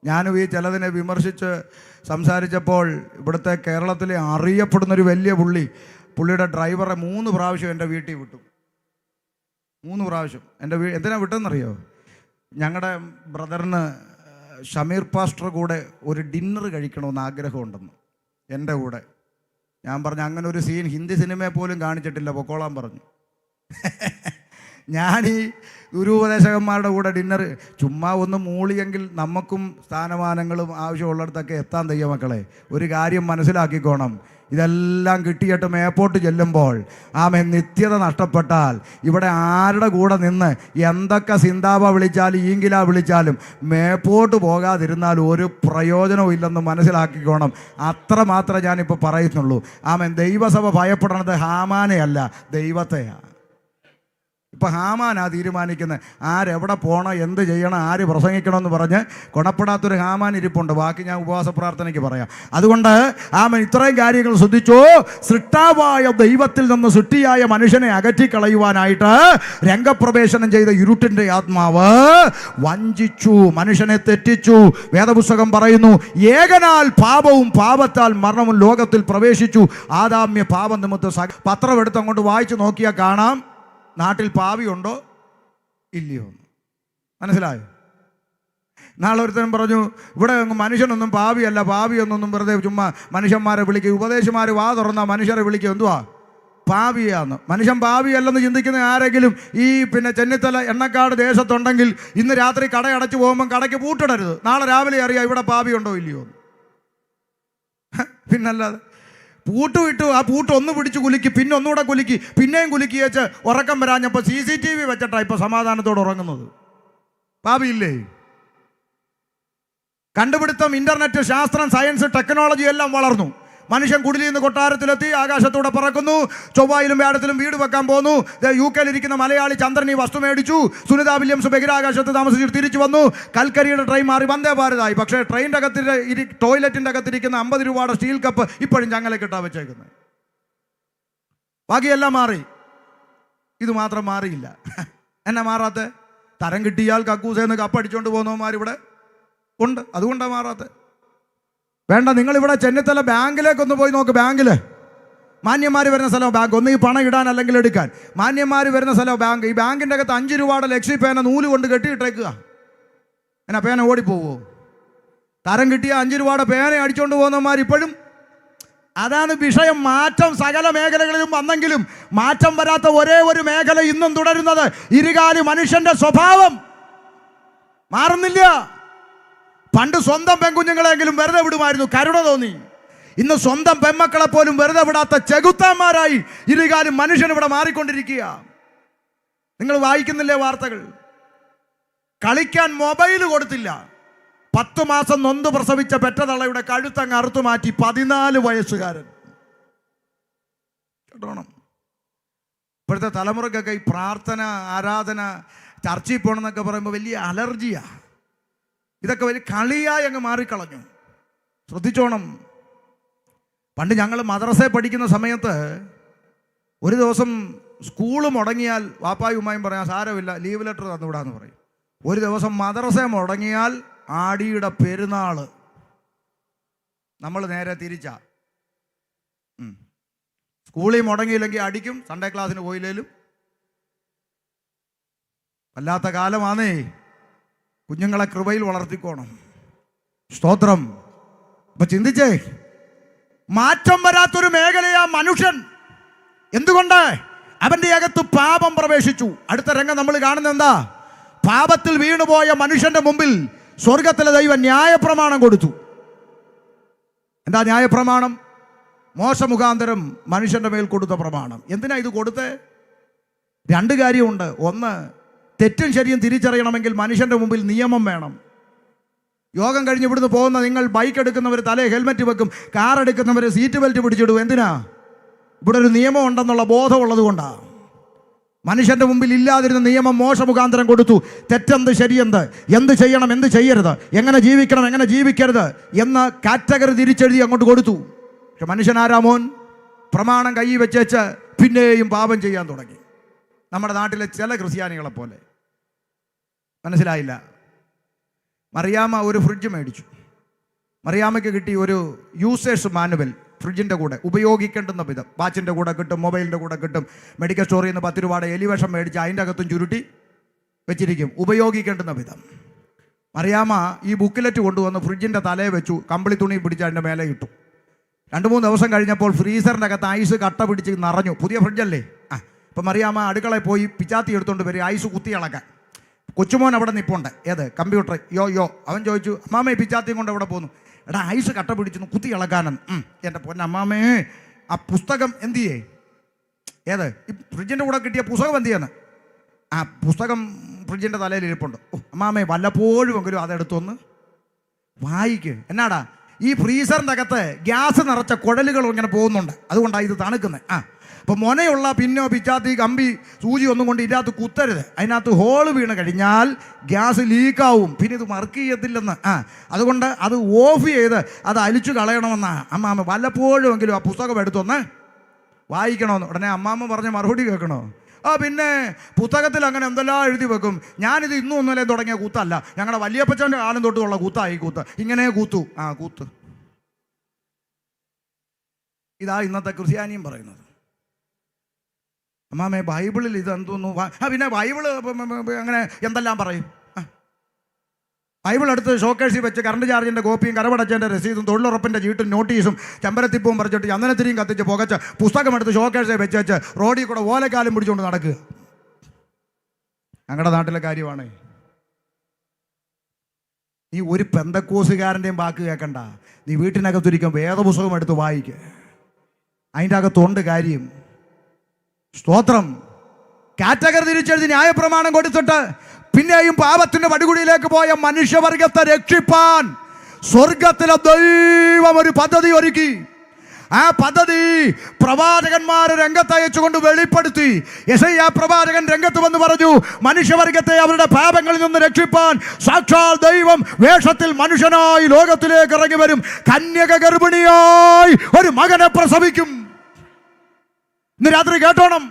ഞാനും ഈ ചിലതിനെ വിമർശിച്ച് സംസാരിച്ചപ്പോൾ ഇവിടുത്തെ കേരളത്തിലെ അറിയപ്പെടുന്നൊരു വലിയ പുള്ളിയുടെ ഡ്രൈവറെ 3 പ്രാവശ്യം എൻ്റെ വീട്ടിൽ വിട്ടു. 3 പ്രാവശ്യം എൻ്റെ എന്തിനാ വിട്ടെന്നറിയോ? ഞങ്ങളുടെ ബ്രദറിന് ഷമീർ പാസ്റ്റർ കൂടെ ഒരു ഡിന്നർ കഴിക്കണമെന്ന് ആഗ്രഹമുണ്ടെന്ന് എൻ്റെ കൂടെ. ഞാൻ പറഞ്ഞു അങ്ങനെ ഒരു സീൻ ഹിന്ദി സിനിമയെ പോലും കാണിച്ചിട്ടില്ല, പൊക്കോളാൻ പറഞ്ഞു. ഞാൻ ഈ ഗുരുപദേശകന്മാരുടെ കൂടെ ഡിന്നർ ചുമ്മാ ഒന്ന് മൂളിയെങ്കിൽ നമുക്കും സ്ഥാനമാനങ്ങളും ആവശ്യമുള്ളിടത്തൊക്കെ എത്താൻ ദൈവമക്കളെ. ഒരു കാര്യം മനസ്സിലാക്കിക്കോണം, ഇതെല്ലാം കിട്ടിയിട്ട് മേപ്പോട്ട് ചെല്ലുമ്പോൾ നിത്യത നഷ്ടപ്പെട്ടാൽ ഇവിടെ ആരുടെ കൂടെ നിന്ന് എന്തൊക്കെ സിന്താപ വിളിച്ചാലും ഈങ്കില വിളിച്ചാലും മേപ്പോട്ട് പോകാതിരുന്നാൽ ഒരു പ്രയോജനവും ഇല്ലെന്ന് മനസ്സിലാക്കിക്കോണം. അത്രമാത്രമേ ഞാനിപ്പോൾ പറയുന്നുള്ളൂ. ദൈവസഭ ഭയപ്പെടണത് ഹാമാനെയല്ല, ദൈവത്തെയാണ്. ഇപ്പം ഹാമാനാ തീരുമാനിക്കുന്നത് ആരെവിടെ പോകണം, എന്ത് ചെയ്യണം, ആര് പ്രസംഗിക്കണമെന്ന് പറഞ്ഞ് ഗുണപ്പെടാത്തൊരു ഹാമാൻ ഇരിപ്പുണ്ട്. ബാക്കി ഞാൻ ഉപവാസ പ്രാർത്ഥനയ്ക്ക് പറയാം. അതുകൊണ്ട് ഇത്രയും കാര്യങ്ങൾ ശ്രദ്ധിച്ചോ. സൃഷ്ടാവായ ദൈവത്തിൽ നിന്ന് സൃഷ്ടിയായ മനുഷ്യനെ അകറ്റിക്കളയുവാനായിട്ട് രംഗപ്രവേശനം ചെയ്ത ഇരുട്ടിൻ്റെ ആത്മാവ് വഞ്ചിച്ചു, മനുഷ്യനെ തെറ്റിച്ചു. വേദപുസ്തകം പറയുന്നു, ഏകനാൽ പാപവും പാപത്താൽ മരണവും ലോകത്തിൽ പ്രവേശിച്ചു. ആദാമ്യ പാപം നിമിത്തം. പത്രം എടുത്ത് അങ്ങോട്ട് വായിച്ചു നോക്കിയാൽ കാണാം നാട്ടിൽ പാപിയുണ്ടോ ഇല്ലയോ. മനസ്സിലായോ? നാളെ ഒരുത്തനും പറഞ്ഞു ഇവിടെ മനുഷ്യനൊന്നും പാപിയല്ല, പാപിയൊന്നും വെറുതെ ചുമ്മാ മനുഷ്യന്മാരെ വിളിക്കുക. ഉപദേശിമാർ വാ തുറന്ന മനുഷ്യരെ വിളിക്കുക എന്തുവാ പാപിയാന്ന്. മനുഷ്യൻ പാപിയല്ലെന്ന് ചിന്തിക്കുന്ന ആരെങ്കിലും ഈ ചെന്നിത്തല എണ്ണക്കാട് ദേശത്തുണ്ടെങ്കിൽ ഇന്ന് രാത്രി കട അടച്ചു പോകുമ്പം കടയ്ക്ക് പൂട്ടിടരുത്. നാളെ രാവിലെ അറിയാം ഇവിടെ പാപിയുണ്ടോ ഇല്ലയോ. പിന്നല്ലാതെ പൂട്ട് വിട്ടു, ആ പൂട്ട് ഒന്ന് പിടിച്ച് കുലുക്കി, പിന്നെ ഒന്നുകൂടെ കുലുക്കി, പിന്നെയും കുലുക്കി വെച്ച് ഉറക്കം വരാഞ്ഞപ്പോൾ CCTV വെച്ചിട്ടാണ് ഇപ്പോൾ സമാധാനത്തോടെ ഉറങ്ങുന്നത്. പാപിയില്ലേ? കണ്ടുപിടുത്തം, ഇന്റർനെറ്റ്, ശാസ്ത്രം, സയൻസ്, ടെക്നോളജി എല്ലാം വളർന്നു. മനുഷ്യൻ കുടിലിൽ നിന്ന് കൊട്ടാരത്തിലെത്തി, ആകാശത്തൂടെ പറക്കുന്നു, ചൊവ്വായിലും വ്യാഴത്തിലും വീട് വെക്കാൻ പോന്നു. UK-ലിരിക്കുന്ന മലയാളി ചന്ദ്രൻ ഈ വസ്തു മേടിച്ചു. സുനിത വില്യംസ് ബഹിരാകാശത്ത് താമസിച്ചിട്ട് തിരിച്ചു വന്നു. കൽക്കരിയുടെ ട്രെയിൻ മാറി വന്ദേ ഭാരതായി. പക്ഷേ ട്രെയിനിൻ്റെ ടോയ്ലറ്റിൻ്റെ അകത്തിരിക്കുന്ന 50 രൂപയുടെ സ്റ്റീൽ കപ്പ് ഇപ്പോഴും ചങ്ങലക്കിട്ടാ വെച്ചേക്കുന്നത്. ബാക്കിയെല്ലാം മാറി, ഇത് മാത്രം മാറിയില്ല. എന്നാ മാറാത്ത? തരം കിട്ടിയാൽ കക്കൂസേന്ന് കപ്പടിച്ചുകൊണ്ട് പോകുന്നവന്മാർ ഇവിടെ ഉണ്ട്, അതുകൊണ്ടാണ് മാറാത്ത. വേണ്ട, നിങ്ങളിവിടെ ചെന്നിത്തല ബാങ്കിലേക്കൊന്ന് പോയി നോക്ക്. ബാങ്കിൽ മാന്യന്മാർ വരുന്ന സ്ഥലം ബാങ്ക്, ഒന്ന് ഈ പണം ഇടാൻ അല്ലെങ്കിൽ എടുക്കാൻ. മാന്യന്മാർ വരുന്ന സ്ഥലം ബാങ്ക്. ഈ ബാങ്കിൻ്റെ അകത്ത് 5 രൂപയുടെ ലക്ഷ്മി പേന നൂല് കൊണ്ട് കെട്ടിയിട്ടേക്കുക. എന്നാ പേന ഓടിപ്പോവോ? തരം കിട്ടിയ 5 രൂപയുടെ പേന അടിച്ചുകൊണ്ട് പോകുന്നവന്മാർ ഇപ്പോഴും. അതാണ് വിഷയം. മാറ്റം സകല മേഖലകളിലും വന്നെങ്കിലും മാറ്റം വരാത്ത ഒരേ ഒരു മേഖല ഇന്നും തുടരുന്നത് ഇരുകാലി മനുഷ്യന്റെ സ്വഭാവം മാറുന്നില്ല. പണ്ട് സ്വന്തം പെൺകുഞ്ഞുങ്ങളെങ്കിലും വെറുതെ വിടുമായിരുന്നു, കരുണ തോന്നി. ഇന്ന് സ്വന്തം പെൺമക്കളെ പോലും വെറുതെ വിടാത്ത ചെകുത്താന്മാരായി ഇരുകാലി മനുഷ്യൻ ഇവിടെ മാറിക്കൊണ്ടിരിക്കുക. നിങ്ങൾ വായിക്കുന്നില്ലേ വാർത്തകൾ? കളിക്കാൻ മൊബൈൽ കൊടുത്തില്ല. 10 മാസം നൊന്ത് പ്രസവിച്ച പെറ്റതള്ളയുടെ കഴുത്തങ്ങ് അറുത്തു മാറ്റി 14 വയസ്സുകാരൻ. കേട്ടോണം. ഇപ്പോഴത്തെ തലമുറക്കൊക്കെ ഈ പ്രാർത്ഥന, ആരാധന, ചർച്ചയിൽ പോകണമെന്നൊക്കെ പറയുമ്പോൾ വലിയ അലർജിയാ. ഇതൊക്കെ വലിയ കളിയായി അങ്ങ് മാറിക്കളഞ്ഞു. ശ്രദ്ധിച്ചോണം. പണ്ട് ഞങ്ങൾ മദ്രസയിൽ പഠിക്കുന്ന സമയത്ത് ഒരു ദിവസം സ്കൂൾ മുടങ്ങിയാൽ വാപ്പായും ഉമ്മായും പറയാം സാരമില്ല, ലീവ് ലെറ്റർ തന്നുവിടാന്ന് പറയും. ഒരു ദിവസം മദ്രസ മുടങ്ങിയാൽ ആടിയുടെ പെരുന്നാൾ. നമ്മൾ നേരെ തിരിച്ചാ. സ്കൂളിൽ മുടങ്ങിയില്ലെങ്കിൽ അടിക്കും, സൺഡേ ക്ലാസ്സിന് പോയില്ലേലും. വല്ലാത്ത കാലമാണേ. കുഞ്ഞുങ്ങളെ കൃപയിൽ വളർത്തിക്കോണം. സ്തോത്രം. അപ്പൊ ചിന്തിച്ചേ, മാറ്റം വരാത്തൊരു മേഖലയാ മനുഷ്യൻ. എന്തുകൊണ്ട്? അവന്റെ അകത്ത് പാപം പ്രവേശിച്ചു. അടുത്ത രംഗം നമ്മൾ കാണുന്നത് എന്താ? പാപത്തിൽ വീണുപോയ മനുഷ്യന്റെ മുമ്പിൽ സ്വർഗത്തിലെ ദൈവം ന്യായപ്രമാണം കൊടുത്തു. എന്താ ന്യായപ്രമാണം? മോശ മുഖാന്തരം മനുഷ്യന്റെ മേൽ കൊടുത്ത പ്രമാണം. എന്തിനാ ഇത് കൊടുത്തേ? 2 കാര്യമുണ്ട്. ഒന്ന്, തെറ്റും ശരിയും തിരിച്ചറിയണമെങ്കിൽ മനുഷ്യന്റെ മുമ്പിൽ നിയമം വേണം. യോഗം കഴിഞ്ഞ് ഇവിടുന്ന് പോകുന്ന നിങ്ങൾ ബൈക്ക് എടുക്കുന്നവർ തലേ ഹെൽമെറ്റ് വെക്കും, കാർ എടുക്കുന്നവർ സീറ്റ് ബെൽറ്റ് പിടിച്ചിടും. എന്തിനാ? ഇവിടെ ഒരു നിയമം ഉണ്ടെന്നുള്ള ബോധമുള്ളത് കൊണ്ടാണ്. മനുഷ്യന്റെ മുമ്പിൽ ഇല്ലാതിരുന്ന നിയമം മോശ മുഖാന്തരം കൊടുത്തു. തെറ്റെന്ത്, ശരിയെന്ത്, എന്ത് ചെയ്യണം, എന്ത് ചെയ്യരുത്, എങ്ങനെ ജീവിക്കണം, എങ്ങനെ ജീവിക്കരുത് എന്ന കാറ്റഗറി തിരിച്ചെഴുതി അങ്ങോട്ട് കൊടുത്തു. പക്ഷെ മനുഷ്യനാരാമോൻ പ്രമാണം കൈ വെച്ചേച്ച് പിന്നെയും പാപം ചെയ്യാൻ തുടങ്ങി. നമ്മുടെ നാട്ടിലെ ചില ക്രിസ്ത്യാനികളെ പോലെ. മനസ്സിലായില്ല? മറിയാമ്മ ഒരു ഫ്രിഡ്ജ് മേടിച്ചു. മറിയാമ്മയ്ക്ക് കിട്ടി ഒരു യൂസേഴ്സ് മാനുവൽ. ഫ്രിഡ്ജിൻ്റെ കൂടെ ഉപയോഗിക്കേണ്ടുന്ന വിധം. വാച്ചിൻ്റെ കൂടെ കിട്ടും, മൊബൈലിൻ്റെ കൂടെ കിട്ടും. മെഡിക്കൽ സ്റ്റോറിൽ നിന്ന് 10 രൂപയുടെ എലിവേഷം മേടിച്ച് അതിൻ്റെ അകത്തും ചുരുട്ടി വെച്ചിരിക്കും, ഉപയോഗിക്കേണ്ടുന്ന വിധം. മറിയാമ്മ ഈ ബുക്കിലെറ്റ് കൊണ്ടുവന്ന് ഫ്രിഡ്ജിൻ്റെ തലയെ വെച്ചു, കമ്പിളി തുണി പിടിച്ച് അതിൻ്റെ മേലെ ഇട്ടു. 2-3 ദിവസം കഴിഞ്ഞപ്പോൾ ഫ്രീസറിൻ്റെ അകത്ത് ഐസ് കട്ട പിടിച്ച് നിറഞ്ഞു. പുതിയ ഫ്രിഡ്ജല്ലേ. അപ്പം മറിയാമ്മ അടുക്കളയിൽ പോയി പിച്ചാത്തി എടുത്തുകൊണ്ട് വരും ഐസ് കുത്തി ഇളക്കാൻ. കൊച്ചുമോൻ അവിടെ നിൽപ്പുണ്ട്. ഏത്? കമ്പ്യൂട്ടർ. യോ അവൻ ചോദിച്ചു, അമ്മാമ്മ ഈ പിച്ചാത്തിയും കൊണ്ട് അവിടെ പോകുന്നു. എടാ ഐസ് കട്ട പിടിച്ചു കുത്തി ഇളക്കാനെന്ന്. എൻ്റെ പൊന്നമ്മാമേ, ആ പുസ്തകം എന്ത് ചെയ്യേ? ഏത്? ഈ ഫ്രിഡ്ജിൻ്റെ കൂടെ കിട്ടിയ പുസ്തകം എന്ത് ചെയ്യുന്നത്? ആ പുസ്തകം ഫ്രിഡ്ജിൻ്റെ തലയിൽ ഇരിപ്പുണ്ട്. അമ്മാമേ വല്ലപ്പോഴും എങ്കിലും അതെടുത്തൊന്ന് വായിക്ക്. എന്നാടാ? ഈ ഫ്രീസറിൻ്റെ അകത്ത് ഗ്യാസ് നിറച്ച കുഴലുകൾ ഇങ്ങനെ പോകുന്നുണ്ട്, അതുകൊണ്ടാണ് ഇത് തണുക്കുന്നത്. അപ്പോൾ മുനയുള്ള പിന്നോ പിച്ചാത്തി കമ്പി സൂചി ഒന്നും കൊണ്ട് ഇതിനകത്ത് കുത്തരുത്. അതിനകത്ത് ഹോള് വീണ് കഴിഞ്ഞാൽ ഗ്യാസ് ലീക്കാവും, പിന്നെ ഇത് വർക്ക് ചെയ്യത്തില്ലെന്ന്. അതുകൊണ്ട് അത് ഓഫ് ചെയ്ത് അത് അലിച്ചു കളയണമെന്നാണ് അമ്മാമ്മ. വല്ലപ്പോഴും എങ്കിലും ആ പുസ്തകം എടുത്തൊന്ന് വായിക്കണമെന്ന്. ഉടനെ അമ്മാമ്മ പറഞ്ഞ മറുപടി കേൾക്കണോ? പിന്നെ പുസ്തകത്തിൽ അങ്ങനെ എന്തെല്ലാം എഴുതി വെക്കും. ഞാനിത് ഇന്നും ഒന്നുമല്ലേ തുടങ്ങിയ കൂത്തല്ല, ഞങ്ങളുടെ വലിയപ്പച്ചൻ്റെ കാലം തൊട്ടുള്ള കൂത്തായി കൂത്ത്. ഇങ്ങനെ കൂത്തു. കൂത്ത്. ഇതാ ഇന്നത്തെ ക്രിസ്ത്യാനിയും പറയുന്നത്. അമ്മാമേ ബൈബിളിൽ ഇത് എന്തോന്നു? പിന്നെ ബൈബിള് അങ്ങനെ എന്തെല്ലാം പറയും. ബൈബിൾ എടുത്ത് ഷോക്കേഴ്സിൽ വെച്ച് കറണ്ട് ചാർജിൻ്റെ കോപ്പിയും കരമടച്ചതിൻ്റെ രസീതും തൊഴിലുറപ്പിൻ്റെ ചീട്ടും നോട്ടീസും ചെമ്പരത്തിപ്പവും പറിച്ചിട്ട് ചന്ദനത്തിരിയും കത്തിച്ച് പുകച്ച് പുസ്തകം എടുത്ത് ഷോക്കേഴ്സിൽ വെച്ച് റോഡിൽ കൂടെ ഓലക്കാലം പിടിച്ചുകൊണ്ട് നടക്കുക. ഞങ്ങളുടെ നാട്ടിലെ കാര്യമാണ്. നീ ഒരു പെന്തക്കോസുകാരൻ്റെയും വാക്ക് കേൾക്കണ്ട. നീ വീട്ടിനകത്തൊരിക്കും വേദപുസ്തകം എടുത്ത് വായിക്കുക. അതിൻ്റെ അകത്തുണ്ട് കാര്യം. സ്തോത്രം. കാറ്റഗറി തിരിച്ചെഴുതി ന്യായപ്രമാണം കൊടുത്തിട്ട് പിന്നെയും പാപത്തിന്റെ പടുകുടിയിലേക്ക് പോയ മനുഷ്യവർഗത്തെ രക്ഷിപ്പാൻ സ്വർഗത്തിലെ ദൈവം ഒരു പദ്ധതി ഒരുക്കി. ആ പദ്ധതി പ്രവാചകന്മാരെ രംഗത്തയച്ചുകൊണ്ട് വെളിപ്പെടുത്തി. യെശയ്യാ പ്രവാചകൻ രംഗത്ത് വന്ന് പറഞ്ഞു, മനുഷ്യവർഗത്തെ അവരുടെ പാപങ്ങളിൽ നിന്ന് രക്ഷിപ്പാൻ സാക്ഷാൽ ദൈവം വേഷത്തിൽ മനുഷ്യനായി ലോകത്തിലേക്ക് ഇറങ്ങി വരും. കന്യക ഗർഭിണിയായി ഒരു മകനെ പ്രസവിക്കും. ഇന്ന് രാത്രി കേട്ടോണം.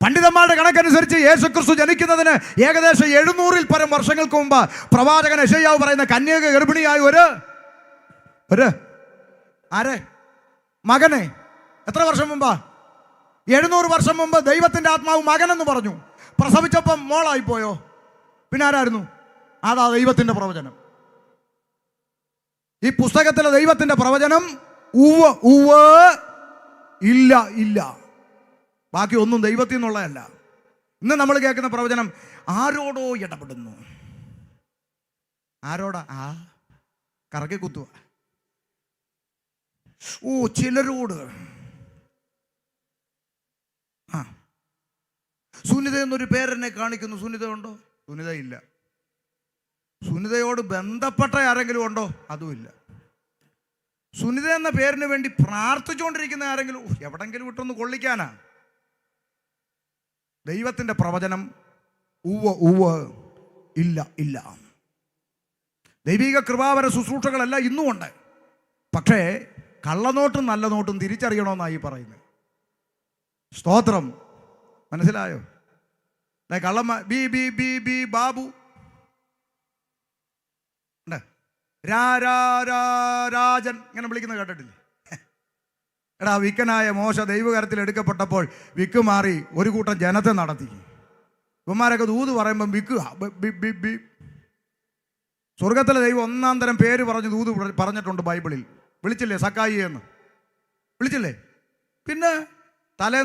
പണ്ഡിതന്മാരുടെ കണക്കനുസരിച്ച് യേശുക്രിസ്തു ജനിക്കുന്നതിന് ഏകദേശം 700-ൽ പരം വർഷങ്ങൾക്ക് മുമ്പ് പ്രവാചകൻ യെശയ്യാവ് പറയുന്ന കന്യക ഗർഭിണിയായ ഒരു മകനെ എത്ര വർഷം മുമ്പാ? 700 വർഷം മുമ്പ് ദൈവത്തിൻ്റെ ആത്മാവ് മകനെന്ന് പറഞ്ഞു. പ്രസവിച്ചപ്പം മോളായിപ്പോയോ? പിന്നെ ആരായിരുന്നു? അതാ ദൈവത്തിൻ്റെ പ്രവചനം. ഈ പുസ്തകത്തിലെ ദൈവത്തിൻ്റെ പ്രവചനം ഉവ്വ് ഉവ്വ്, ഇല്ല ഇല്ല, ബാക്കി ഒന്നും ദൈവത്തിൽ നിന്നുള്ളതല്ല. ഇന്ന് നമ്മൾ കേൾക്കുന്ന പ്രവചനം ആരോടോ ഇടപെടുന്നു. ആരോടാ? കറക്കി കുത്തുക. ചിലരോട്. സുനിത എന്നൊരു പേരെന്നെ കാണിക്കുന്നു. സുനിത ഉണ്ടോ? സുനിത ഇല്ല. സുനിതയോട് ബന്ധപ്പെട്ട ആരെങ്കിലും ഉണ്ടോ? അതുമില്ല. സുനിത എന്ന പേരിന് വേണ്ടി പ്രാർത്ഥിച്ചുകൊണ്ടിരിക്കുന്ന ആരെങ്കിലും എവിടെങ്കിലും വിട്ടൊന്ന് കൊള്ളിക്കാനാ? ദൈവത്തിൻ്റെ പ്രവചനം ഉവ്വ് ഉവ്വ്, ഇല്ല ഇല്ല. ദൈവിക കൃപാവര ശുശ്രൂഷകളെല്ലാം ഇന്നും ഉണ്ട്. പക്ഷേ കള്ളനോട്ടും നല്ല നോട്ടും തിരിച്ചറിയണമെന്നായി പറയുന്നത്. സ്തോത്രം. മനസ്സിലായോ? കള്ളമ്മ B B B B Babu Rajan ഇങ്ങനെ വിളിക്കുന്നത് കേട്ടിട്ടില്ലേ? എടാ, വിക്കനായ മോശ ദൈവകരത്തിൽ എടുക്കപ്പെട്ടപ്പോൾ വിക്ക് മാറി ഒരു കൂട്ടം ജനത്തെ നടത്തി. ഇവന്മാരൊക്കെ ദൂത് പറയുമ്പം വിക്കുക. സ്വർഗത്തിലെ ദൈവം 1-ാം തരം പേര് പറഞ്ഞ് ദൂത് പറഞ്ഞിട്ടുണ്ട് ബൈബിളിൽ. വിളിച്ചില്ലേ? സക്കായി എന്ന് വിളിച്ചില്ലേ? പിന്നെ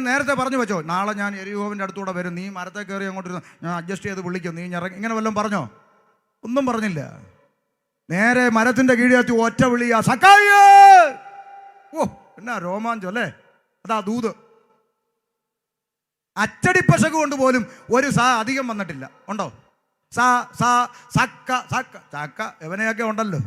നേരത്തെ പറഞ്ഞു വെച്ചോ, നാളെ ഞാൻ യെരിഹോവിൻ്റെ അടുത്തൂടെ വരും, നീ മരത്തെ കയറി അങ്ങോട്ടിരുന്ന് ഞാൻ അഡ്ജസ്റ്റ് ചെയ്ത് വിളിക്കും, നീ ഇറങ്ങി, ഇങ്ങനെ വല്ലതും പറഞ്ഞോ? ഒന്നും പറഞ്ഞില്ല. നേരെ മരത്തിൻ്റെ കീഴിലെത്തി ഒറ്റ വിളിയാ, സക്കായി. എന്നാ രോമാഞ്ചം അല്ലേ? അതാ ദൂത്. അച്ചടിപ്പശക് കൊണ്ട് പോലും ഒരു അധികം വന്നിട്ടില്ല. ഉണ്ടോ? സക്ക സക്ക ചക്ക എവനെയൊക്കെ ഉണ്ടല്ലോ.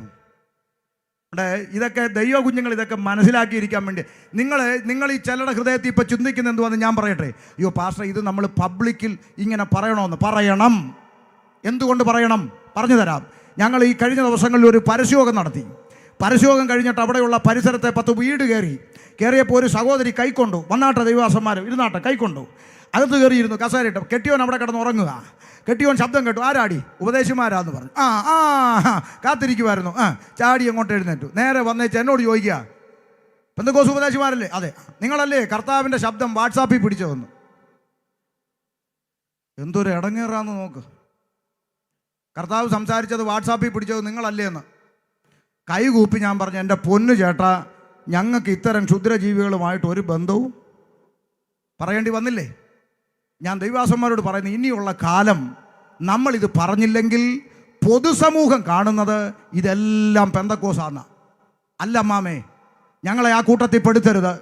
ഇതൊക്കെ ദൈവ കുഞ്ഞുങ്ങൾ ഇതൊക്കെ മനസ്സിലാക്കിയിരിക്കാൻ വേണ്ടി നിങ്ങൾ ഈ ചിലരുടെ ഹൃദയത്തിൽ ഇപ്പം ചിന്തിക്കുന്ന എന്തുവാന്ന് ഞാൻ പറയട്ടെ. അയ്യോ പാസ്റ്റർ, ഇത് നമ്മൾ പബ്ലിക്കിൽ ഇങ്ങനെ പറയണമെന്ന്. പറയണം. എന്തുകൊണ്ട് പറയണം? പറഞ്ഞു തരാം. ഞങ്ങൾ ഈ കഴിഞ്ഞ ദിവസങ്ങളിൽ ഒരു പരസ്യയോഗം നടത്തി. പരസ്യയോഗം കഴിഞ്ഞിട്ട് അവിടെയുള്ള പരിസരത്തെ 10 വീട് കയറിയപ്പോൾ ഒരു സഹോദരി കൈക്കൊണ്ടു. വന്നാട്ടെ ദൈവദാസന്മാർ ഇരുന്നാട്ടെ, കൈക്കൊണ്ടു. അകത്ത് കയറിയിരുന്നു, കസേരയിട്ട്. കെട്ടിയോൻ അവിടെ കിടന്ന് ഉറങ്ങുക. കെട്ടിയോൻ ശബ്ദം കേട്ടു. ആരാടി? ഉപദേശിമാരാന്ന് പറഞ്ഞു. കാത്തിരിക്കുമായിരുന്നു. ചാടി അങ്ങോട്ട് എഴുന്നേറ്റു. നേരെ വന്നേച്ച് എന്നോട് ചോദിക്കുക, പെന്തക്കോസ്ത് ഉപദേശിമാരല്ലേ? അതെ. നിങ്ങളല്ലേ കർത്താവിൻ്റെ ശബ്ദം വാട്സാപ്പിൽ പിടിച്ചു വന്നു? എന്തൊരു ഇടങ്ങേറാന്ന് നോക്ക്. കർത്താവ് സംസാരിച്ചത് വാട്സാപ്പിൽ പിടിച്ചത് നിങ്ങളല്ലേ എന്ന്. കൈകൂപ്പി ഞാൻ പറഞ്ഞു, എൻ്റെ പൊന്നു ചേട്ടാ, ഞങ്ങൾക്ക് ഇത്തരം ക്ഷുദ്രജീവികളുമായിട്ട് ഒരു ബന്ധവും പറയേണ്ടി വന്നില്ലേ? ഞാൻ ദൈവദാസന്മാരോട് പറയുന്നു, ഇനിയുള്ള കാലം നമ്മളിത് പറഞ്ഞില്ലെങ്കിൽ പൊതുസമൂഹം കാണുന്നത് ഇതെല്ലാം പെന്തക്കോസാന്ന. അല്ല അമ്മാമേ, ഞങ്ങളെ ആ കൂട്ടത്തിൽ പെടുത്തരുത്.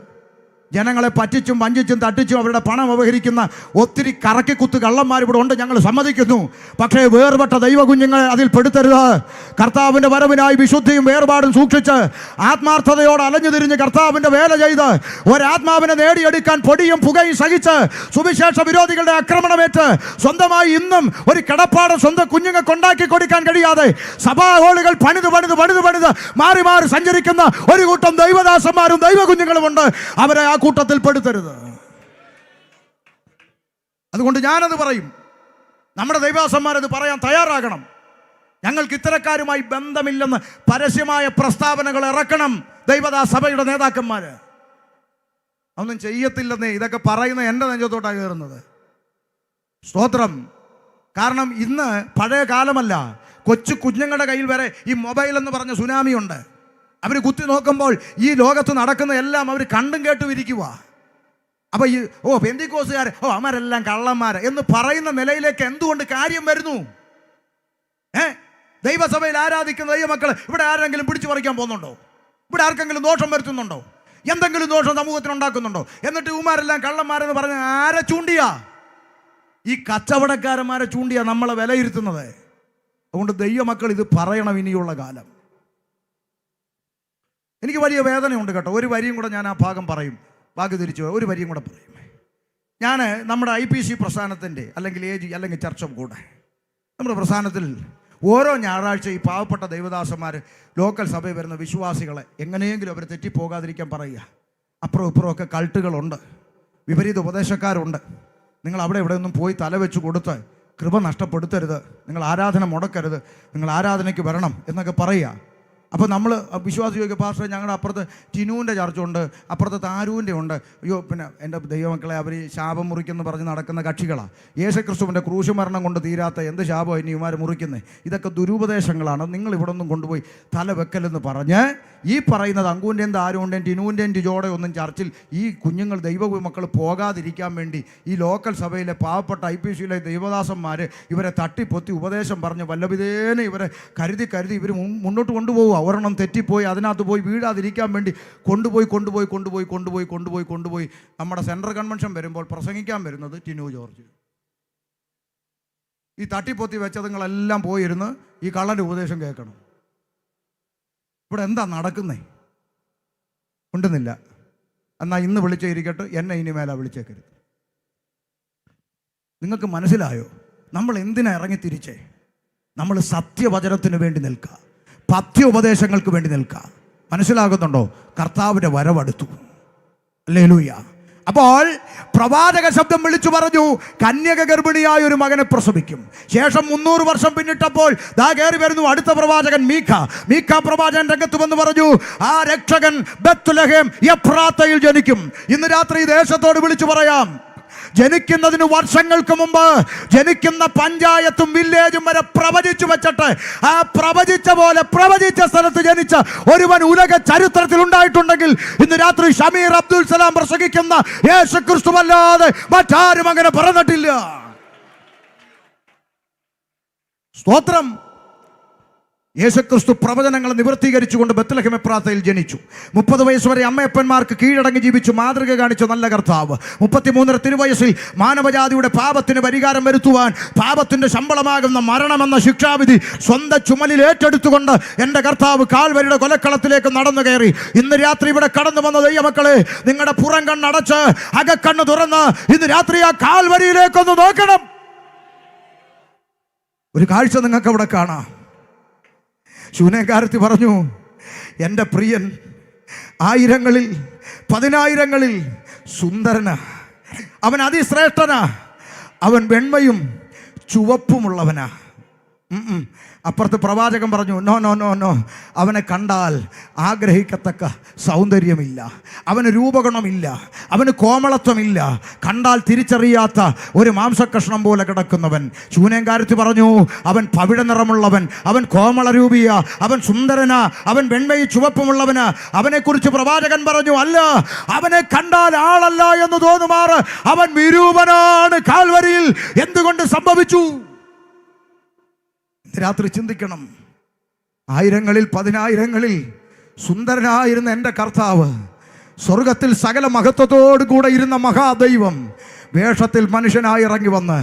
ജനങ്ങളെ പറ്റിച്ചും വഞ്ചിച്ചും തട്ടിച്ചും അവരുടെ പണം അപഹരിക്കുന്ന ഒത്തിരി കറക്കിക്കുത്ത് കള്ളന്മാരിവിടെ ഉണ്ട്, ഞങ്ങൾ സമ്മതിക്കുന്നു. പക്ഷേ വേർപെട്ട ദൈവ കുഞ്ഞുങ്ങളെ അതിൽ പെടുത്തരുത്. കർത്താവിൻ്റെ വരവിനായി വിശുദ്ധിയും വേർപാടും സൂക്ഷിച്ച് ആത്മാർത്ഥതയോടെ അലഞ്ഞു തിരിഞ്ഞ് കർത്താവിൻ്റെ വേല ചെയ്ത് ഒരാത്മാവിനെ നേടിയെടുക്കാൻ പൊടിയും പുകയും സഹിച്ച് സുവിശേഷ വിരോധികളുടെ ആക്രമണമേറ്റ് സ്വന്തമായി ഇന്നും ഒരു കിടപ്പാട് സ്വന്തം കുഞ്ഞുങ്ങൾക്ക് ഉണ്ടാക്കി കൊടുക്കാൻ കഴിയാതെ സഭാ ഹോളുകൾ പണിത് മാറി മാറി സഞ്ചരിക്കുന്ന ഒരു കൂട്ടം ദൈവദാസന്മാരും ദൈവ കുഞ്ഞുങ്ങളുമുണ്ട്. അവരെ ആ കൂട്ടത്തിൽ പെടുത്തരുത്. അതുകൊണ്ട് ഞാനത് പറയും. നമ്മുടെ ദൈവദാസന്മാരത് പറയാൻ തയ്യാറാകണം. ഞങ്ങൾക്ക് ഇത്തരക്കാരുമായി ബന്ധമില്ലെന്ന് പരസ്യമായ പ്രസ്താവനകൾ ഇറക്കണം ദൈവദാസ സഭയുടെ നേതാക്കന്മാർ. ഒന്നും ചെയ്യത്തില്ലെന്നേ ഇതൊക്കെ പറയുന്ന എൻ്റെ നെഞ്ചത്തോട്ടാണ് കയറുന്നത്. സ്തോത്രം. കാരണം ഇന്ന് പഴയ കാലമല്ല. കൊച്ചു കുഞ്ഞുങ്ങളുടെ കയ്യിൽ വരെ ഈ മൊബൈൽ എന്ന് പറഞ്ഞ സുനാമി ഉണ്ട്. അവർ കുത്തി നോക്കുമ്പോൾ ഈ ലോകത്ത് നടക്കുന്ന എല്ലാം അവർ കണ്ടും കേട്ടും ഇരിക്കുക. അപ്പോൾ ഈ പെന്തിക്കോസുകാർ അവന്മാരെല്ലാം കള്ളന്മാർ എന്ന് പറയുന്ന നിലയിലേക്ക് എന്തുകൊണ്ട് കാര്യം വരുന്നു? ദൈവസഭയിൽ ആരാധിക്കുന്ന ദൈവമക്കൾ ഇവിടെ ആരെങ്കിലും പിടിച്ചു പറിക്കാൻ പോകുന്നുണ്ടോ? ഇവിടെ ആർക്കെങ്കിലും ദോഷം വരുത്തുന്നുണ്ടോ? എന്തെങ്കിലും ദോഷം സമൂഹത്തിന് ഉണ്ടാക്കുന്നുണ്ടോ? എന്നിട്ട് ഇവന്മാരെല്ലാം കള്ളന്മാരെന്ന് പറഞ്ഞ് ആരെ ചൂണ്ടിയാ? ഈ കച്ചവടക്കാരന്മാരെ ചൂണ്ടിയാ നമ്മളെ വിലയിരുത്തുന്നത്. അതുകൊണ്ട് ദൈവമക്കൾ ഇത് പറയണം ഇനിയുള്ള കാലം. എനിക്ക് വലിയ വേദനയുണ്ട് കേട്ടോ. ഒരു വരിയും കൂടെ ഞാൻ ആ ഭാഗം പറയും, ബാക്കി തിരിച്ചു ഒരു വരിയും കൂടെ പറയും. ഞാൻ നമ്മുടെ IPC പ്രസ്ഥാനത്തിൻ്റെ അല്ലെങ്കിൽ AG അല്ലെങ്കിൽ ചർച്ച കൂടെ നമ്മുടെ പ്രസ്ഥാനത്തിൽ ഓരോ ഞായറാഴ്ച ഈ പാവപ്പെട്ട ദൈവദാസന്മാർ ലോക്കൽ സഭയിൽ വരുന്ന വിശ്വാസികളെ എങ്ങനെയെങ്കിലും അവർ തെറ്റിപ്പോകാതിരിക്കാൻ പറയുക. അപ്പുറം ഇപ്പുറമൊക്കെ കൾട്ടുകളുണ്ട്, വിപരീത ഉപദേശക്കാരുണ്ട്. നിങ്ങൾ അവിടെ ഇവിടെ ഒന്നും പോയി തലവെച്ച് കൊടുത്ത് കൃപ നഷ്ടപ്പെടുത്തരുത്, നിങ്ങൾ ആരാധന മുടക്കരുത്, നിങ്ങൾ ആരാധനയ്ക്ക് വരണം എന്നൊക്കെ പറയുക. അപ്പോൾ നമ്മൾ വിശ്വാസി ചോദിക്കുക, പാസ്റ്റർ ഞങ്ങളുടെ അപ്പുറത്ത് ടിനുവിൻ്റെ ചർച്ചുണ്ട്, അപ്പുറത്ത് താരൂൻ്റെ ഉണ്ട്. അയ്യോ പിന്നെ എൻ്റെ ദൈവമക്കളെ അവർ ശാപം മുറിക്കെന്ന് പറഞ്ഞ് നടക്കുന്ന കക്ഷികളാണ്. യേശുക്രിസ്തുവിൻ്റെ ക്രൂശ് മരണം കൊണ്ട് തീരാത്ത എന്ത് ശാപം ഇനി ഇവന്മാർ മുറിക്കുന്നത്? ഇതൊക്കെ ദുരുപദേശങ്ങളാണ്. നിങ്ങൾ ഇവിടെ ഒന്നും കൊണ്ടുപോയി തല വെക്കലെന്ന് പറഞ്ഞ് ഈ പറയുന്നത് അങ്കുവിൻ്റെയും താരൂൻ്റെയും ടിനുവിൻ്റെയും ടിജോടെ ഒന്നും ചർച്ചിൽ ഈ കുഞ്ഞുങ്ങൾ ദൈവമക്കൾ പോകാതിരിക്കാൻ വേണ്ടി ഈ ലോക്കൽ സഭയിലെ പാവപ്പെട്ട IPCയിലെ ദൈവദാസന്മാർ ഇവരെ തട്ടിപ്പൊത്തി ഉപദേശം പറഞ്ഞ് വല്ലവിധേന ഇവരെ കരുതി ഇവർ മുന്നോട്ട് കൊണ്ടുപോകുക. ഒരെണ്ണം തെറ്റിപ്പോയി അതിനകത്ത് പോയി വീഴാതിരിക്കാൻ വേണ്ടി കൊണ്ടുപോയി നമ്മുടെ സെൻട്രൽ കൺവെൻഷൻ വരുമ്പോൾ പ്രസംഗിക്കാൻ വരുന്നത് ടിനു ജോർജ്. ഈ തട്ടിപ്പൊത്തി വെച്ചതുങ്ങളെല്ലാം പോയിരുന്ന് ഈ കള്ളൻ്റെ ഉപദേശം കേൾക്കണം. ഇവിടെ എന്താ നടക്കുന്നേ? ഉണ്ടെന്നില്ല. എന്നാൽ ഇന്ന് വിളിച്ചിരിക്കട്ടെ, എന്നെ ഇനി മേലെ വിളിച്ചേക്കരുത്. നിങ്ങൾക്ക് മനസ്സിലായോ നമ്മൾ എന്തിനാ ഇറങ്ങി തിരിച്ചേ? നമ്മൾ സത്യവചനത്തിന് വേണ്ടി നിൽക്കുക, പഥ്യോപദേശങ്ങൾക്ക് വേണ്ടി നിൽക്കുക. മനസ്സിലാകുന്നുണ്ടോ? കർത്താവിൻ്റെ വരവടുത്തു. ഹല്ലേലൂയ. അപ്പോൾ പ്രവാചക ശബ്ദം വിളിച്ചു പറഞ്ഞു, കന്യക ഗർഭിണിയായ ഒരു മകനെ പ്രസവിക്കും. ശേഷം 300 വർഷം പിന്നിട്ടപ്പോൾ ദാ കയറി വരുന്നു അടുത്ത പ്രവാചകൻ മീഖ പ്രവാചകൻ രംഗത്ത് വന്ന് പറഞ്ഞു, ആ രക്ഷകൻ ബത്ലഹേം എഫ്രാത്തയിൽ ജനിക്കും. ഇന്ന് രാത്രി ഈ ദേശത്തോട് വിളിച്ചു പറയാം, ജനിക്കുന്നതിന് വർഷങ്ങൾക്ക് മുമ്പ് ജനിക്കുന്ന പഞ്ചായത്തും വില്ലേജും വരെ പ്രവചിച്ചു വെച്ചിട്ട് ആ പ്രവചിച്ച പോലെ പ്രവചിച്ച സ്ഥലത്ത് ജനിച്ച ഒരുവൻ ഉലക ചരിത്രത്തിൽ ഉണ്ടായിട്ടുണ്ടെങ്കിൽ ഇന്ന് രാത്രി ഷമീർ അബ്ദുൽ സലാം പ്രസംഗിക്കുന്ന യേശുക്രിസ്തുവല്ലാതെ മറ്റാരും അങ്ങനെ പറഞ്ഞിട്ടില്ല. സ്തോത്രം. യേശുക്രിസ്തു പ്രവചനങ്ങളെ നിവർത്തീകരിച്ചുകൊണ്ട് ബത്ലഹേം എഫ്രാത്തയിൽ ജനിച്ചു. 30 വയസ്സ് വരെ അമ്മയപ്പന്മാർക്ക് കീഴടങ്ങി ജീവിച്ചു മാതൃക കാണിച്ച നല്ല കർത്താവ് 33 തിരുവയസ്സിൽ മാനവജാതിയുടെ പാപത്തിന് പരിഹാരം വരുത്തുവാൻ പാപത്തിന്റെ ശമ്പളമാകുന്ന മരണമെന്ന ശിക്ഷാവിധി സ്വന്തം ചുമലിൽ ഏറ്റെടുത്തുകൊണ്ട് എൻ്റെ കർത്താവ് കാൽവരിയുടെ കൊലക്കളത്തിലേക്ക് നടന്നു കയറി. ഇന്ന് രാത്രി ഇവിടെ കടന്നു വന്ന ദൈവമക്കളെ, നിങ്ങളുടെ പുറം കണ്ണടച്ച് അകക്കണ്ണ് തുറന്ന് ഇന്ന് രാത്രി ആ കാൽവരിയിലേക്കൊന്ന് നോക്കണം. ഒരു കാഴ്ച നിങ്ങൾക്ക് അവിടെ കാണാം. ശൂനേക്കാരത്തി പറഞ്ഞു, എൻ്റെ പ്രിയൻ ആയിരങ്ങളിൽ 10,000ങ്ങളിൽ സുന്ദരനാ, അവൻ അതിശ്രേഷ്ഠനാ, അവൻ വെണ്മയും ചുവപ്പുമുള്ളവനാ. അപ്പുറത്ത് പ്രവാചകൻ പറഞ്ഞു, നോ, അവനെ കണ്ടാൽ ആഗ്രഹിക്കത്തക്ക സൗന്ദര്യമില്ല, അവന് രൂപഗുണമില്ല, അവന് കോമളത്വമില്ല, കണ്ടാൽ തിരിച്ചറിയാത്ത ഒരു മാംസക്കഷ്ണം പോലെ കിടക്കുന്നവൻ. ശൂനേങ്കാരത്തി പറഞ്ഞു, അവൻ പവിഴ നിറമുള്ളവൻ, അവൻ കോമളരൂപിയ, അവൻ സുന്ദരനാ, അവൻ വെണ്മയും ചുവപ്പുമുള്ളവന്. അവനെക്കുറിച്ച് പ്രവാചകൻ പറഞ്ഞു, അല്ല, അവനെ കണ്ടാൽ ആളല്ല എന്ന് തോന്നുമാറ് അവൻ വിരൂപനാണ്. കാൽവരിയിൽ എന്തുകൊണ്ട് സംഭവിച്ചു? രാത്രി ചിന്തിക്കണം. ആയിരങ്ങളിൽ 10,000ങ്ങളിൽ സുന്ദരനായിരുന്ന എൻ്റെ കർത്താവ്, സ്വർഗത്തിൽ സകല മഹത്വത്തോടു കൂടെ ഇരുന്ന മഹാദൈവം വേഷത്തിൽ മനുഷ്യനായി ഇറങ്ങി വന്ന്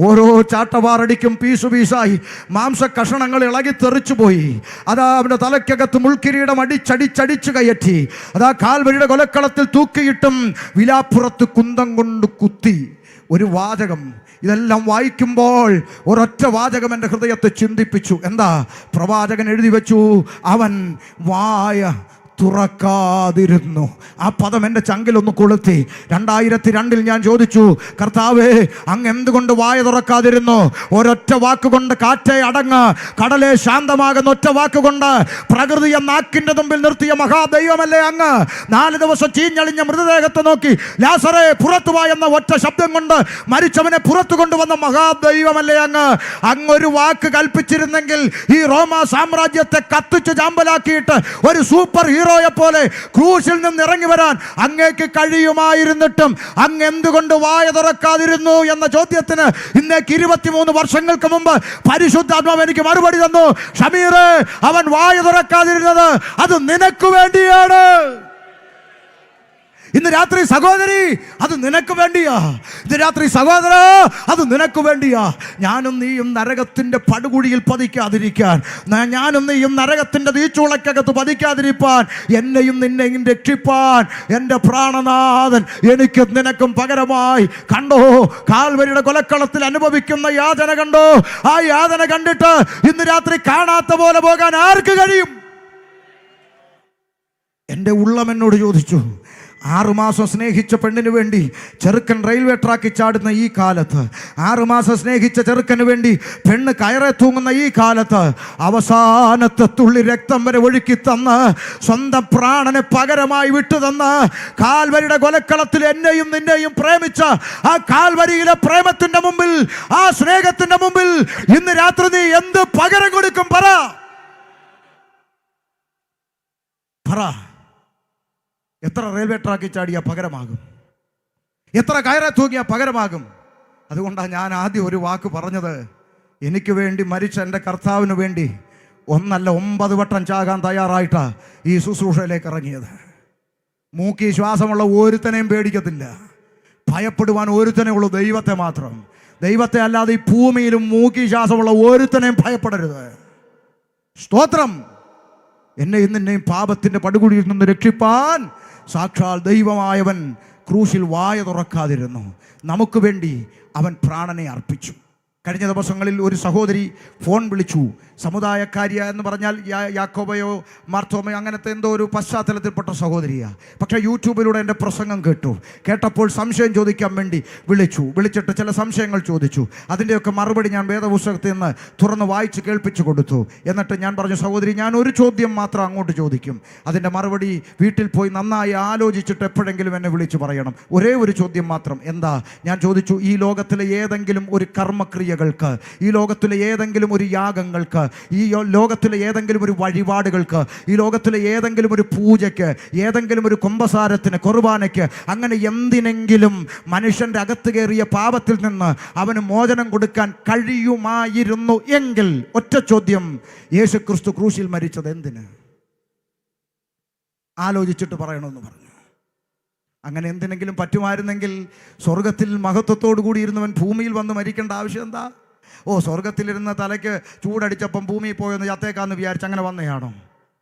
ഓരോ ചാട്ടവാറടിക്കും പീസുപീസായി മാംസക്കഷണങ്ങൾ ഇളകി തെറിച്ചു പോയി. അതാ അവൻ്റെ തലയ്ക്കകത്ത് മുൾക്കിരീടം അടിച്ചടിച്ച് കയറ്റി. അതാ കാൽവരിയുടെ കൊലക്കളത്തിൽ തൂക്കിയിട്ടും വിലാപ്പുറത്ത് കുന്തം കൊണ്ട് കുത്തി. ഒരു വാചകം, ഇതെല്ലാം വായിക്കുമ്പോൾ ഒരൊറ്റ വാചകം എൻ്റെ ഹൃദയത്തെ ചിന്തിപ്പിച്ചു. എന്താ? പ്രവാചകൻ എഴുതി വെച്ചു, അവൻ വായ തുറക്കാതിരുന്നു. ആ പദം എൻ്റെ ചങ്കിലൊന്ന് കൊളുത്തി. 2002 ഞാൻ ചോദിച്ചു, കർത്താവേ, അങ്ങ് എന്തുകൊണ്ട് വായ തുറക്കാതിരുന്നു? ഒരൊറ്റ വാക്കുകൊണ്ട് കാറ്റേ അടങ്ങ്, കടലെ ശാന്തമാകുന്ന ഒറ്റ വാക്കുകൊണ്ട് പ്രകൃതിയെ നാക്കിൻ്റെ മുമ്പിൽ നിർത്തിയ മഹാദൈവമല്ലേ അങ്ങ്? 4 ദിവസം ചീഞ്ഞളിഞ്ഞ മൃതദേഹത്തെ നോക്കി ലാസറേ പുറത്തു വാ എന്ന ഒറ്റ ശബ്ദം കൊണ്ട് മരിച്ചവനെ പുറത്തു കൊണ്ടുവന്ന മഹാദൈവമല്ലേ അങ്ങ്? അങ്ങൊരു വാക്ക് കൽപ്പിച്ചിരുന്നെങ്കിൽ ഈ റോമ സാമ്രാജ്യത്തെ കത്തിച്ച് ചാമ്പലാക്കിയിട്ട് ഒരു സൂപ്പർ ഹീറോയെ പോലെ ക്രൂശിൽ നിന്ന് ഇറങ്ങി വരാൻ അങ്ങേക്ക് കഴിയുമായിരുന്നിട്ടും അങ്ങ് എന്തുകൊണ്ട് വായ തുറക്കാതിരുന്നു എന്ന ചോദ്യത്തിന് ഇന്നേക്ക് 23 വർഷങ്ങൾക്ക് മുമ്പ് പരിശുദ്ധാത്മാവ് എനിക്ക് മറുപടി തന്നു. ഷമീറേ, അവൻ വായ തുറക്കാതിരുന്നത് അത് നിനക്ക് വേണ്ടിയാണ്. ഇന്ന് രാത്രി സഹോദരി, അത് നിനക്ക് വേണ്ടിയാ. ഇന്ന് രാത്രി സഹോദര, അത് നിനക്ക് വേണ്ടിയാ. ഞാനും നീയും നരകത്തിൻ്റെ പടുകുഴിയിൽ പതിക്കാതിരിക്കാൻ, ഞാനും നീയും നരകത്തിൻ്റെ തീച്ചൂളക്കകത്ത് പതിക്കാതിരിപ്പാൻ, എന്നെയും നിന്നെയും രക്ഷിപ്പാൻ എൻ്റെ പ്രാണനാഥൻ എനിക്കും നിനക്കും പകരമായി കണ്ടോ. കാൽവരിയുടെ കൊലക്കളത്തിൽ അനുഭവിക്കുന്ന യാതന കണ്ടോ. ആ യാതന കണ്ടിട്ട് ഇന്ന് രാത്രി കാണാത്ത പോലെ പോകാൻ ആർക്ക് കഴിയും? എൻ്റെ ഉള്ളം എന്നോട് ചോദിച്ചു, 6 മാസം സ്നേഹിച്ച പെണ്ണിന് വേണ്ടി ചെറുക്കൻ റെയിൽവേ ട്രാക്കിൽ ചാടുന്ന ഈ കാലത്ത്, 6 മാസം സ്നേഹിച്ച ചെറുക്കന് വേണ്ടി പെണ്ണ് കയറെ തൂങ്ങുന്ന ഈ കാലത്ത്, അവസാനത്തെ തുള്ളി രക്തം വരെ ഒഴുക്കി തന്ന് സ്വന്തം പ്രാണനെ പകരമായി വിട്ടു തന്ന് കാൽവരിയുടെ കൊലക്കളത്തിൽ എന്നെയും നിന്നെയും പ്രേമിച്ച ആ കാൽവരിയിലെ പ്രേമത്തിന്റെ മുമ്പിൽ, ആ സ്നേഹത്തിന്റെ മുമ്പിൽ ഇന്ന് രാത്രി നീ എന്ത് പകരം കൊടുക്കും? പറ. എത്ര റെയിൽവേ ട്രാക്കിൽ ചാടിയ പകരമാകും? എത്ര കയറെ തൂങ്ങിയ പകരമാകും? അതുകൊണ്ടാണ് ഞാൻ ആദ്യം ഒരു വാക്ക് പറഞ്ഞത്. എനിക്ക് വേണ്ടി മരിച്ച എൻ്റെ കർത്താവിന് വേണ്ടി 1 അല്ല 9 വട്ടം ചാകാൻ തയ്യാറായിട്ടാ ഈ ശുശ്രൂഷയിലേക്ക് ഇറങ്ങിയത്. മൂക്കി ശ്വാസമുള്ള ഒരുത്തനെയും പേടിക്കത്തില്ല. ഭയപ്പെടുവാൻ ഒരുത്തനേ ഉള്ളൂ, ദൈവത്തെ മാത്രം. ദൈവത്തെ അല്ലാതെ ഈ ഭൂമിയിലും മൂക്കി ശ്വാസമുള്ള ഒരുത്തനെയും ഭയപ്പെടരുത്. സ്തോത്രം. എന്നെ ഇന്നെയും പാപത്തിൻ്റെ പടുകുഴിയിൽ നിന്ന് രക്ഷിപ്പാൻ സാക്ഷാൽ ദൈവമായവൻ ക്രൂശിൽ വായ തുറക്കാതിരുന്നു. നമുക്ക് വേണ്ടി അവൻ പ്രാണനെ അർപ്പിച്ചു. കഴിഞ്ഞ ദിവസങ്ങളിൽ ഒരു സഹോദരി ഫോൺ വിളിച്ചു. സമുദായക്കാരിയ എന്ന് പറഞ്ഞാൽ യാക്കോബയോ മാർത്തോമയോ അങ്ങനത്തെ എന്തോ ഒരു പശ്ചാത്തലത്തിൽപ്പെട്ട സഹോദരിയാണ്. പക്ഷേ യൂട്യൂബിലൂടെ എൻ്റെ പ്രസംഗം കേട്ടപ്പോൾ സംശയം ചോദിക്കാൻ വേണ്ടി വിളിച്ചിട്ട് ചില സംശയങ്ങൾ ചോദിച്ചു. അതിൻ്റെയൊക്കെ മറുപടി ഞാൻ വേദപുസ്തകത്തിൽ നിന്ന് തുറന്ന് വായിച്ച് കേൾപ്പിച്ചു കൊടുത്തു. എന്നിട്ട് ഞാൻ പറഞ്ഞു, സഹോദരി, ഞാൻ ഒരു ചോദ്യം മാത്രം അങ്ങോട്ട് ചോദിക്കും, അതിൻ്റെ മറുപടി വീട്ടിൽ പോയി നന്നായി ആലോചിച്ചിട്ട് എപ്പോഴെങ്കിലും എന്നെ വിളിച്ച് പറയണം. ഒരേ ഒരു ചോദ്യം മാത്രം. എന്താ? ഞാൻ ചോദിച്ചു, ഈ ലോകത്തിലെ ഏതെങ്കിലും ഒരു കർമ്മക്രിയകൾക്ക്, ഈ ലോകത്തിലെ ഏതെങ്കിലും ഒരു യാഗങ്ങൾക്ക്, ഈ ലോകത്തിലെ ഏതെങ്കിലും ഒരു വഴിപാടുകൾക്ക്, ഈ ലോകത്തിലെ ഏതെങ്കിലും ഒരു പൂജയ്ക്ക്, ഏതെങ്കിലും ഒരു കുംഭസാരത്തിന്, കുർബാനയ്ക്ക്, അങ്ങനെ എന്തിനെങ്കിലും മനുഷ്യൻ്റെ അകത്ത് കയറിയ പാപത്തിൽ നിന്ന് അവന് മോചനം കൊടുക്കാൻ കഴിയുമായിരുന്നു എങ്കിൽ ഒറ്റ ചോദ്യം, യേശുക്രിസ്തു ക്രൂശിൽ മരിച്ചത് എന്തിന്? ആലോചിച്ചിട്ട് പറയണമെന്ന് പറഞ്ഞു. അങ്ങനെ എന്തിനെങ്കിലും പറ്റുമായിരുന്നെങ്കിൽ സ്വർഗത്തിൽ മഹത്വത്തോടു കൂടി ഇരുന്നവൻ ഭൂമിയിൽ വന്ന് മരിക്കേണ്ട ആവശ്യം എന്താ? സ്വർഗത്തിലിരുന്ന തലയ്ക്ക് ചൂടടിച്ചപ്പം ഭൂമിയിൽ പോയെന്ന് ചത്തേക്കാന്ന് വിചാരിച്ച് അങ്ങനെ വന്നയാണോ?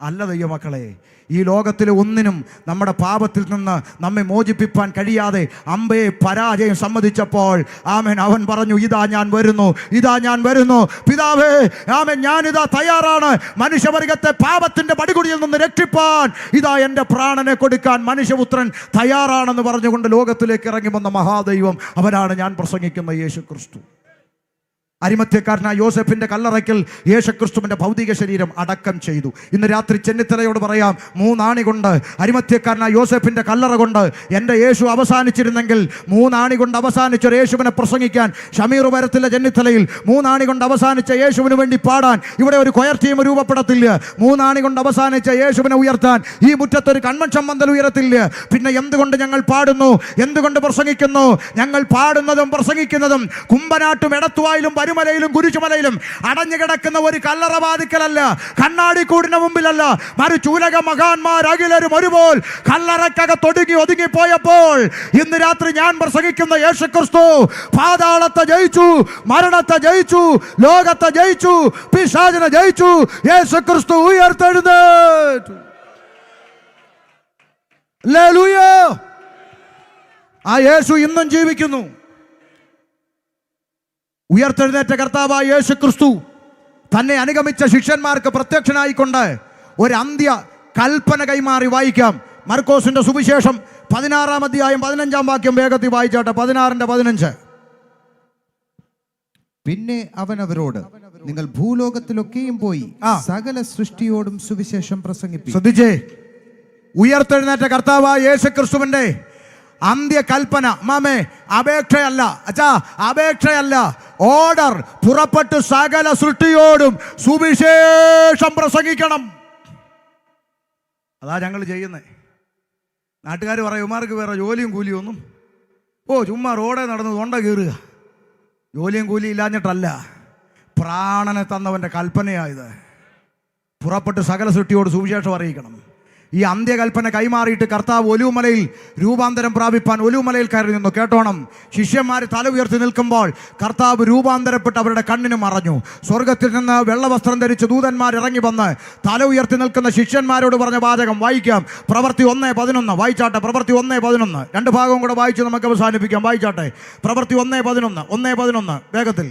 അല്ല ദൈവമക്കളെ. ഈ ലോകത്തിലെ ഒന്നിനും നമ്മുടെ പാപത്തിൽ നിന്ന് നമ്മെ മോചിപ്പിക്കാൻ കഴിയാതെ അമ്പയെ പരാജയം സമ്മതിച്ചപ്പോൾ ആമേൻ അവൻ പറഞ്ഞു, ഇതാ ഞാൻ വരുന്നു, ഇതാ ഞാൻ വരുന്നു പിതാവേ, ആമേൻ ഞാനിതാ തയ്യാറാണ് മനുഷ്യവർഗത്തെ പാപത്തിന്റെ പടികുടിയിൽ നിന്ന് രക്ഷിപ്പാൻ, ഇതാ എൻ്റെ പ്രാണനെ കൊടുക്കാൻ മനുഷ്യപുത്രൻ തയ്യാറാണെന്ന് പറഞ്ഞുകൊണ്ട് ലോകത്തിലേക്ക് ഇറങ്ങി വന്ന മഹാദൈവം അവനാണ് ഞാൻ പ്രസംഗിക്കുന്ന യേശുക്രിസ്തു. അരിമത്യക്കാരനായ യോസെഫിന്റെ കല്ലറയ്ക്കൽ യേശുക്രിസ്തുവിന്റെ ഭൗതിക ശരീരം അടക്കം ചെയ്തു. ഇന്ന് രാത്രി ചെന്നിത്തലയോട് പറയാം, 3 ആണി കൊണ്ട് അരിമത്യക്കാരനായ യോസെഫിന്റെ കല്ലറ കൊണ്ട് എൻ്റെ യേശു അവസാനിച്ചിരുന്നെങ്കിൽ, 3 ആണി കൊണ്ട് അവസാനിച്ച യേശുവിനെ പ്രസംഗിക്കാൻ ഷമീർ വരത്തില്ല. ചെന്നിത്തലയിൽ 3 ആണി കൊണ്ട് അവസാനിച്ച യേശുവിന് വേണ്ടി പാടാൻ ഇവിടെ ഒരു കൊയർ ടീം രൂപപ്പെടത്തില്ല. 3 ആണി കൊണ്ട് അവസാനിച്ച യേശുവിനെ ഉയർത്താൻ ഈ മുറ്റത്തൊരു കൺവെൻഷൻ പന്തൽ ഉയരത്തില്ല. പിന്നെ എന്തുകൊണ്ട് ഞങ്ങൾ പാടുന്നു? എന്തുകൊണ്ട് പ്രസംഗിക്കുന്നു? ഞങ്ങൾ പാടുന്നതും പ്രസംഗിക്കുന്നതും കുമ്പനാട്ടും എടത്തുവായിലും മലയിലും കുരിശുമലയിലും അടഞ്ഞു കിടക്കുന്ന ഒരു കല്ലറ വാതിക്കലല്ല, കണ്ണാടി കൂടിന് മുമ്പിലല്ല, മറുചൂലക മഹാന്മാരകിലരും ഒരുപോൽ കല്ലറക്കകത്തൊടുങ്ങി ഒതുങ്ങിപ്പോയപ്പോൾ ഇന്ന് രാത്രി ഞാൻ പ്രസംഗിക്കുന്ന യേശുക്രിസ്തു പാതാളത്തെ ജയിച്ചു, മരണത്തെ ജയിച്ചു, ലോകത്തെ ജയിച്ചു, പിശാചിനെ ജയിച്ചു. യേശുക്രിസ്തു ഉയർത്തെഴുന്നേറ്റു. ഹല്ലേലൂയ. ആ യേശു ഇന്നും ജീവിക്കുന്നു. ഉയർത്തെഴുന്നേറ്റ കർത്താവായ യേശുക്രിസ്തു തന്നെ അനുഗമിച്ച ശിഷ്യന്മാർക്ക് പ്രത്യക്ഷനായിക്കൊണ്ട് ഒരു അന്ത്യ കൽപ്പന കൈമാറി. വായിക്കാം. മർക്കോസിന്റെ സുവിശേഷം 16-ാം അധ്യായം 15-ാം വാക്യം വേഗത്തിൽ വായിച്ചാട്ടെ. 16-15. പിന്നെ അവൻ അവരോട്, നിങ്ങൾ ഭൂലോകത്തിലൊക്കെയും പോയി സകല സൃഷ്ടിയോടും സുവിശേഷം പ്രസംഗിപ്പിക്കും. ശ്രദ്ധിച്ചേ, ഉയർത്തെഴുന്നേറ്റ കർത്താവായ യേശുക്രിസ്തുവിന്റെ അന്ത്യകൽപ്പന, മാമേ, അപേക്ഷയല്ല അച്ഛാ, അപേക്ഷയല്ല, ഓർഡർ. പുറപ്പെട്ട് സകല സൃഷ്ടിയോടും സുവിശേഷം പ്രസംഗിക്കണം. അതാ ഞങ്ങൾ ചെയ്യുന്നത്. നാട്ടുകാർ പറയും, ഉമാർക്ക് വേറെ ജോലിയും കൂലിയും ഒന്നും, ചുമ്മാ റോഡേ നടന്ന് തൊണ്ട കീറുക. ജോലിയും കൂലിയും ഇല്ലാഞ്ഞിട്ടല്ല, പ്രാണനെ തന്നവൻ്റെ കൽപ്പനയായത്. പുറപ്പെട്ട് സകല സൃഷ്ടിയോട് സുവിശേഷം അറിയിക്കണം. ഈ അന്ത്യകൽപ്പന കൈമാറിയിട്ട് കർത്താവ് ഒലിവുമലയിൽ രൂപാന്തരം പ്രാപിപ്പാൻ ഒലിവുമലയിൽ കയറി നിന്നു. കേട്ടോണം, ശിഷ്യന്മാർ തല ഉയർത്തി നിൽക്കുമ്പോൾ കർത്താവ് രൂപാന്തരപ്പെട്ട് അവരുടെ കണ്ണിന് മറഞ്ഞു. സ്വർഗത്തിൽ നിന്ന് വെള്ളവസ്ത്രം ധരിച്ച് ദൂതന്മാർ ഇറങ്ങി വന്ന് തല ഉയർത്തി നിൽക്കുന്ന ശിഷ്യന്മാരോട് പറഞ്ഞ വാചകം വായിക്കാം. പ്രവൃത്തി 1:11 വായിച്ചാട്ടെ. പ്രവൃത്തി 1:11 രണ്ട് ഭാഗവും കൂടെ വായിച്ച് നമുക്ക് അവസാനിപ്പിക്കാം. വായിച്ചാട്ടെ. പ്രവൃത്തി 1:11 വേഗത്തിൽ.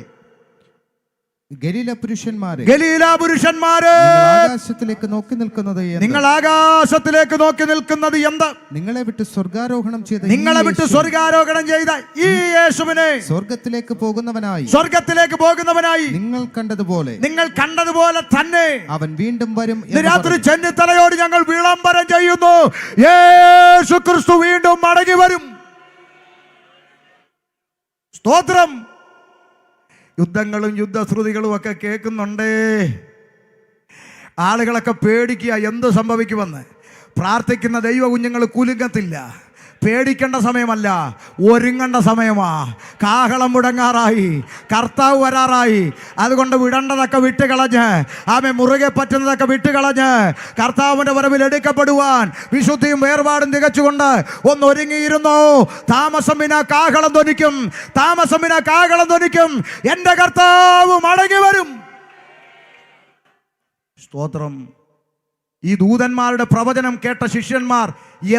ഗലീല പുരുഷന്മാരെ, ഗലീല പുരുഷന്മാരെ, നിങ്ങൾ ആകാശത്തിലേക്ക് നോക്കി നിൽക്കുന്നത് എന്ത്? നിങ്ങൾ ആകാശത്തിലേക്ക് നോക്കി നിൽക്കുന്നത് എന്ത്? നിങ്ങളെ വിട്ട് സ്വർഗാരോഹണം ചെയ്ത നിങ്ങളെ വിട്ട് സ്വർഗാരോഹണം ചെയ്ത ഈ യേശുവിനെ സ്വർഗത്തിലേക്ക് പോകുന്നവനായി നിങ്ങൾ കണ്ടതുപോലെ തന്നെ അവൻ വീണ്ടും വരും. ഇന്ന് രാത്രി ചെന്നിത്തലയോട് ഞങ്ങൾ വിളംബരം ചെയ്യുന്നു, യേശു ക്രിസ്തു വീണ്ടും മടങ്ങി വരും. സ്തോത്രം. യുദ്ധങ്ങളും യുദ്ധശ്രുതികളും ഒക്കെ കേൾക്കുന്നുണ്ടേ. ആളുകളൊക്കെ പേടിക്കുക എന്ത് സംഭവിക്കുമെന്ന്. പ്രാർത്ഥിക്കുന്ന ദൈവ കുഞ്ഞുങ്ങൾ കുലുങ്ങത്തില്ല. പേടിക്കേണ്ട സമയമല്ല, ഒരുങ്ങേണ്ട സമയമാ. കാഹളം മുടങ്ങാറായി, കർത്താവ് വരാറായി. അതുകൊണ്ട് വിടേണ്ടതൊക്കെ വിട്ടുകളഞ്ഞ്, ആമേ മുറുകെ പറ്റുന്നതൊക്കെ വിട്ടുകളഞ്ഞ് കർത്താവിന്റെ വരവിൽ എടുക്കപ്പെടുവാൻ വിശുദ്ധിയും വേർപാടും തികച്ചുകൊണ്ട് ഒന്ന് ഒരുങ്ങിയിരുന്നു. താമസം വിനാ കാഹളം ധ്വനിക്കും, താമസം വിനാ കാഹളം ധ്വനിക്കും. എന്റെ കർത്താവ് മടങ്ങി വരും. സ്തോത്രം. ഈ ദൂതന്മാരുടെ പ്രവചനം കേട്ട ശിഷ്യന്മാർ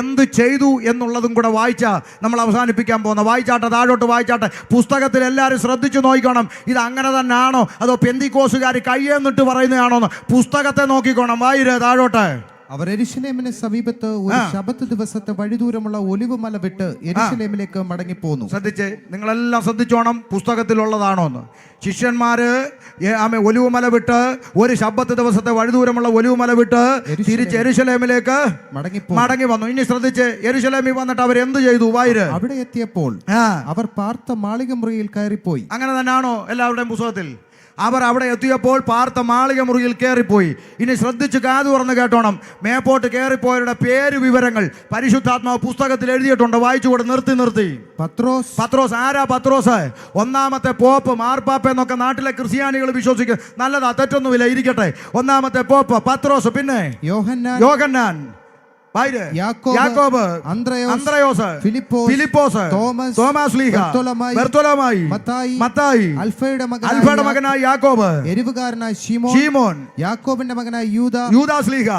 എന്ത് ചെയ്തു എന്നുള്ളതും കൂടെ വായിച്ച നമ്മൾ അവസാനിപ്പിക്കാൻ പോകുന്ന. വായിച്ചാട്ടെ, താഴോട്ട് വായിച്ചാട്ടെ. പുസ്തകത്തിൽ എല്ലാവരും ശ്രദ്ധിച്ചു നോക്കണം. ഇത് അങ്ങനെ തന്നെ ആണോ അതോ പെന്തിക്കോസുകാർ കയ്യെന്നിട്ട് പറയുന്നതാണോ എന്ന് പുസ്തകത്തെ നോക്കിക്കോണം. വായിര് താഴോട്ട്. അവർ യെരൂശലേമിന് സമീപത്ത് ഒരു ശബത്ത് ദിവസത്തെ വഴിദൂരമുള്ള ഒലിവ് മല വിട്ട് യെരൂശലേമിലേക്ക് മടങ്ങിപ്പോന്നു. ശ്രദ്ധിച്ച്, നിങ്ങളെല്ലാം ശ്രദ്ധിച്ചോണം പുസ്തകത്തിലുള്ളതാണോ എന്ന്. ശിഷ്യന്മാര് ഒലിവ് മല വിട്ട് ഒരു ശബത്ത് ദിവസത്തെ വഴിദൂരമുള്ള ഒലിവ് മല വിട്ട് തിരിച്ച് യെരൂശലേമിലേക്ക് മടങ്ങി വന്നു. ഇനി ശ്രദ്ധിച്ച്, യെരൂശലേമിൽ വന്നിട്ട് അവർ എന്ത് ചെയ്തു? വായിര്. അവിടെ എത്തിയപ്പോൾ അവർ പാർത്ത മാളിക മുറിയിൽ കയറിപ്പോയി. അങ്ങനെ തന്നെയാണോ എല്ലാവരുടെയും പുസ്തകത്തിൽ? അവർ അവിടെ എത്തിയപ്പോൾ പാർത്ത മാളിക മുറിയിൽ കയറിപ്പോയി. ഇനി ശ്രദ്ധിച്ച് കാതു തുറന്ന് കേട്ടോണം. മേപ്പോട്ട് കയറിപ്പോയവരുടെ പേര് വിവരങ്ങൾ പരിശുദ്ധാത്മാവ് പുസ്തകത്തിൽ എഴുതിയിട്ടുണ്ട്. വായിച്ചുകൂടെ. നിർത്തി. പത്രോസ്. ആരാ പത്രോസ്? ഒന്നാമത്തെ പോപ്പ്, മാർപ്പാപ്പ എന്നൊക്കെ നാട്ടിലെ ക്രിസ്ത്യാനികൾ വിശ്വസിക്കും. നല്ലതാ, തെറ്റൊന്നുമില്ല, ഇരിക്കട്ടെ. ഒന്നാമത്തെ പോപ്പ് പത്രോസ്. പിന്നെ യോഹന്നാൻ, യാക്കോബ്, അന്ത്രയോസ്, ഫിലിപ്പോസ്, തോമസ് ലീഹ, ബർത്തോലോമായി, മത്തായി, അൽഫയുടെ മകനായ യാക്കോബ്, എരിവുകാരനായ ശീമോൻ, യാക്കോബിന്റെ മകനായ യൂദാസ് ലീഹ,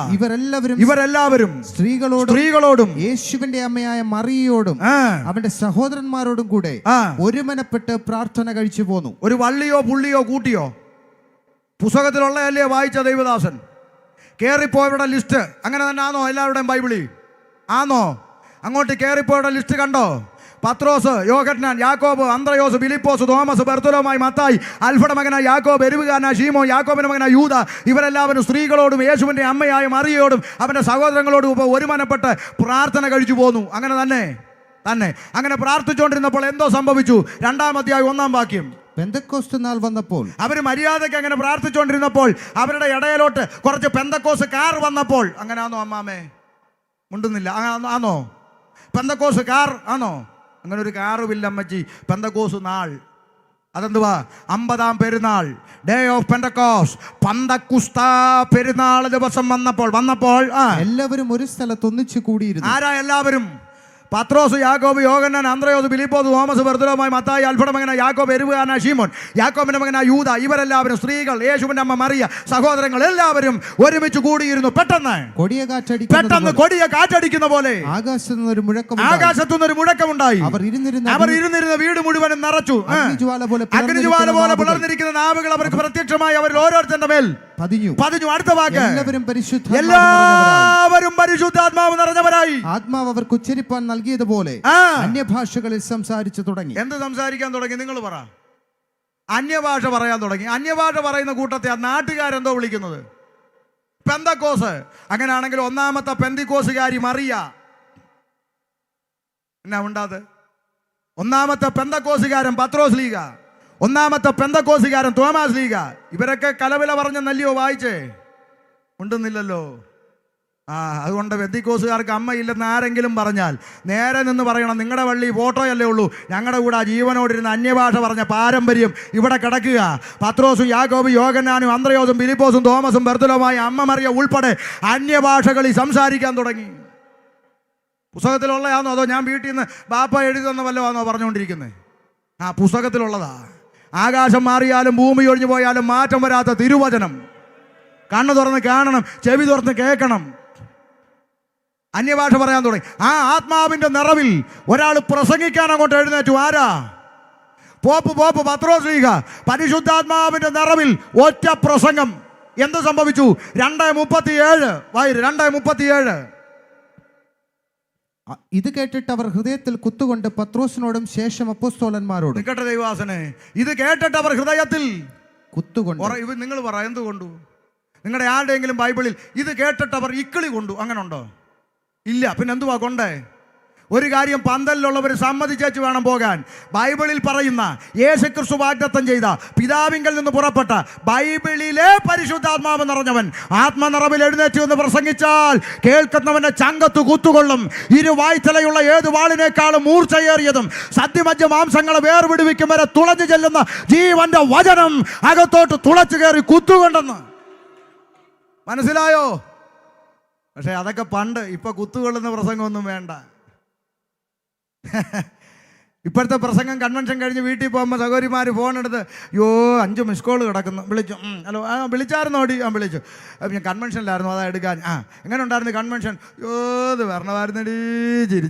ഇവരെല്ലാവരും സ്ത്രീകളോടും യേശുവിന്റെ അമ്മയായ മറിയയോടും അവന്റെ സഹോദരന്മാരോടും കൂടെ ഒരുമനപ്പെട്ട് പ്രാർത്ഥന കഴിച്ചു പോന്നു. ഒരു വള്ളിയോ പുള്ളിയോ കൂട്ടിയോ? പുസ്തകത്തിലുള്ളതല്ലേ വായിച്ച ദൈവദാസൻ? കയറിപ്പോയവരുടെ ലിസ്റ്റ് അങ്ങനെ തന്നെ ആണോ എല്ലാവരുടെയും ബൈബിളിൽ? ആണോ? അങ്ങോട്ട് കയറിപ്പോയവരുടെ ലിസ്റ്റ് കണ്ടോ? പത്രോസ്, യോഹന്നാൻ, യാക്കോബ്, അന്ത്രയോസ്, ഫിലിപ്പോസ്, തോമസ്, ബർത്തോലോമായി, മത്തായി, അൽഫയുടെ മകനായ യാക്കോബ്, എരിവുകാരനായ ശീമോൻ, യാക്കോബിന്റെ മകനായ യൂദ, ഇവരെല്ലാവരും സ്ത്രീകളോടും യേശുവിന്റെ അമ്മയായ മറിയയോടും അവന്റെ സഹോദരങ്ങളോടും ഒരുമനപ്പെട്ട് പ്രാർത്ഥന കഴിച്ചു പോന്നു. അങ്ങനെ തന്നെ അങ്ങനെ പ്രാർത്ഥിച്ചുകൊണ്ടിരുന്നപ്പോൾ എന്തോ സംഭവിച്ചു? 2-ാം അധ്യായം 1-ാം വാക്യം. പെന്തക്കോസ്ത് നാൾ വന്നപ്പോൾ അവർ മര്യാദയ്ക്ക് അങ്ങനെ പ്രാർത്ഥിച്ചുകൊണ്ടിരുന്നപ്പോൾ അവരുടെ ഇടയിലോട്ട് കുറച്ച് പെന്തക്കോസ് കാർ വന്നപ്പോൾ. അങ്ങനെയാണോ അമ്മാമേ? മുണ്ടുന്നില്ല. ആണോ? പെന്തക്കോസ് കാർ ആണോ? അങ്ങനെ ഒരു കാറുമില്ല അമ്മച്ചി. പെന്തക്കോസ് നാൾ അതെന്തുവാ? 50-ാം പെരുന്നാൾ, ഡേ ഓഫ് പെന്തക്കോസ്റ്റ്, പന്തക്കുസ്ത പെരുന്നാൾ ദിവസം വന്നപ്പോൾ എല്ലാവരും ഒരു സ്ഥലത്ത് ഒന്നിച്ചു കൂടിയിരുന്നു. ആരാ എല്ലാവരും? പത്രോസ്, യാക്കോബ്, യോഹന്നാൻ, അന്ത്രയോസ്, ഫിലിപ്പോസ്, തോമസ്, ബർത്തോലോമായി, മത്തായി, അൽഫയുടെ മകനായ യാക്കോബ്, എരിവുകാരനായ ശീമോൻ, യാക്കോബിന്റെ മകനായ യൂദ, ഇവരെല്ലാവരും സ്ത്രീകൾ, യേശുവിന്റെ അമ്മ മറിയ, സഹോദരങ്ങൾ എല്ലാവരും ഒരുമിച്ച് കൂടിയിരുന്നു. പെട്ടെന്ന് കൊടിയ കാറ്റടിക്കുന്ന പോലെ ആകാശത്തുനിന്നൊരു മുഴക്കമുണ്ടായി. അവർ ഇരുന്നിരുന്ന വീട് മുഴുവനും നിറച്ചു. അഗ്നിജ്വാല പോലെ പിളർന്നിരിക്കുന്ന നാവുകൾ അവർക്ക് പ്രത്യക്ഷമായി അവരിൽ ഓരോരുത്തരുടെ മേൽ പതിഞ്ഞു. അടുത്ത വാക്ക്, എല്ലാവരും പരിശുദ്ധാത്മാവ് നിറഞ്ഞവരായി. ആത്മാവ് അവർക്ക് ഉച്ചരിപ്പാൻ നൽകിയതുപോലെ അന്യഭാഷകളിൽ സംസാരിച്ചു തുടങ്ങി. എന്ത് സംസാരിക്കാൻ തുടങ്ങി? നിങ്ങൾ പറ. അന്യഭാഷ പറയാൻ തുടങ്ങി. അന്യഭാഷ പറയുന്ന കൂട്ടത്തെ ആ നാട്ടുകാരെന്തോ വിളിക്കുന്നത് പെന്തക്കോസ്. അങ്ങനെയാണെങ്കിൽ 1-ാമത്തെ പെന്തിക്കോസുകാരി മറിയ എന്നാ ഉണ്ടാത്? 1-ാമത്തെ പെന്തക്കോസുകാരൻ പത്രോസ് ലീഗ, 1-ാമത്തെ പെന്തക്കോസുകാരൻ തോമസ് ലീഗ. ഇവരൊക്കെ കലവില പറഞ്ഞെന്നല്ലയോ വായിച്ചേ? ഉണ്ടെന്നില്ലല്ലോ. അതുകൊണ്ട് പെന്തിക്കോസുകാർക്ക് അമ്മയില്ലെന്ന് ആരെങ്കിലും പറഞ്ഞാൽ നേരെ നിന്ന് പറയണം, നിങ്ങളുടെ വള്ളി ഫോട്ടോയല്ലേ ഉള്ളൂ, ഞങ്ങളുടെ കൂടെ ജീവനോടിരുന്ന അന്യഭാഷ പറഞ്ഞ പാരമ്പര്യം ഇവിടെ കിടക്കുക. പത്രോസും യാക്കോബും യോഹന്നാനും അന്ത്രയോസും ഫിലിപ്പോസും തോമസും ബർത്തോലോമായി അമ്മ മറിയ ഉൾപ്പെടെ അന്യഭാഷകളിൽ സംസാരിക്കാൻ തുടങ്ങി. പുസ്തകത്തിലുള്ളതാണോ അതോ ഞാൻ വീട്ടിൽ നിന്ന് ബാപ്പ എഴുതി തന്ന വല്ലോ ആണോ പറഞ്ഞുകൊണ്ടിരിക്കുന്നത്? പുസ്തകത്തിലുള്ളതാ. ആകാശം മാറിയാലും ഭൂമി ഒഴിഞ്ഞു പോയാലും മാറ്റം വരാത്ത തിരുവചനം. കണ്ണ് തുറന്ന് കാണണം, ചെവി തുറന്ന് കേൾക്കണം. അന്യഭാഷ പറയാൻ തുടങ്ങി. ആ ആത്മാവിന്റെ നിറവിൽ ഒരാൾ പ്രസംഗിക്കാൻ അങ്ങോട്ട് എഴുന്നേറ്റു. ആരാ? പോപ്പ് പത്രോസ്ലീഹ പരിശുദ്ധാത്മാവിന്റെ നിറവിൽ ഒറ്റ പ്രസംഗം. എന്ത് സംഭവിച്ചു? 2:37 2:37. ഇത് കേട്ടിട്ട് അവർ ഹൃദയത്തിൽ കുത്തുകൊണ്ട് പത്രോസിനോടും ശേഷം അപ്പോസ്തലന്മാരോടും. നിക്കട്ടെ ദൈവാസനെ, ഇത് കേട്ടിട്ട് അവർ ഹൃദയത്തിൽ കുത്തുകൊണ്ട്. ഇവ നിങ്ങൾ പറ, എന്തുകൊണ്ടു? നിങ്ങളുടെ ആരുടെയെങ്കിലും ബൈബിളിൽ ഇത് കേട്ടിട്ട് അവർ ഇക്കിളി കൊണ്ടു അങ്ങനെ ഉണ്ടോ? ഇല്ല. പിന്നെ എന്തുവാ കൊണ്ടേ? ഒരു കാര്യം പന്തലിലുള്ളവർ സമ്മതിച്ചു വേണം പോകാൻ. ബൈബിളിൽ പറയുന്ന യേശുക്രിസ്തു വാഗ്ദത്തം ചെയ്ത പിതാവിങ്കൽ നിന്ന് പുറപ്പെട്ട ബൈബിളിലെ പരിശുദ്ധാത്മാവ് നിറഞ്ഞവൻ ആത്മനിറവിൽ എഴുന്നേറ്റ് എന്ന് പ്രസംഗിച്ചാൽ കേൾക്കുന്നവന്റെ ചങ്കത്ത് കുത്തുകൊള്ളും. ഇരുവായ്ത്തലയുള്ള ഏത് വാളിനേക്കാളും മൂർച്ചയേറിയതും സദ്യമജ്ജ മാംസങ്ങളെ വേർവിടുവിക്കും വരെ തുളഞ്ഞു ചെല്ലുന്ന ജീവന്റെ വചനം അകത്തോട്ട് തുളച്ചു കയറി കുത്തുകൊണ്ടെന്ന്. മനസ്സിലായോ? പക്ഷെ അതൊക്കെ പണ്ട്. ഇപ്പൊ കുത്തുകൊള്ളുന്ന പ്രസംഗമൊന്നും വേണ്ട. ഇപ്പോഴത്തെ പ്രസംഗം കൺവെൻഷൻ കഴിഞ്ഞ് വീട്ടിൽ പോകുമ്പോൾ സഹോദരിമാർ ഫോൺ എടുത്ത്, 5 മിസ് കോൾ കിടക്കുന്നു, വിളിച്ചു. ഹലോ, വിളിച്ചായിരുന്നു ഓടി? വിളിച്ചു. ഞാൻ കൺവെൻഷനിലായിരുന്നു, അതാ എടുക്കാൻ. എങ്ങനെ ഉണ്ടായിരുന്നു കൺവെൻഷൻ? ഇത് വരണമായിരുന്നടി, ചിരി.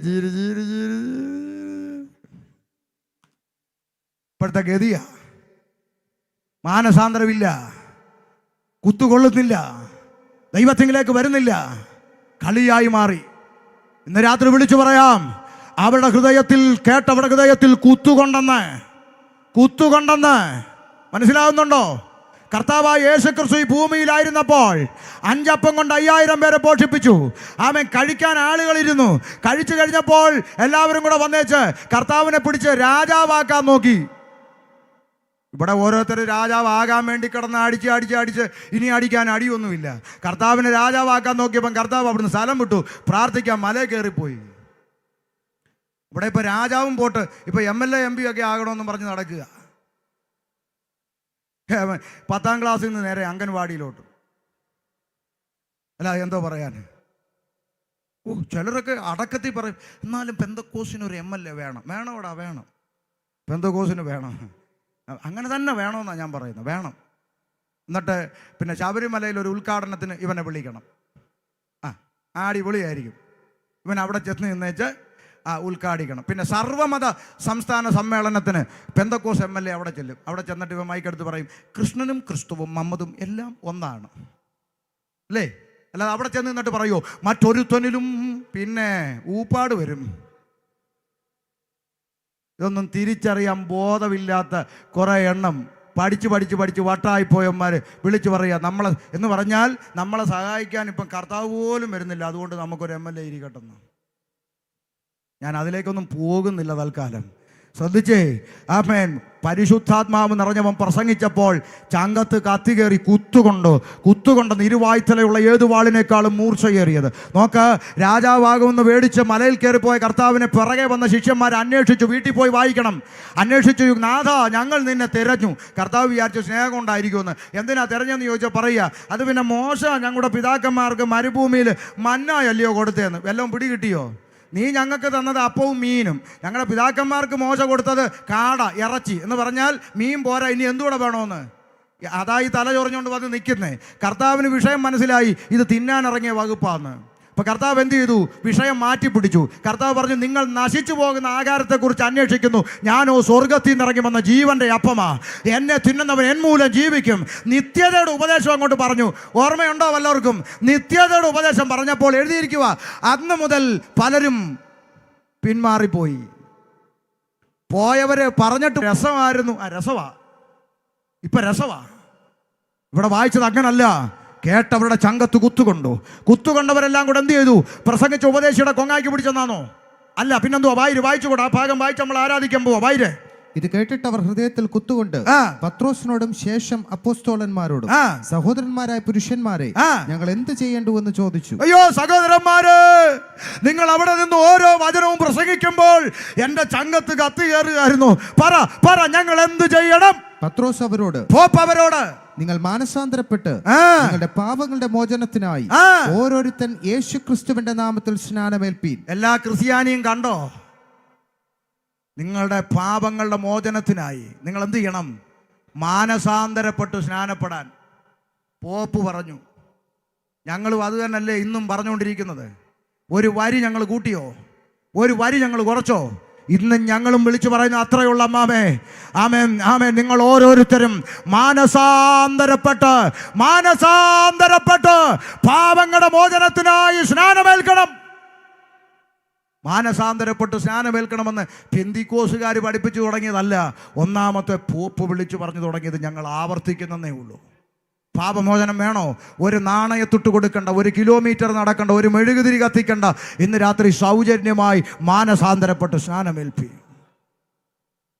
ഇപ്പോഴത്തെ ഗതിയാ. മാനസാന്തരമില്ല, കുത്തുകൊള്ളുന്നില്ല, ദൈവത്തിലേക്ക് വരുന്നില്ല, കളിയായി മാറി. ഇന്ന് രാത്രി വിളിച്ചു പറയാം, അവരുടെ ഹൃദയത്തിൽ കേട്ടവരുടെ ഹൃദയത്തിൽ കുത്തുകൊണ്ടെന്ന്. മനസ്സിലാവുന്നുണ്ടോ? കർത്താവായ യേശുക്രിസ്തു ഈ ഭൂമിയിലായിരുന്നപ്പോൾ 5 അപ്പം കൊണ്ട് 5000 പേരെ പോഷിപ്പിച്ചു. ആമേൻ. കഴിക്കാൻ ആളുകളിരുന്നു. കഴിച്ചു കഴിഞ്ഞപ്പോൾ എല്ലാവരും കൂടെ വന്നേച്ച് കർത്താവിനെ പിടിച്ച് രാജാവാക്കാൻ നോക്കി. ഇവിടെ ഓരോരുത്തർ രാജാവാകാൻ വേണ്ടി കിടന്ന് അടിച്ച് ഇനി അടിക്കാൻ അടിയൊന്നുമില്ല. കർത്താവിനെ രാജാവാക്കാൻ നോക്കിയപ്പം കർത്താവ് അവിടുന്ന് സ്ഥലം വിട്ടു, പ്രാർത്ഥിക്കാൻ മലയിൽ കയറിപ്പോയി. ഇവിടെ ഇപ്പൊ രാജാവും പോട്ട് ഇപ്പൊ MLA MP ഒക്കെ ആകണമെന്നും പറഞ്ഞ് നടക്കുക. 10ാം ക്ലാസ്സിൽ നിന്ന് നേരെ അംഗൻവാടിയിലോട്ട്. അല്ല, എന്തോ പറയാൻ. ചിലരൊക്കെ അടക്കത്തിൽ പറയും, എന്നാലും പെന്തക്കോസിന് ഒരു MLA വേണം. വേണം. പെന്തക്കോസിന് വേണം. അങ്ങനെ തന്നെ വേണമെന്നാണ് ഞാൻ പറയുന്നത്. വേണം. എന്നിട്ട് പിന്നെ ശബരിമലയിൽ ഒരു ഉദ്ഘാടനത്തിന് ഇവനെ വിളിക്കണം. അടിപൊളിയായിരിക്കും. ഇവൻ അവിടെ ചെന്ന് നിന്നേച്ച് ഉദ്ഘാടിക്കണം. പിന്നെ സർവ്വമത സംസ്ഥാന സമ്മേളനത്തിന് പെന്തക്കോസ് MLA അവിടെ ചെല്ലും. അവിടെ ചെന്നിട്ട് ഇവൻ മൈക്കെടുത്ത് പറയും, കൃഷ്ണനും ക്രിസ്തുവും മമ്മതും എല്ലാം ഒന്നാണ് അല്ലേ? അല്ലാതെ അവിടെ ചെന്ന് നിന്നിട്ട് പറയുമോ മറ്റൊരുത്തനിലും പിന്നെ ഊപ്പാട് വരും. ഇതൊന്നും തിരിച്ചറിയാൻ ബോധമില്ലാത്ത കുറേ എണ്ണം പഠിച്ച് വട്ടായിപ്പോയന്മാർ വിളിച്ചു പറയുക നമ്മളെ എന്ന് പറഞ്ഞാൽ നമ്മളെ സഹായിക്കാൻ ഇപ്പം കർത്താവ് പോലും വരുന്നില്ല, അതുകൊണ്ട് നമുക്കൊരു MLA ഇരിക്കട്ടെന്ന്. ഞാൻ അതിലേക്കൊന്നും പോകുന്നില്ല തൽക്കാലം. ശ്രദ്ധിച്ചേ. ആമേൻ. പരിശുദ്ധാത്മാവ് നിറഞ്ഞവൻ പ്രസംഗിച്ചപ്പോൾ ചങ്കത്ത് കത്തികേറി കുത്തുകൊണ്ടെന്ന് ഇരുവായ്ത്തലയുള്ള ഏതു വാളിനേക്കാളും മൂർച്ചയേറിയത്. നോക്ക്, രാജാവാകുമെന്ന് മേടിച്ച് മലയിൽ കയറിപ്പോയ കർത്താവിനെ പിറകെ വന്ന ശിഷ്യന്മാർ അന്വേഷിച്ചു. വീട്ടിൽ പോയി വായിക്കണം. അന്വേഷിച്ചു, നാഥ ഞങ്ങൾ നിന്നെ തിരഞ്ഞു. കർത്താവ് വിചാരിച്ചു സ്നേഹം കൊണ്ടായിരിക്കുമെന്ന്. എന്തിനാ തിരഞ്ഞെന്ന് ചോദിച്ചാൽ പറയുക, അത് പിന്നെ മോശ ഞങ്ങളുടെ പിതാക്കന്മാർക്ക് മരുഭൂമിയിൽ മന്നായല്ലയോ കൊടുത്തതെന്ന്. വല്ലതും പിടി കിട്ടിയോ? നീ ഞങ്ങൾക്ക് തന്നത് അപ്പവും മീനും. ഞങ്ങളുടെ പിതാക്കന്മാർക്ക് മോശ കൊടുത്തത് കാട ഇറച്ചി എന്ന് പറഞ്ഞാൽ മീൻ പോരാ, ഇനി എന്തുകൂടെ വേണമെന്ന്. അതായി തല ചൊറിഞ്ഞുകൊണ്ട് വന്ന് നിൽക്കുന്നേ. കർത്താവിന് വിഷയം മനസ്സിലായി, ഇത് തിന്നാനിറങ്ങിയ വകുപ്പാന്ന്. അപ്പോൾ കർത്താവ് എന്ത് ചെയ്തു? വിഷയം മാറ്റിപ്പിടിച്ചു. കർത്താവ് പറഞ്ഞു, നിങ്ങൾ നശിച്ചു പോകുന്ന ആഹാരത്തെക്കുറിച്ച് അന്വേഷിക്കുന്നു, ഞാനോ സ്വർഗത്തിൽ നിന്നിറങ്ങി വന്ന ജീവന്റെ അപ്പമാ. എന്നെ തിന്നുന്നവൻ എൻ മൂലം ജീവിക്കും. നിത്യതയുടെ ഉപദേശം അങ്ങോട്ട് പറഞ്ഞു. ഓർമ്മയുണ്ടോ വല്ലവർക്കും? നിത്യതയുടെ ഉപദേശം പറഞ്ഞപ്പോൾ എഴുതിയിരിക്കുക, അന്ന് മുതൽ പലരും പിന്മാറിപ്പോയി. പോയവരെ പറഞ്ഞിട്ട് രസമായിരുന്നു. രസവാ, ഇപ്പൊ രസവാ. ഇവിടെ വായിച്ചത് അങ്ങനല്ല. കേട്ടവരുടെ ചങ്കത്ത് കുത്തുകൊണ്ടവരെല്ലാം കൂടെ എന്ത് ചെയ്തു? പ്രസംഗിച്ച ഉപദേശിയുടെ കൊങ്ങാക്കി പിടിച്ചെന്നാണോ? അല്ല, പിന്നെന്തുവാ? വായിച്ചുകൂടെ. ആ ഭാഗം വായിച്ച് നമ്മൾ ആരാധിക്കാൻ പോവാ. വായിര്. ഇത് കേട്ടിട്ട് അവർ ഹൃദയത്തിൽ കുത്തുകൊണ്ട് പത്രോസിനോടും ശേഷം അപ്പോസ്തലന്മാരോടും, സഹോദരന്മാരായ പുരുഷന്മാരെ, ഞങ്ങൾ എന്ത് ചെയ്യേണ്ടുവെന്ന് ചോദിച്ചു. അയ്യോ സഹോദരന്മാര്, നിങ്ങൾ അവിടെ നിന്ന് ഓരോ വചനവും പ്രസംഗിക്കുമ്പോൾ എന്റെ ചങ്കത്ത് കത്തി കയറുകയായിരുന്നു. പറ ഞങ്ങൾ എന്ത് ചെയ്യണം? പത്രോസ് അവരോട്, നിങ്ങൾ മാനസാന്തരപ്പെട്ട് നിങ്ങളുടെ പാപങ്ങളുടെ മോചനത്തിനായി ഓരോരുത്തൻ യേശുക്രിസ്തുവിന്റെ നാമത്തിൽ സ്നാനമേൽപ്പീൻ. എല്ലാ ക്രിസ്ത്യാനിയും കണ്ടോ? നിങ്ങളുടെ പാപങ്ങളുടെ മോചനത്തിനായി നിങ്ങൾ എന്ത് ചെയ്യണം? മാനസാന്തരപ്പെട്ട് സ്നാനപ്പെടാൻ പോപ്പ് പറഞ്ഞു. ഞങ്ങളും അത് തന്നെയല്ലേ ഇന്നും പറഞ്ഞുകൊണ്ടിരിക്കുന്നത്. ഒരു വരി ഞങ്ങൾ കൂട്ടിയോ? ഒരു വരി ഞങ്ങൾ കുറച്ചോ? ഇന്ന് ഞങ്ങളും വിളിച്ചു പറയുന്ന അത്രയുള്ള അമ്മാമേ, ആമേൻ ആമേൻ. നിങ്ങൾ ഓരോരുത്തരും മാനസാന്തരപ്പെട്ട് പാപങ്ങളുടെ മോചനത്തിനായി സ്നാനമേൽക്കണം. മാനസാന്തരപ്പെട്ട് സ്നാനമേൽക്കണമെന്ന് പെന്തിക്കോസുകാർ പഠിപ്പിച്ചു തുടങ്ങിയതല്ല, ഒന്നാമത്തെ പോപ്പ് വിളിച്ചു പറഞ്ഞു തുടങ്ങിയത്. ഞങ്ങൾ ആവർത്തിക്കുന്നതേ ഉള്ളൂ. പാപമോചനം വേണോ? ഒരു നാണയത്തൊട്ട് കൊടുക്കണ്ട, 1 കിലോമീറ്റർ നടക്കണ്ട, ഒരു മെഴുകുതിരി കത്തിക്കണ്ട. ഇന്ന് രാത്രി സൗജന്യമായി മാനസാന്തരപ്പെട്ട് സ്നാനമേൽപ്പി.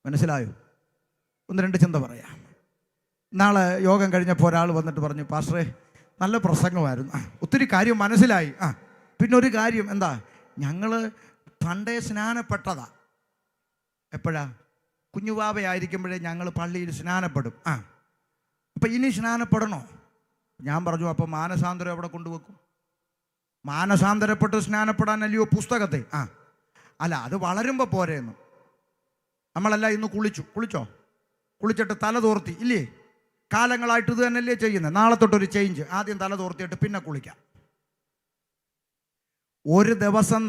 മനസ്സിലായോ? 1-2 ചിന്ത പറയാം. നാളെ യോഗം കഴിഞ്ഞപ്പോൾ ഒരാൾ വന്നിട്ട് പറഞ്ഞു, പാസ്റ്ററേ നല്ല പ്രസംഗമായിരുന്നു, ഒത്തിരി കാര്യം മനസ്സിലായി. പിന്നെ ഒരു കാര്യം, എന്താ? ഞങ്ങൾ പണ്ടേ സ്നാനപ്പെട്ടതാ. എപ്പോഴാ? കുഞ്ഞുവാവയായിരിക്കുമ്പോഴേ ഞങ്ങൾ പള്ളിയിൽ സ്നാനപ്പെടും. അപ്പം ഇനി സ്നാനപ്പെടണോ? ഞാൻ പറഞ്ഞു, അപ്പം മാനസാന്തരം എവിടെ കൊണ്ടുവെക്കും? മാനസാന്തരപ്പെട്ട് സ്നാനപ്പെടാനല്ലയോ പുസ്തകത്തെ? അല്ല, അത് വളരുമ്പോൾ പോരെയെന്നു. നമ്മളല്ല ഇന്ന് കുളിച്ചോ? കുളിച്ചിട്ട് തല തോർത്തി ഇല്ലേ? കാലങ്ങളായിട്ട് ഇത് തന്നെയല്ലേ ചെയ്യുന്നത്? നാളെ തൊട്ടൊരു ചേഞ്ച്. ആദ്യം തല തോർത്തിയിട്ട് പിന്നെ കുളിക്കാം. ഒരു ദിവസം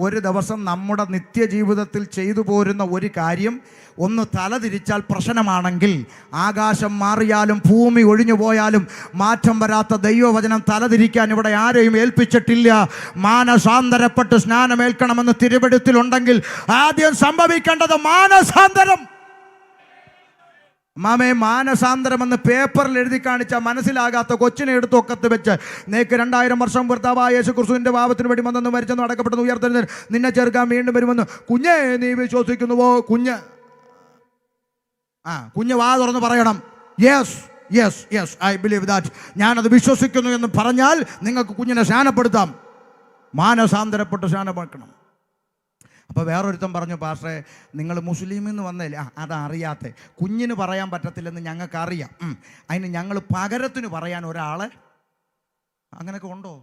ഒരു ദിവസം നമ്മുടെ നിത്യജീവിതത്തിൽ ചെയ്തു പോരുന്ന ഒരു കാര്യം ഒന്ന് തലതിരിച്ചാൽ പ്രശ്നമാണെങ്കിൽ, ആകാശം മാറിയാലും ഭൂമി ഒഴിഞ്ഞു പോയാലും മാറ്റം വരാത്ത ദൈവവചനം തലതിരിക്കാൻ ഇവിടെ ആരെയും ഏൽപ്പിച്ചിട്ടില്ല. മാനസാന്തരപ്പെട്ട് സ്നാനമേൽക്കണമെന്ന് തിരുവെഴുത്തിലുണ്ടെങ്കിൽ ആദ്യം സംഭവിക്കേണ്ടത് മാനസാന്തരം. മാമേ, മാനസാന്തരമെന്ന് പേപ്പറിൽ എഴുതി കാണിച്ചാൽ മനസ്സിലാകാത്ത കൊച്ചിനെ എടുത്ത് ഒക്കത്ത് വെച്ച്, നേക്ക് 2000 വർഷം ഭർത്താവായ യേശു ക്രിസ്തുവിൻ്റെ പാപത്തിന് വേണ്ടി വന്നെന്ന് മരിച്ചെന്ന് അടക്കപ്പെട്ടെന്ന് ഉയർത്തെഴുന്നേറ്റ് നിന്നെ ചേർക്കാൻ വീണ്ടും വരുമെന്ന് കുഞ്ഞേ നീ വിശ്വസിക്കുന്നുവോ? കുഞ്ഞ് വാ തുറന്ന് പറയണം, yes yes yes I believe that, ഞാനത് വിശ്വസിക്കുന്നു എന്ന് പറഞ്ഞാൽ നിങ്ങൾക്ക് കുഞ്ഞിനെ സ്നാനപ്പെടുത്താം. മാനസാന്തരപ്പെട്ട് സ്നാനപ്പെടുക്കണം. അപ്പോൾ വേറൊരുത്തൻ പറഞ്ഞു, പാസ്റ്ററെ നിങ്ങൾ മുസ്ലിമിൽ നിന്ന് വന്നല്ലേ? അതറിയാത്ത കുഞ്ഞിന് പറയാൻ പറ്റത്തില്ലെന്ന് ഞങ്ങൾക്കറിയാം. അതിന് ഞങ്ങൾ പകരത്തിന് പറയാൻ ഒരാളെ അങ്ങനെയൊക്കെ ഉണ്ടോ?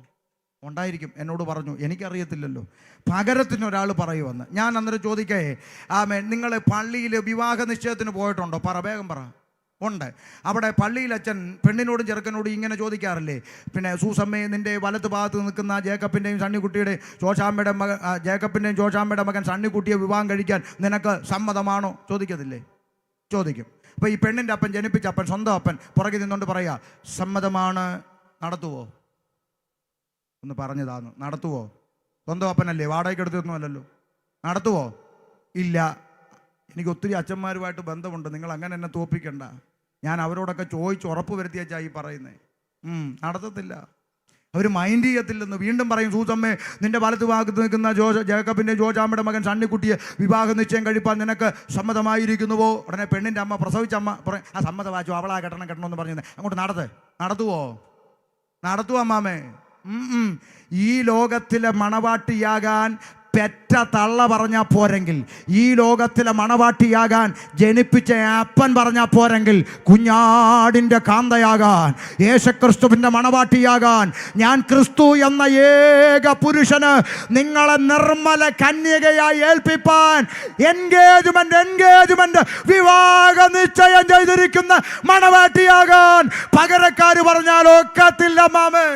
ഉണ്ടായിരിക്കും. എന്നോട് പറഞ്ഞു, എനിക്കറിയത്തില്ലല്ലോ. പകരത്തിന് ഒരാൾ പറയുമെന്ന്. ഞാൻ അന്നേരം ചോദിക്കേ, നിങ്ങൾ പള്ളിയിൽ വിവാഹ നിശ്ചയത്തിന് പോയിട്ടുണ്ടോ? വേഗം പറ. ഉണ്ട്. അവിടെ പള്ളിയിൽ അച്ഛൻ പെണ്ണിനോടും ചെറുക്കനോടും ഇങ്ങനെ ചോദിക്കാറില്ലേ? പിന്നെ സൂസമ്മയെ, നിൻ്റെ വലത്ത് ഭാഗത്ത് നിൽക്കുന്ന ജേക്കബിൻ്റെയും ജോഷാമ്മയുടെ മകൻ സണ്ണിക്കുട്ടിയെ വിവാഹം കഴിക്കാൻ നിനക്ക് സമ്മതമാണോ? ചോദിക്കത്തില്ലേ? ചോദിക്കും. അപ്പോൾ ഈ പെണ്ണിൻ്റെ അപ്പൻ, ജനിപ്പിച്ച അപ്പൻ, സ്വന്തം അപ്പൻ പുറകിൽ നിന്നുകൊണ്ട് പറയുക, സമ്മതമാണ്, നടത്തുവോ? ഒന്ന് പറഞ്ഞതാന്ന്. നടത്തുവോ? സ്വന്തം അപ്പനല്ലേ, വാടകയ്ക്ക് എടുത്തൊന്നും അല്ലല്ലോ. നടത്തുവോ? ഇല്ല. എനിക്ക് ഒത്തിരി അച്ഛന്മാരുമായിട്ട് ബന്ധമുണ്ട്, നിങ്ങൾ അങ്ങനെ എന്നെ തോപ്പിക്കണ്ട. ഞാൻ അവരോടൊക്കെ ചോദിച്ച് ഉറപ്പ് വരുത്തിയാച്ചായി പറയുന്നേ. നടത്തത്തില്ല. അവർ മൈൻഡ് ചെയ്യത്തില്ലെന്ന്. വീണ്ടും പറയും, സൂസമ്മേ നിൻ്റെ വലത്ത് ഭാഗത്ത് നിൽക്കുന്ന ജേക്കബിൻ്റെ ജോജാമ്മയുടെ മകൻ സണ്ണിക്കുട്ടിയെ വിവാഹ നിശ്ചയം കഴിപ്പാൻ നിനക്ക് സമ്മതമായിരിക്കുന്നുവോ? ഉടനെ പെണ്ണിൻ്റെ അമ്മ, പ്രസവിച്ച അമ്മ പറയും, സമ്മതമാച്ചു, അവളാ കെട്ടണമെന്ന് പറഞ്ഞത്. അങ്ങോട്ട് നടത്തുവോ അമ്മാമേ? ഈ ലോകത്തിലെ മണവാട്ടിയാകാൻ പെറ്റ തള്ള പറഞ്ഞാൽ പോരെങ്കിൽ, ഈ ലോകത്തിലെ മണവാട്ടിയാകാൻ ജനിപ്പിച്ച അപ്പൻ പറഞ്ഞാൽ പോരെങ്കിൽ, കുഞ്ഞാടിൻ്റെ കാന്തയാകാൻ, യേശുക്രിസ്തുവിൻ്റെ മണവാട്ടിയാകാൻ, ഞാൻ ക്രിസ്തു എന്ന ഏക പുരുഷന് നിങ്ങളെ നിർമ്മല കന്യകയായി ഏൽപ്പിപ്പാൻ എൻഗേജ്മെന്റ് വിവാഹ നിശ്ചയം ചെയ്തിരിക്കുന്ന മണവാട്ടിയാകാൻ പകരക്കാര് പറഞ്ഞാൽ ഒക്കത്തില്ല മാമേ.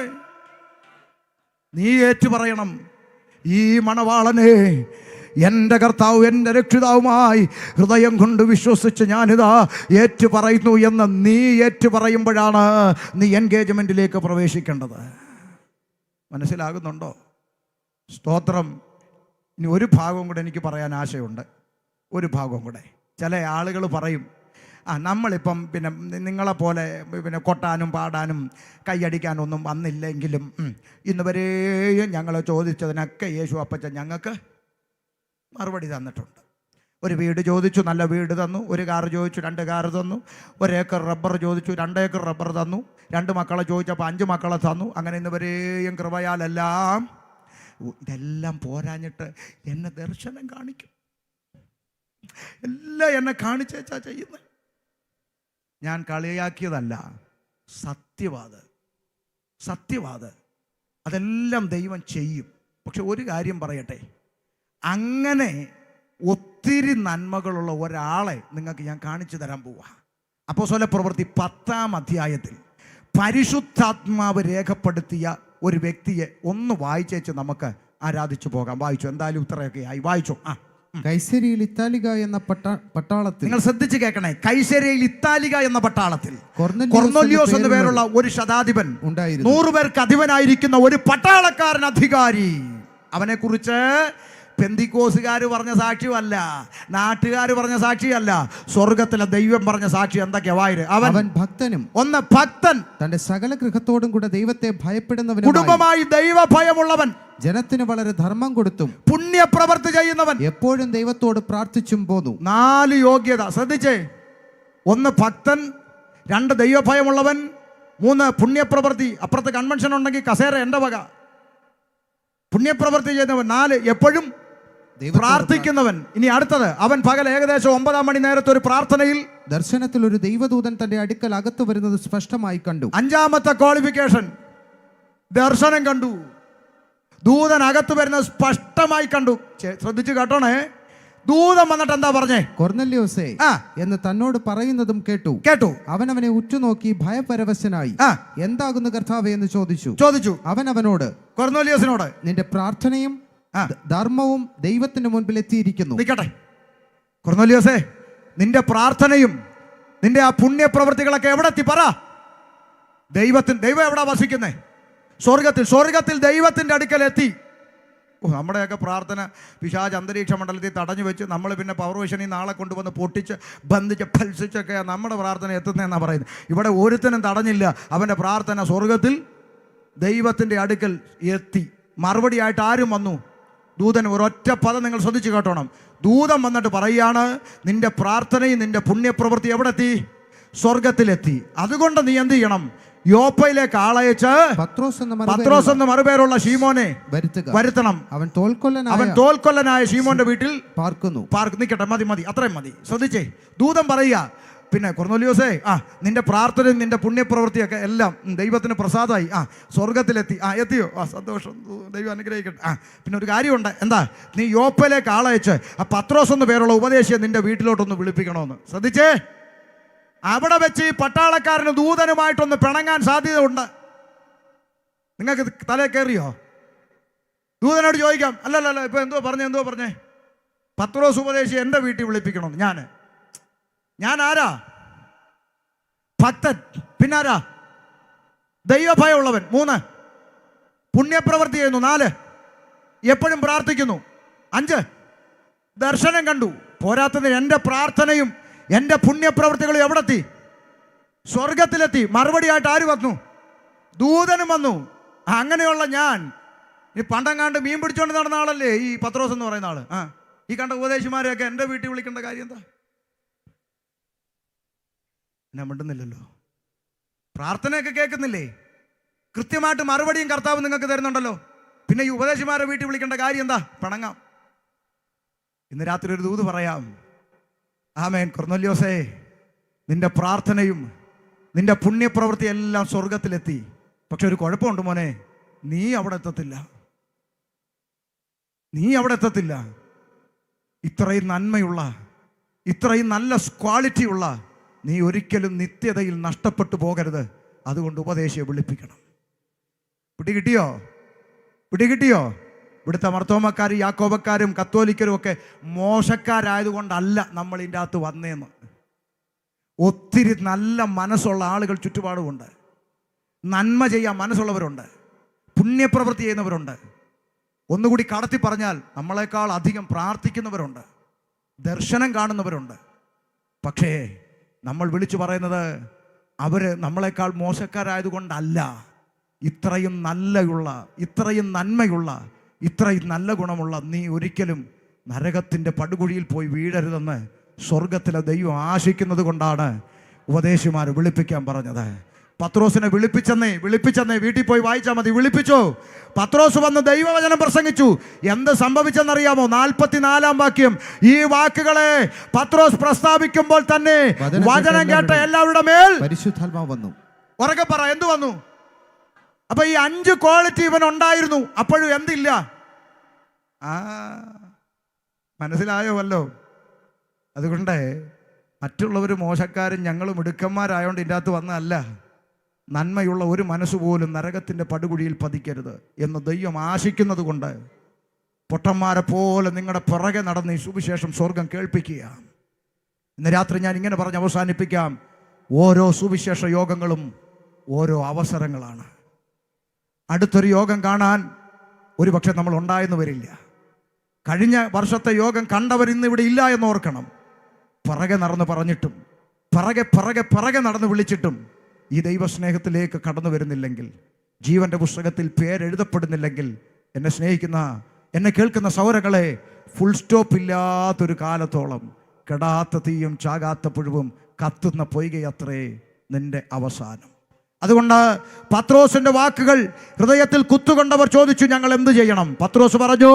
നീ ഏറ്റു പറയണം, ഈ മണവാളനെ എൻ്റെ കർത്താവ്, എൻ്റെ രക്ഷിതാവുമായി ഹൃദയം കൊണ്ട് വിശ്വസിച്ച് ഞാനിതാ ഏറ്റു പറയുന്നു എന്ന് നീ ഏറ്റു പറയുമ്പോഴാണ് നീ എൻഗേജ്മെൻറ്റിലേക്ക് പ്രവേശിക്കേണ്ടത്. മനസ്സിലാകുന്നുണ്ടോ? സ്തോത്രം. ഇനി ഒരു ഭാഗവും കൂടെ എനിക്ക് പറയാൻ ആശയുണ്ട്. ഒരു ഭാഗവും കൂടെ. ചില ആളുകൾ പറയും, നമ്മളിപ്പം പിന്നെ നിങ്ങളെപ്പോലെ പിന്നെ കൊട്ടാനും പാടാനും കൈയടിക്കാനൊന്നും വന്നില്ലെങ്കിലും ഇന്ന് വരെയും ഞങ്ങൾ ചോദിച്ചതിനൊക്കെ യേശു അപ്പച്ചൻ ഞങ്ങൾക്ക് മറുപടി തന്നിട്ടുണ്ട്. ഒരു വീട് ചോദിച്ചു, നല്ല വീട് തന്നു. ഒരു കാർ ചോദിച്ചു, 2 കാർ തന്നു. 1 ഏക്കർ റബ്ബർ ചോദിച്ചു, 2 ഏക്കർ റബ്ബർ തന്നു. 2 മക്കളെ ചോദിച്ചപ്പോൾ 5 മക്കളെ തന്നു. അങ്ങനെ ഇന്ന് വരെയും കൃപയാലെല്ലാം. ഇതെല്ലാം പോരാഞ്ഞിട്ട് എന്നെ ദർശനം കാണിക്കും, എല്ലാം എന്നെ കാണിച്ചേച്ചാ ചെയ്യുന്നത്. ഞാൻ കളിയാക്കിയതല്ല, സത്യവാദ് അതെല്ലാം ദൈവം ചെയ്യും. പക്ഷെ ഒരു കാര്യം പറയട്ടെ, അങ്ങനെ ഒത്തിരി നന്മകളുള്ള ഒരാളെ നിങ്ങൾക്ക് ഞാൻ കാണിച്ചു തരാൻ പോവാ. അപ്പോസ്തല പ്രവൃത്തി 10-ാം അധ്യായത്തിൽ പരിശുദ്ധാത്മാവ് രേഖപ്പെടുത്തിയ ഒരു വ്യക്തിയെ ഒന്ന് വായിച്ചേച്ച് നമുക്ക് ആരാധിച്ചു പോകാം. വായിച്ചു, എന്തായാലും ഇത്രയൊക്കെ ആയി. വായിച്ചു. കൈസരിയിൽ ഇത്താലിക എന്ന പട്ടാളത്തിൽ, നിങ്ങൾ ശ്രദ്ധിച്ച് കേൾക്കണേ, കൈസരിയിൽ ഇത്താലിക എന്ന പട്ടാളത്തിൽ കൊർന്നൊല്യോസ് എന്ന പേരുള്ള ഒരു ശതാധിപൻ ഉണ്ടായിരുന്നു. 100 പേർക്ക് അധിപനായിരിക്കുന്ന ഒരു പട്ടാളക്കാരൻ, അധികാരി. അവനെ കുറിച്ച് പെന്തിക്കോസുകാർ പറഞ്ഞ സാക്ഷിയല്ല, നാട്ടുകാർ പറഞ്ഞ സാക്ഷിയല്ല, സ്വർഗത്തിലെ ദൈവം പറഞ്ഞ സാക്ഷി. എന്തൊക്കെയാ വായിര്? അവൻ ഭക്തനും, ഒന്ന് ഭക്തൻ, തന്റെ സകല ഗൃഹത്തോടും കൂടെ ദൈവത്തെ ഭയപ്പെടുന്നവൻ, കുടുംബമായി ദൈവ ഭയമുള്ളവൻ, ജനത്തിന് വളരെ ധർമ്മം കൊടുത്തും പുണ്യപ്രവൃത്തി ചെയ്യുന്നവൻ, എപ്പോഴും ദൈവത്തോട് പ്രാർത്ഥിച്ചും പോന്നു. 4 യോഗ്യത ശ്രദ്ധിച്ചേ. 1 ഭക്തൻ, 2 ദൈവഭയമുള്ളവൻ, 3 പുണ്യപ്രവൃത്തി. അപ്പുറത്ത് കൺവെൻഷൻ ഉണ്ടെങ്കിൽ കസേര എൻ്റെ വക. പുണ്യപ്രവൃത്തി ചെയ്യുന്നവൻ. 4 എപ്പോഴും പ്രാർത്ഥിക്കുന്നവൻ. ഇനി അടുത്തത്, അവൻ പകൽ ഏകദേശം 9 മണി നേരത്തെ ഒരു പ്രാർത്ഥനയിൽ ദർശനത്തിൽ ഒരു ദൈവദൂതൻ തന്റെ അടുക്കൽ അകത്ത് വരുന്നത് സ്പഷ്ടമായി കണ്ടു. 5ാമത്തെ ക്വാളിഫിക്കേഷൻ, ദർശനം കണ്ടു. ദൂതൻ അകത്ത് വരുന്നത് സ്പഷ്ടമായി കണ്ടു. ശ്രദ്ധിച്ചു കേട്ടോണേ. ദൂതൻ വന്നിട്ട് എന്താ പറഞ്ഞേ? കൊർന്നല്യോസേ എന്ന് തന്നോട് പറയുന്നതും കേട്ടു. അവൻ അവനെ ഉറ്റുനോക്കി ഭയപരവശനായി, എന്താകുന്നു കർത്താവേ എന്ന് ചോദിച്ചു. അവൻ അവനോട്, കൊർന്നല്യോസിനോട്, നിന്റെ പ്രാർത്ഥനയും ധർമ്മവും ദൈവത്തിന്റെ മുൻപിൽ എത്തിയിരിക്കുന്നു. നിൽക്കട്ടെ. കൊർന്നല്യോസേ, നിന്റെ പ്രാർത്ഥനയും നിന്റെ ആ പുണ്യപ്രവൃത്തികളൊക്കെ എവിടെ എത്തി? പറ. ദൈവം എവിടെ വസിക്കുന്നേ? സ്വർഗത്തിൽ ദൈവത്തിന്റെ അടുക്കൽ എത്തി. നമ്മുടെയൊക്കെ പ്രാർത്ഥന പിശാച് അന്തരീക്ഷ മണ്ഡലത്തിൽ തടഞ്ഞു വെച്ച് നമ്മൾ പിന്നെ പവർ വിഷനിൽ നാളെ കൊണ്ടുവന്ന് പൊട്ടിച്ച് ബന്ധിച്ച് ഫൽസിച്ചൊക്കെ നമ്മുടെ പ്രാർത്ഥന എത്തുന്നതെന്നാണ് പറയുന്നത്. ഇവിടെ ഒരുത്തനും തടഞ്ഞില്ല. അവൻ്റെ പ്രാർത്ഥന സ്വർഗത്തിൽ ദൈവത്തിൻ്റെ അടുക്കൽ എത്തി. മറുപടിയായിട്ട് ആരും വന്നു? ദൂതൻ. ഒരൊറ്റ പദം നിങ്ങൾ ശ്രദ്ധിച്ച് കേട്ടോണം. ദൂതൻ വന്നിട്ട് പറയുകയാണ്, നിന്റെ പ്രാർത്ഥനയും നിന്റെ പുണ്യപ്രവൃത്തി എവിടെ എത്തി? സ്വർഗത്തിലെത്തി. അതുകൊണ്ട് നീ എന്ത് ചെയ്യണം? യോപ്പയിലേക്ക് ആളയച്ച് പത്രോസ് എന്ന മറുപേരുള്ള ശീമോനെ വരുത്തണം. അവൻ തോൽക്കൊല്ലനായ ശീമോന്റെ വീട്ടിൽ പാർക്കുന്നു. നിൽക്കട്ടെ, മതി, അത്രയും മതി. ശ്രദ്ധിച്ചേ. ദൂതൻ പറയുക, പിന്നെ കൊർന്നല്യോസേ, നിന്റെ പ്രാർത്ഥനയും നിന്റെ പുണ്യപ്രവൃത്തിയൊക്കെ എല്ലാം ദൈവത്തിന് പ്രസാദമായി. സ്വർഗത്തിലെത്തി. എത്തിയോ? സന്തോഷം, ദൈവം അനുഗ്രഹിക്കട്ടെ. പിന്നെ ഒരു കാര്യമുണ്ട്. എന്താ? നീ യോപ്പയിലേക്ക് ആളയച്ച് ആ പത്രോസ് എന്ന പേരുള്ള ഉപദേശിയെ നിന്റെ വീട്ടിലോട്ടൊന്ന് വിളിപ്പിക്കണമെന്ന്. ശ്രദ്ധിച്ചേ. അവിടെ വെച്ച് ഈ പട്ടാളക്കാരന് ദൂതനുമായിട്ടൊന്ന് പിണങ്ങാൻ സാധ്യത ഉണ്ട്. നിങ്ങൾക്ക് തലേ കയറിയോ? ദൂതനോട് ചോദിക്കാം, അല്ലല്ല ഇപ്പൊ എന്തോ പറഞ്ഞേ? പത്രോസ് ഉപദേശി എൻ്റെ വീട്ടിൽ വിളിപ്പിക്കണമെന്ന്. ഞാൻ ആരാ? ഭക്തൻ. പിന്നാരാ? ദൈവഭയമുള്ളവൻ. 3 പുണ്യപ്രവൃത്തി ചെയ്യുന്നു. 4 എപ്പോഴും പ്രാർത്ഥിക്കുന്നു. 5 ദർശനം കണ്ടു. പോരാത്തതിന് എൻ്റെ പ്രാർത്ഥനയും എൻ്റെ പുണ്യപ്രവൃത്തികളും എവിടെത്തി? സ്വർഗത്തിലെത്തി. മറുപടിയായിട്ട് ആര് വന്നു? ദൂതനും വന്നു. അങ്ങനെയുള്ള ഞാൻ ഈ പണ്ടങ്ങാണ്ട് മീൻ പിടിച്ചോണ്ട് നടന്ന ആളല്ലേ ഈ പത്രോസ് എന്ന് പറയുന്ന ആള്. ഈ കണ്ട ഉപദേശിമാരെയൊക്കെ എൻ്റെ വീട്ടിൽ വിളിക്കേണ്ട കാര്യം എന്താ? ഞാൻ മിണ്ടുന്നില്ലല്ലോ. പ്രാർത്ഥനയൊക്കെ കേൾക്കുന്നില്ലേ? കൃത്യമായിട്ട് മറുപടിയും കർത്താവ് നിങ്ങൾക്ക് തരുന്നുണ്ടല്ലോ. പിന്നെ ഈ ഉപദേശിമാരെ വീട്ടിൽ വിളിക്കേണ്ട കാര്യം എന്താ? പിണങ്ങാം. ഇന്ന് രാത്രി ഒരു ദൂത് പറയാം. ആമേൻ. കൊർന്നല്യോസേ, നിന്റെ പ്രാർത്ഥനയും നിന്റെ പുണ്യപ്രവൃത്തി എല്ലാം സ്വർഗത്തിലെത്തി. പക്ഷെ ഒരു കുഴപ്പമുണ്ട് മോനെ, നീ അവിടെ എത്തത്തില്ല. ഇത്രയും നന്മയുള്ള, ഇത്രയും നല്ല ക്വാളിറ്റിയുള്ള നീ ഒരിക്കലും നിത്യതയിൽ നഷ്ടപ്പെട്ടു പോകരുത്. അതുകൊണ്ട് ഉപദേശിയെ വിളിപ്പിക്കണം. പിടികിട്ടിയോ? ഇവിടുത്തെ മർത്തോമക്കാരും യാക്കോബക്കാരും കത്തോലിക്കരും ഒക്കെ മോശക്കാരായതുകൊണ്ടല്ല നമ്മൾ ഇതിൻ്റെ അകത്ത് വന്നേന്ന്. ഒത്തിരി നല്ല മനസ്സുള്ള ആളുകൾ ചുറ്റുപാടുമുണ്ട്. നന്മ ചെയ്യാൻ മനസ്സുള്ളവരുണ്ട്. പുണ്യപ്രവൃത്തി ചെയ്യുന്നവരുണ്ട്. ഒന്നുകൂടി കടത്തി പറഞ്ഞാൽ നമ്മളെക്കാൾ അധികം പ്രാർത്ഥിക്കുന്നവരുണ്ട്. ദർശനം കാണുന്നവരുണ്ട്. പക്ഷേ നമ്മൾ വിളിച്ചു പറയുന്നത് അവർ നമ്മളെക്കാൾ മോശക്കാരായതുകൊണ്ടല്ല. ഇത്രയും നന്മയുള്ള ഇത്രയും നല്ല ഗുണമുള്ള നീ ഒരിക്കലും നരകത്തിൻ്റെ പടുകുഴിയിൽ പോയി വീഴരുതെന്ന് സ്വർഗത്തിലെ ദൈവം ആശിക്കുന്നത് കൊണ്ടാണ് ഉപദേശിമാർ വിളിപ്പിക്കാൻ പറഞ്ഞത്. പത്രോസിനെ വിളിപ്പിച്ചെന്നേ വീട്ടിൽ പോയി വായിച്ചാൽ മതി. വിളിപ്പിച്ചു. പത്രോസ് വന്ന് ദൈവവചനം പ്രസംഗിച്ചു. എന്ത് സംഭവിച്ചെന്നറിയാമോ? 44-ാം വാക്യം. ഈ വാക്കുകളെ പത്രോസ് പ്രസ്താവിക്കുമ്പോൾ തന്നെ വചനം കേട്ട എല്ലാവരുടെ മേൽ പരിശുദ്ധാത്മാവ് വന്നു. ഉറക്കെ പറ, എന്തു വന്നു? അപ്പൊ ഈ 5 ക്വാളിറ്റി ഇവൻ ഉണ്ടായിരുന്നു. അപ്പോഴും എന്തില്ല? മനസ്സിലായോ വല്ലോ? അതുകൊണ്ട് മറ്റുള്ളവർ മോശക്കാരും ഞങ്ങൾ മിടുക്കന്മാരായോണ്ട് ഇതിൻ്റെ അകത്ത് വന്നതല്ല. നന്മയുള്ള ഒരു മനസ്സുപോലും നരകത്തിൻ്റെ പടുകുഴിയിൽ പതിക്കരുത് എന്ന് ദൈവം ആശിക്കുന്നത് കൊണ്ട് പൊട്ടന്മാരെ പോലെ നിങ്ങളുടെ പിറകെ നടന്ന് ഈ സുവിശേഷം സ്വർഗം കേൾപ്പിക്കുക. ഇന്ന് രാത്രി ഞാൻ ഇങ്ങനെ പറഞ്ഞ് അവസാനിപ്പിക്കാം. ഓരോ സുവിശേഷ യോഗങ്ങളും ഓരോ അവസരങ്ങളാണ്. അടുത്തൊരു യോഗം കാണാൻ ഒരുപക്ഷെ നമ്മൾ ഉണ്ടായെന്ന് വരില്ല. കഴിഞ്ഞ വർഷത്തെ യോഗം കണ്ടവർ ഇന്ന് ഇവിടെ ഇല്ല എന്ന് ഓർക്കണം. പിറകെ നടന്ന് പറഞ്ഞിട്ടും പിറകെ നടന്ന് വിളിച്ചിട്ടും ഈ ദൈവസ്നേഹത്തിലേക്ക് കടന്നു വരുന്നില്ലെങ്കിൽ, ജീവന്റെ പുസ്തകത്തിൽ പേരെഴുതപ്പെടുന്നില്ലെങ്കിൽ, എന്നെ സ്നേഹിക്കുന്ന, എന്നെ കേൾക്കുന്ന സൗരങ്ങളെ, ഫുൾ സ്റ്റോപ്പ് ഇല്ലാത്തൊരു കാലത്തോളം കെടാത്ത തീയും ചാകാത്ത പുഴുവും കത്തുന്ന പൊയ്കയത്രേ നിന്റെ അവസാനം. അതുകൊണ്ട് പത്രോസിന്റെ വാക്കുകൾ ഹൃദയത്തിൽ കുത്തുകൊണ്ടവർ ചോദിച്ചു, ഞങ്ങൾ എന്ത് ചെയ്യണം? പത്രോസ് പറഞ്ഞു,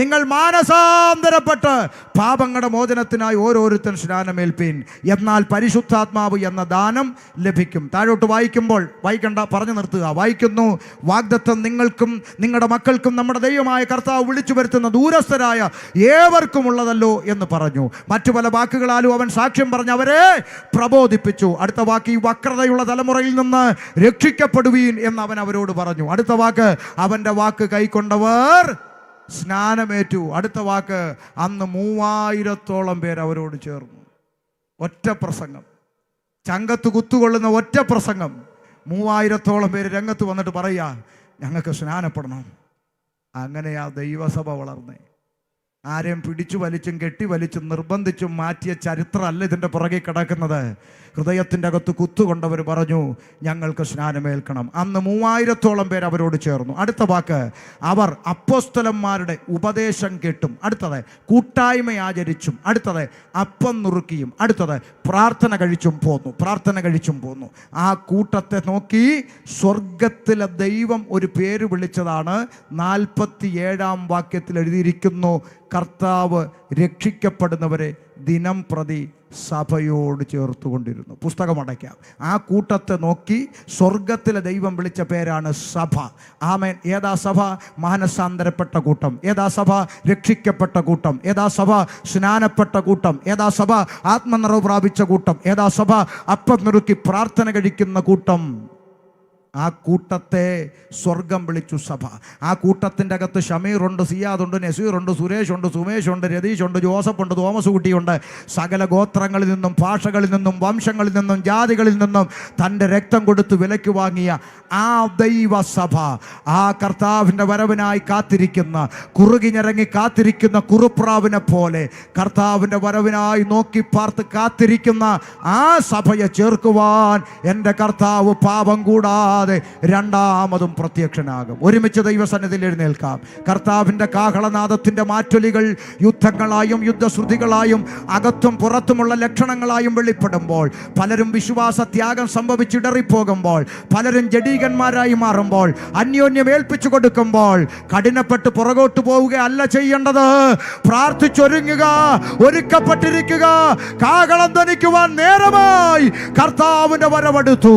നിങ്ങൾ മാനസാന്തരപ്പെട്ട് പാപങ്ങളുടെ മോചനത്തിനായി ഓരോരുത്തൻ സ്നാനമേൽപ്പീൻ, എന്നാൽ പരിശുദ്ധാത്മാവ് എന്ന ദാനം ലഭിക്കും. താഴോട്ട് വായിക്കുമ്പോൾ, വായിക്കണ്ട, പറഞ്ഞു നിർത്തുക. വായിക്കുന്നു, വാഗ്ദത്തം നിങ്ങൾക്കും നിങ്ങളുടെ മക്കൾക്കും നമ്മുടെ ദൈവമായ കർത്താവ് വിളിച്ചു വരുത്തുന്ന ദൂരസ്ഥരായ ഏവർക്കും ഉള്ളതല്ലോ എന്ന് പറഞ്ഞു. മറ്റു പല വാക്കുകളാലും അവൻ സാക്ഷ്യം പറഞ്ഞ് അവരെ പ്രബോധിപ്പിച്ചു. അടുത്ത വാക്ക്, ഈ വക്രതയുള്ള തലമുറയിൽ നിന്ന് രക്ഷിക്കപ്പെടുവീൻ എന്ന് അവൻ അവരോട് പറഞ്ഞു. അടുത്ത വാക്ക്, അവന്റെ വാക്ക് കൈക്കൊണ്ടവർ സ്നാനമേറ്റു. അടുത്ത വാക്ക്, അന്ന് 3000-ഓളം പേർ അവരോട് ചേർന്നു. ഒറ്റ പ്രസംഗം, ചങ്കത്ത് കുത്തുകൊള്ളുന്ന ഒറ്റ പ്രസംഗം. 3000-ഓളം പേര് രംഗത്ത് വന്നിട്ട് പറയാ, ഞങ്ങൾക്ക് സ്നാനപ്പെടണം. അങ്ങനെയാ ദൈവസഭ വളർന്നേ. ആരെയും പിടിച്ചു വലിച്ചും കെട്ടിവലിച്ചും നിർബന്ധിച്ചും മാറ്റിയ ചരിത്രമല്ല ഇതിൻ്റെ പുറകെ കിടക്കുന്നത്. ഹൃദയത്തിൻ്റെ അകത്ത് കുത്തുകൊണ്ടവർ പറഞ്ഞു, ഞങ്ങൾക്ക് സ്നാനമേൽക്കണം. അന്ന് 3000-ഓളം പേർ അവരോട് ചേർന്നു. അടുത്ത വാക്ക്, അവർ അപ്പോസ്തലന്മാരുടെ ഉപദേശം കേട്ടും. അടുത്തത്, കൂട്ടായ്മ ആചരിച്ചും. അടുത്തത്, അപ്പം നുറുക്കിയും. അടുത്തത്, പ്രാർത്ഥന കഴിച്ചും പോന്നു. ആ കൂട്ടത്തെ നോക്കി സ്വർഗത്തിലെ ദൈവം ഒരു പേര് വിളിച്ചതാണ്. 47-ാം വാക്യത്തിൽ എഴുതിയിരിക്കുന്നു, കർത്താവ് രക്ഷിക്കപ്പെടുന്നവരെ ദിനം പ്രതി സഭയോട് ചേർത്തുകൊണ്ടിരുന്നു. പുസ്തകം അടയ്ക്കാം. ആ കൂട്ടത്തെ നോക്കി സ്വർഗത്തിലെ ദൈവം വിളിച്ച പേരാണ് സഭ. ആമേൻ. ഏതാ സഭ? മാനസാന്തരപ്പെട്ട കൂട്ടം. ഏതാ സഭ? രക്ഷിക്കപ്പെട്ട കൂട്ടം. ഏതാ സഭ? സ്നാനപ്പെട്ട കൂട്ടം. ഏതാ സഭ? ആത്മനിറവ് പ്രാപിച്ച കൂട്ടം. ഏതാ സഭ? അപ്പം നുറുക്കി പ്രാർത്ഥന കഴിക്കുന്ന കൂട്ടം. ആ കൂട്ടത്തെ സ്വർഗം വിളിച്ചു സഭ. ആ കൂട്ടത്തിൻ്റെ അകത്ത് ഷമീറുണ്ട്, സിയാദുണ്ട്, നസീറുണ്ട്, സുരേഷുണ്ട്, സുമേഷുണ്ട്, രതീഷുണ്ട്, ജോസഫുണ്ട്, തോമസ് കുട്ടിയുണ്ട്. സകല ഗോത്രങ്ങളിൽ നിന്നും ഭാഷകളിൽ നിന്നും വംശങ്ങളിൽ നിന്നും ജാതികളിൽ നിന്നും തൻ്റെ രക്തം കൊടുത്ത് വിലയ്ക്ക് വാങ്ങിയ ആ ദൈവസഭ, ആ കർത്താവിൻ്റെ വരവിനായി കാത്തിരിക്കുന്ന, കുറുകിഞ്ഞിറങ്ങി കാത്തിരിക്കുന്ന കുറുപ്രാവിനെ പോലെ കർത്താവിൻ്റെ വരവിനായി നോക്കി പാർത്ത് കാത്തിരിക്കുന്ന ആ സഭയെ ചേർക്കുവാൻ എൻ്റെ കർത്താവ് പാപം കൂടാതെ രണ്ടാമതും പ്രത്യക്ഷനാകും. ഒരുമിച്ച് ദൈവസന്നിധിയിൽ എഴുന്നേൽക്കാം. കർത്താവിൻ്റെ കാഹളനാദത്തിൻ്റെ മാറ്റൊലികൾ യുദ്ധങ്ങളായും യുദ്ധശ്രുതികളായും അകത്തും പുറത്തുമുള്ള ലക്ഷണങ്ങളായും വെളിപ്പെടുമ്പോൾ, പലരും വിശ്വാസ ത്യാഗം സംഭവിച്ചിടറിപ്പോകുമ്പോൾ, പലരും ജഡീകന്മാരായി മാറുമ്പോൾ, അന്യോന്യം ഏൽപ്പിച്ചു കൊടുക്കുമ്പോൾ, കഠിനപ്പെട്ട് പുറകോട്ട് പോവുകയല്ല ചെയ്യേണ്ടത്. പ്രാർത്ഥിച്ചൊരുങ്ങുക, ഒരുക്കപ്പെട്ടിരിക്കുക. കാഹളം ധ്വനിക്കുവാൻ നേരമായി. കർത്താവിൻ്റെ വരവെടുത്തു.